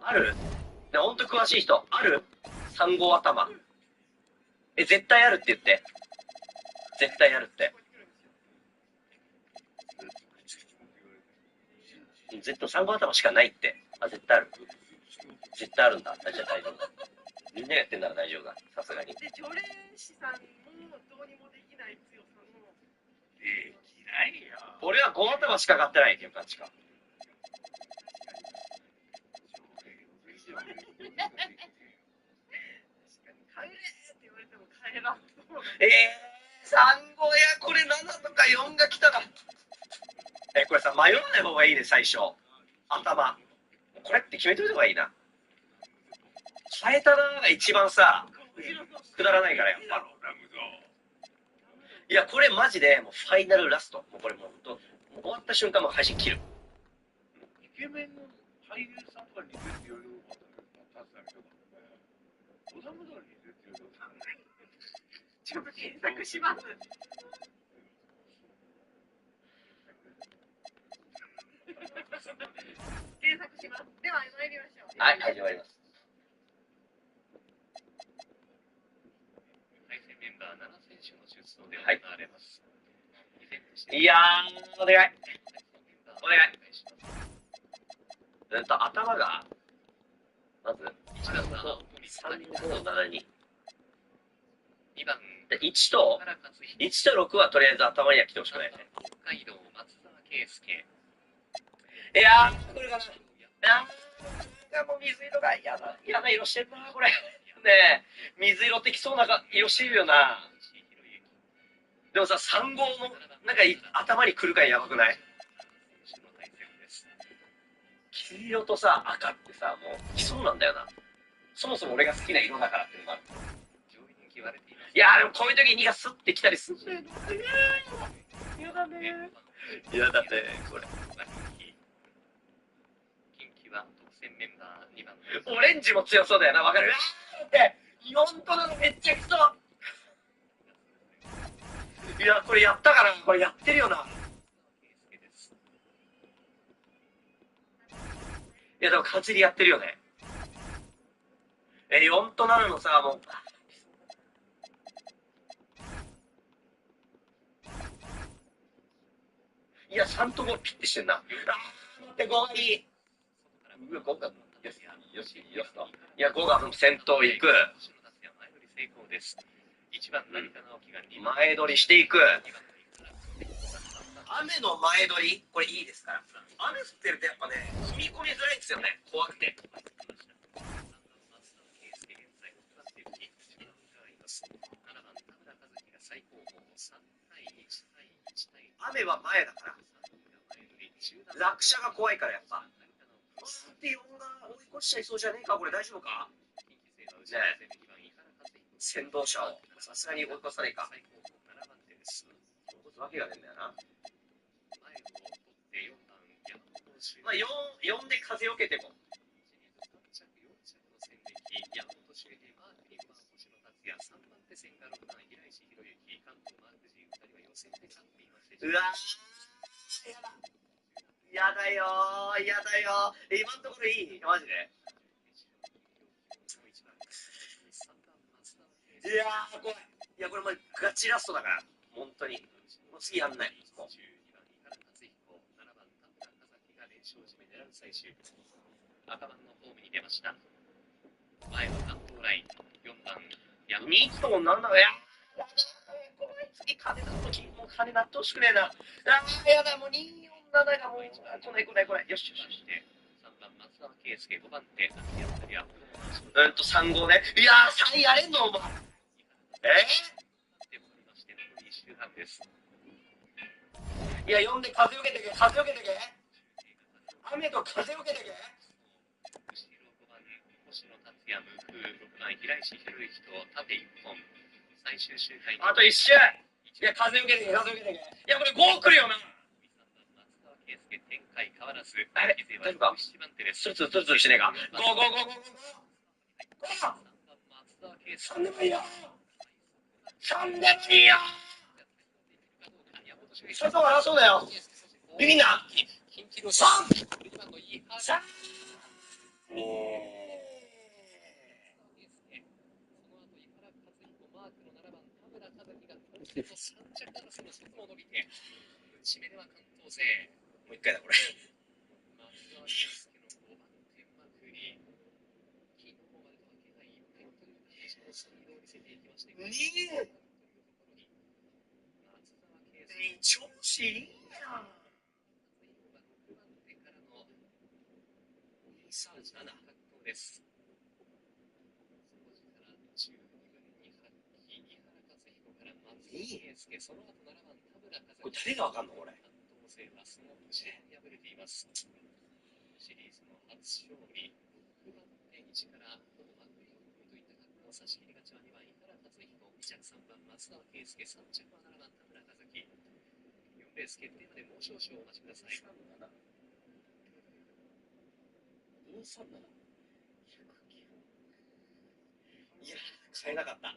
あるね、ほんと詳しい人、ある産後頭。絶対あるって言って。絶対あるって。絶対産後頭しかないって。あ、絶対ある。絶対あるんだ。じゃあ大丈夫。みんながやってんなら大丈夫だ。さすがに。で、常連師さんもどうにもできない強さの。できないよ。俺は5頭しか買ってないっていう感じか。帰れって言われても帰らん。産後や、これ7とか4が来たら。これさ、迷わない方がいいね、最初。頭。これって決めといた方がいいな。変えたなが一番さ、くだらないからやっぱ。いや、これマジで、もうファイナルラスト。もうこれもうほんと、終わった瞬間もう配信切る。イケメンの俳優さんとかに似てるって言われることあったんだけど、小田ムダに似てるって言われることある。ちょっと検索します。検索します。では参りましょう。はい、始まります。対戦メンバー7選手の出走で行われます。いやー、お願い。お願い。頭が、まず、1番の3の7に。2番で1と6はとりあえず頭には来てほしくないね。北海道松沢圭介。いやー、これがな。なんかもう水色が嫌な色してんな、これ。ねえ、水色ってきそうな色してるよな。でもさ、3号の、なんか頭に来るからやばくない？黄色とさ、赤ってさ、もう来そうなんだよな。そもそも俺が好きな色だからっていうのがある。いやー、でもこういう時2がスッて来たりするんだよね。嫌だね。いや、だって、これ。近畿は特選メンバー2番。オレンジも強そうだよな、わかる？って、4となのめっちゃ来そう。いや、これやったから、これやってるよな。いや、でもかじりやってるよね。4と7のさ、もう。いや、3と5ピッてしてんな。あー、待って、5がいい。うわ、5が、よし、よし、よしと。いや、5が先頭行く。成功です。1番成田直樹が2番。前取りしていく。雨の前取り、これいいですから。雨降ってるとやっぱね、踏み込みづらいんですよね、怖くて。雨は前だから。落車が怖いからやっぱ。って4が追い越しちゃいそうじゃねえか、これ大丈夫かねえ。先導車をさすがに追い越さないか。わけがねえんだよな。まあ4で風よけても。うわー、やだよー、やだよー。今のところいいマジで。いやー、怖い。いや、これもうガチラストだから。本当に。もう次やんない。もう赤番のホームに出ました。前は関東ライン4番2となんだろう。いや怖い。次金なっとき、もう金なってほしくねえな。あー、やだ、もう247がもう来ない。よし。3番松沢圭介、5番手35ね。いやー、3やれんのお前。いや、4で風よけてけ。雨と風よけてけ。6番平石博之と縦1本。最終周回あと1周。いや、風よけてけ。いや、これ5来るよな。松沢圭介、展開変わらず。あれ、大丈夫か。ツルツルしねえか。5。3でもいいよ。外争うだよ。ビビんな。3。もう一回だこれ。調子いいやん。3-7です。いい。これ誰がわかんのこれ。シリーズの初勝利、6番手1からほぼまくりを組むといった格好を差し切りがちは2番井原克彦、2着3番松沢圭介、3着は7番田村和樹。4レース決定までもう少々お待ちください。いやー、買えなかった。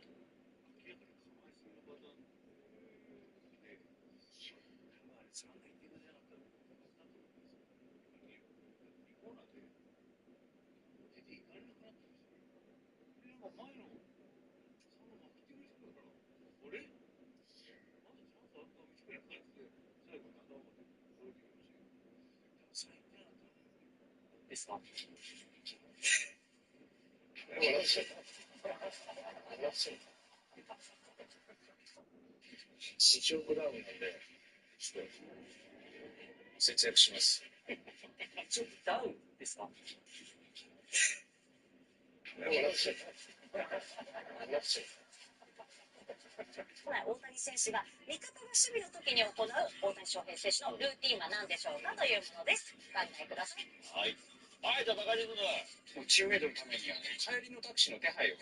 ですか。市場ブラウンなんで、ちょっと節約します。ちょっとダウンですか。大谷選手が味方が守備の時に行う大谷翔平選手のルーティンは何でしょうかというものです。お考えください。はい。はい、じゃあバカリズム。チームメイトのために帰りのタクシーの手配を。い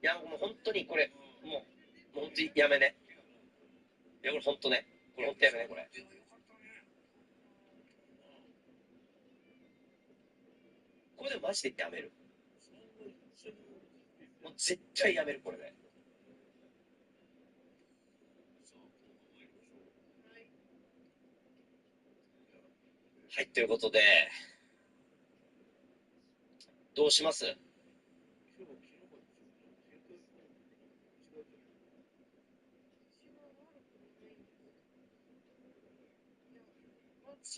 や、もう本当にこれ、もう本当にやめね。いや、これ本当ね。これ本当やめね、これ。これでマジでやめる。もう絶対やめる、これで。はい、ということで、どうします？こ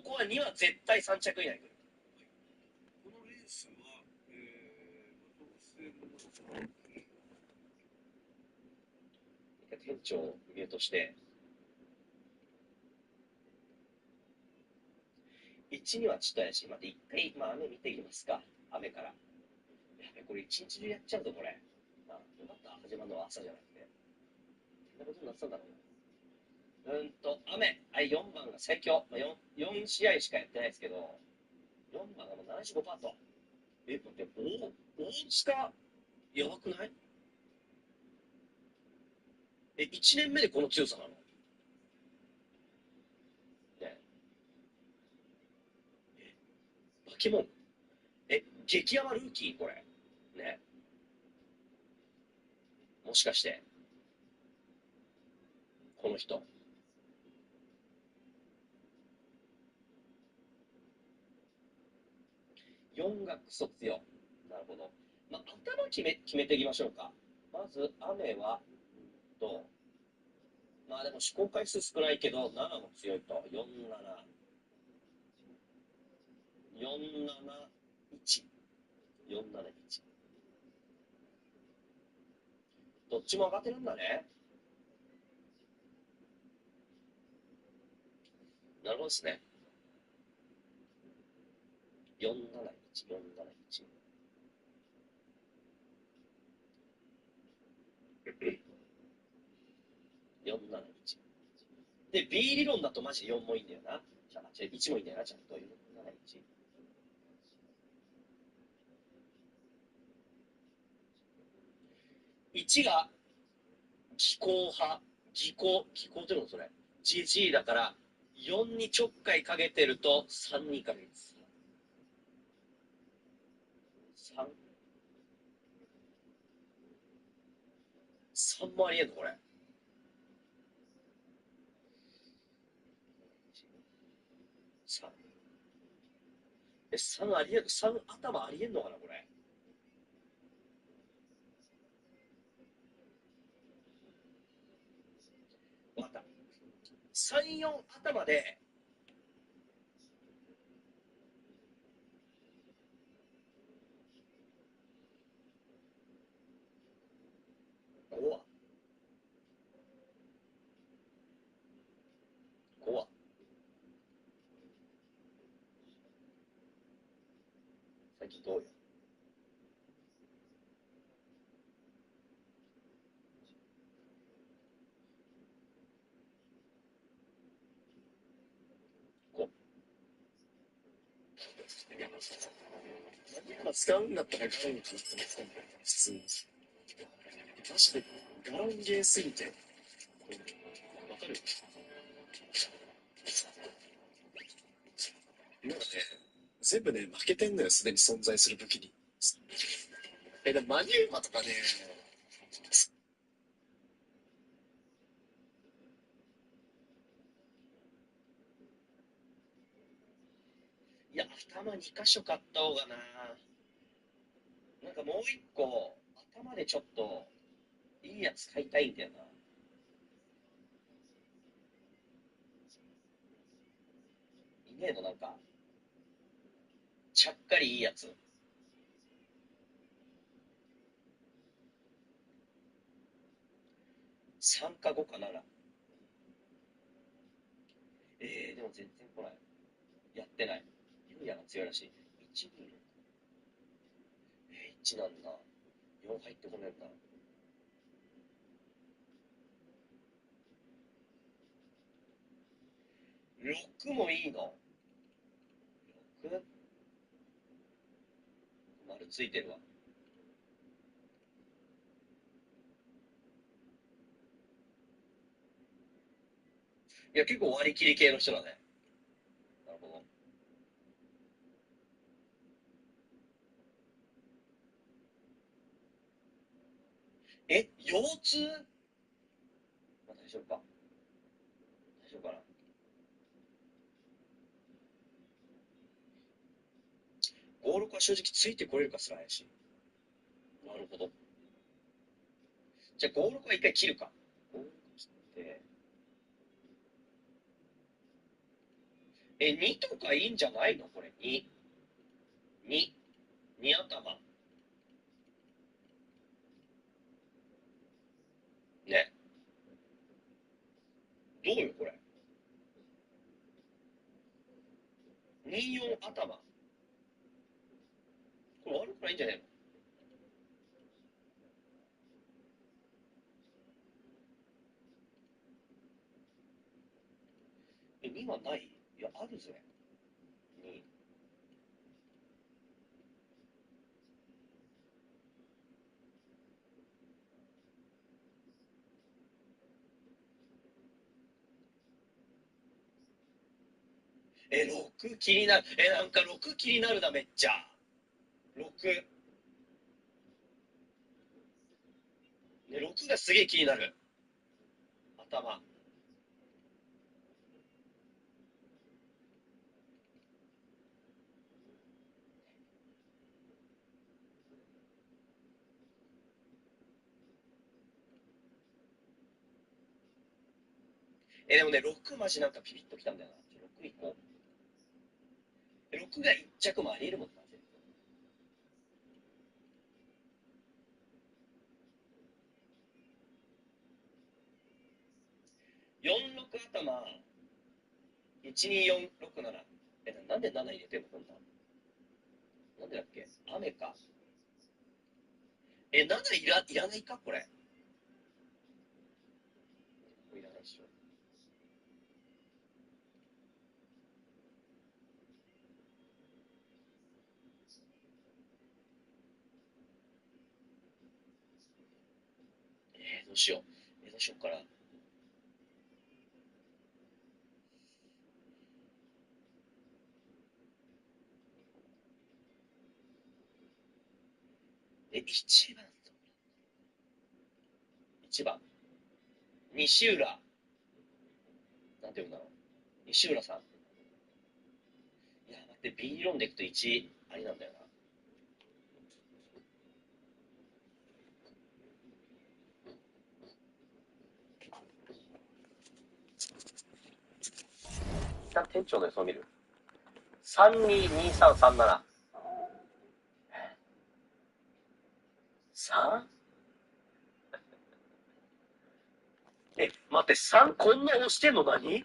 こは2は絶対3着以内に来る。このレースは、店長をミュートして、1にはちょっと怪しい。また一回、雨見ていきますか。雨から。やべ、これ一日中やっちゃうぞ、これ。よかった。始まるのは朝じゃなくて。こんなことになってたんだろうな。雨。はい、4番が最強。4試合しかやってないですけど、4番がもう75%と。待って、大塚、やばくない？1年目でこの強さなの？ね。バケモン。激ヤバルーキーこれ。ね。もしかして、この人。4がクソ強。なるほど。頭決めていきましょうか。まず、雨は、でも試行回数少ないけど、7も強いと。4、7。4、7、1。4、7、1。どっちも上がってるんだね。なるほどですね。471、471。471。で、B 理論だとマジで4もいいんだよな。1もいいんだよな、ちゃんと。471。1が技巧派。技巧っていうのそれ。GG だから、4にちょっかいかけてると3にかけるんです。3。3もありえんのこれ。3。3ありえんの？ 3 頭ありえんのかなこれ。わかった。3、4頭で、5は最近どうよ。使うんだったらガロンかなって思ってたんだよ、普通に。マジでガロンゲーすぎて。わかる？今ね、全部ね、負けてんのよ、すでに存在する武器に。でもマニューマとかね、いや、頭2箇所買った方がな。なんかもう一個、頭でちょっと、いいやつ買いたいんだよな。いねえの、なんか、ちゃっかりいいやつ。3か5か7。でも全然来ない。やってない。ユーヤが強いらしい。1、2、1なんだ。4入ってこねえんだ。6もいいの？ 6？ 丸ついてるわ。いや、結構割り切り系の人だね。なるほど。腰痛？丈夫か。大丈夫かな。5、6は正直ついてこれるかすら怪しい。なるほど。じゃあ5、6は一回切るか。5、6切って。2とかいいんじゃないのこれ、2。2頭。ね。どうよ、これ。24頭。これ悪くないんじゃないの。2はない？いや、あるぜ。2。6気になる。なんか6気になるな、めっちゃ。6。ね、6がすげえ気になる。頭。でもね、6マジなんかピピッときたんだよな。6いこう。6が1着もありえるもんな。46頭、12467。なんで7入れてんのこんな。なんでだっけ。雨か。7いらないかこれ。いらないでしょ。どうしよう。どうしようかな。1番。1番。西浦。なんて読むんだろう。西浦さん。いや、待って、B 論でいくと1、ありなんだよな。一旦店長の予想を見る。322337。3？ 待って、3こんな押してんの何？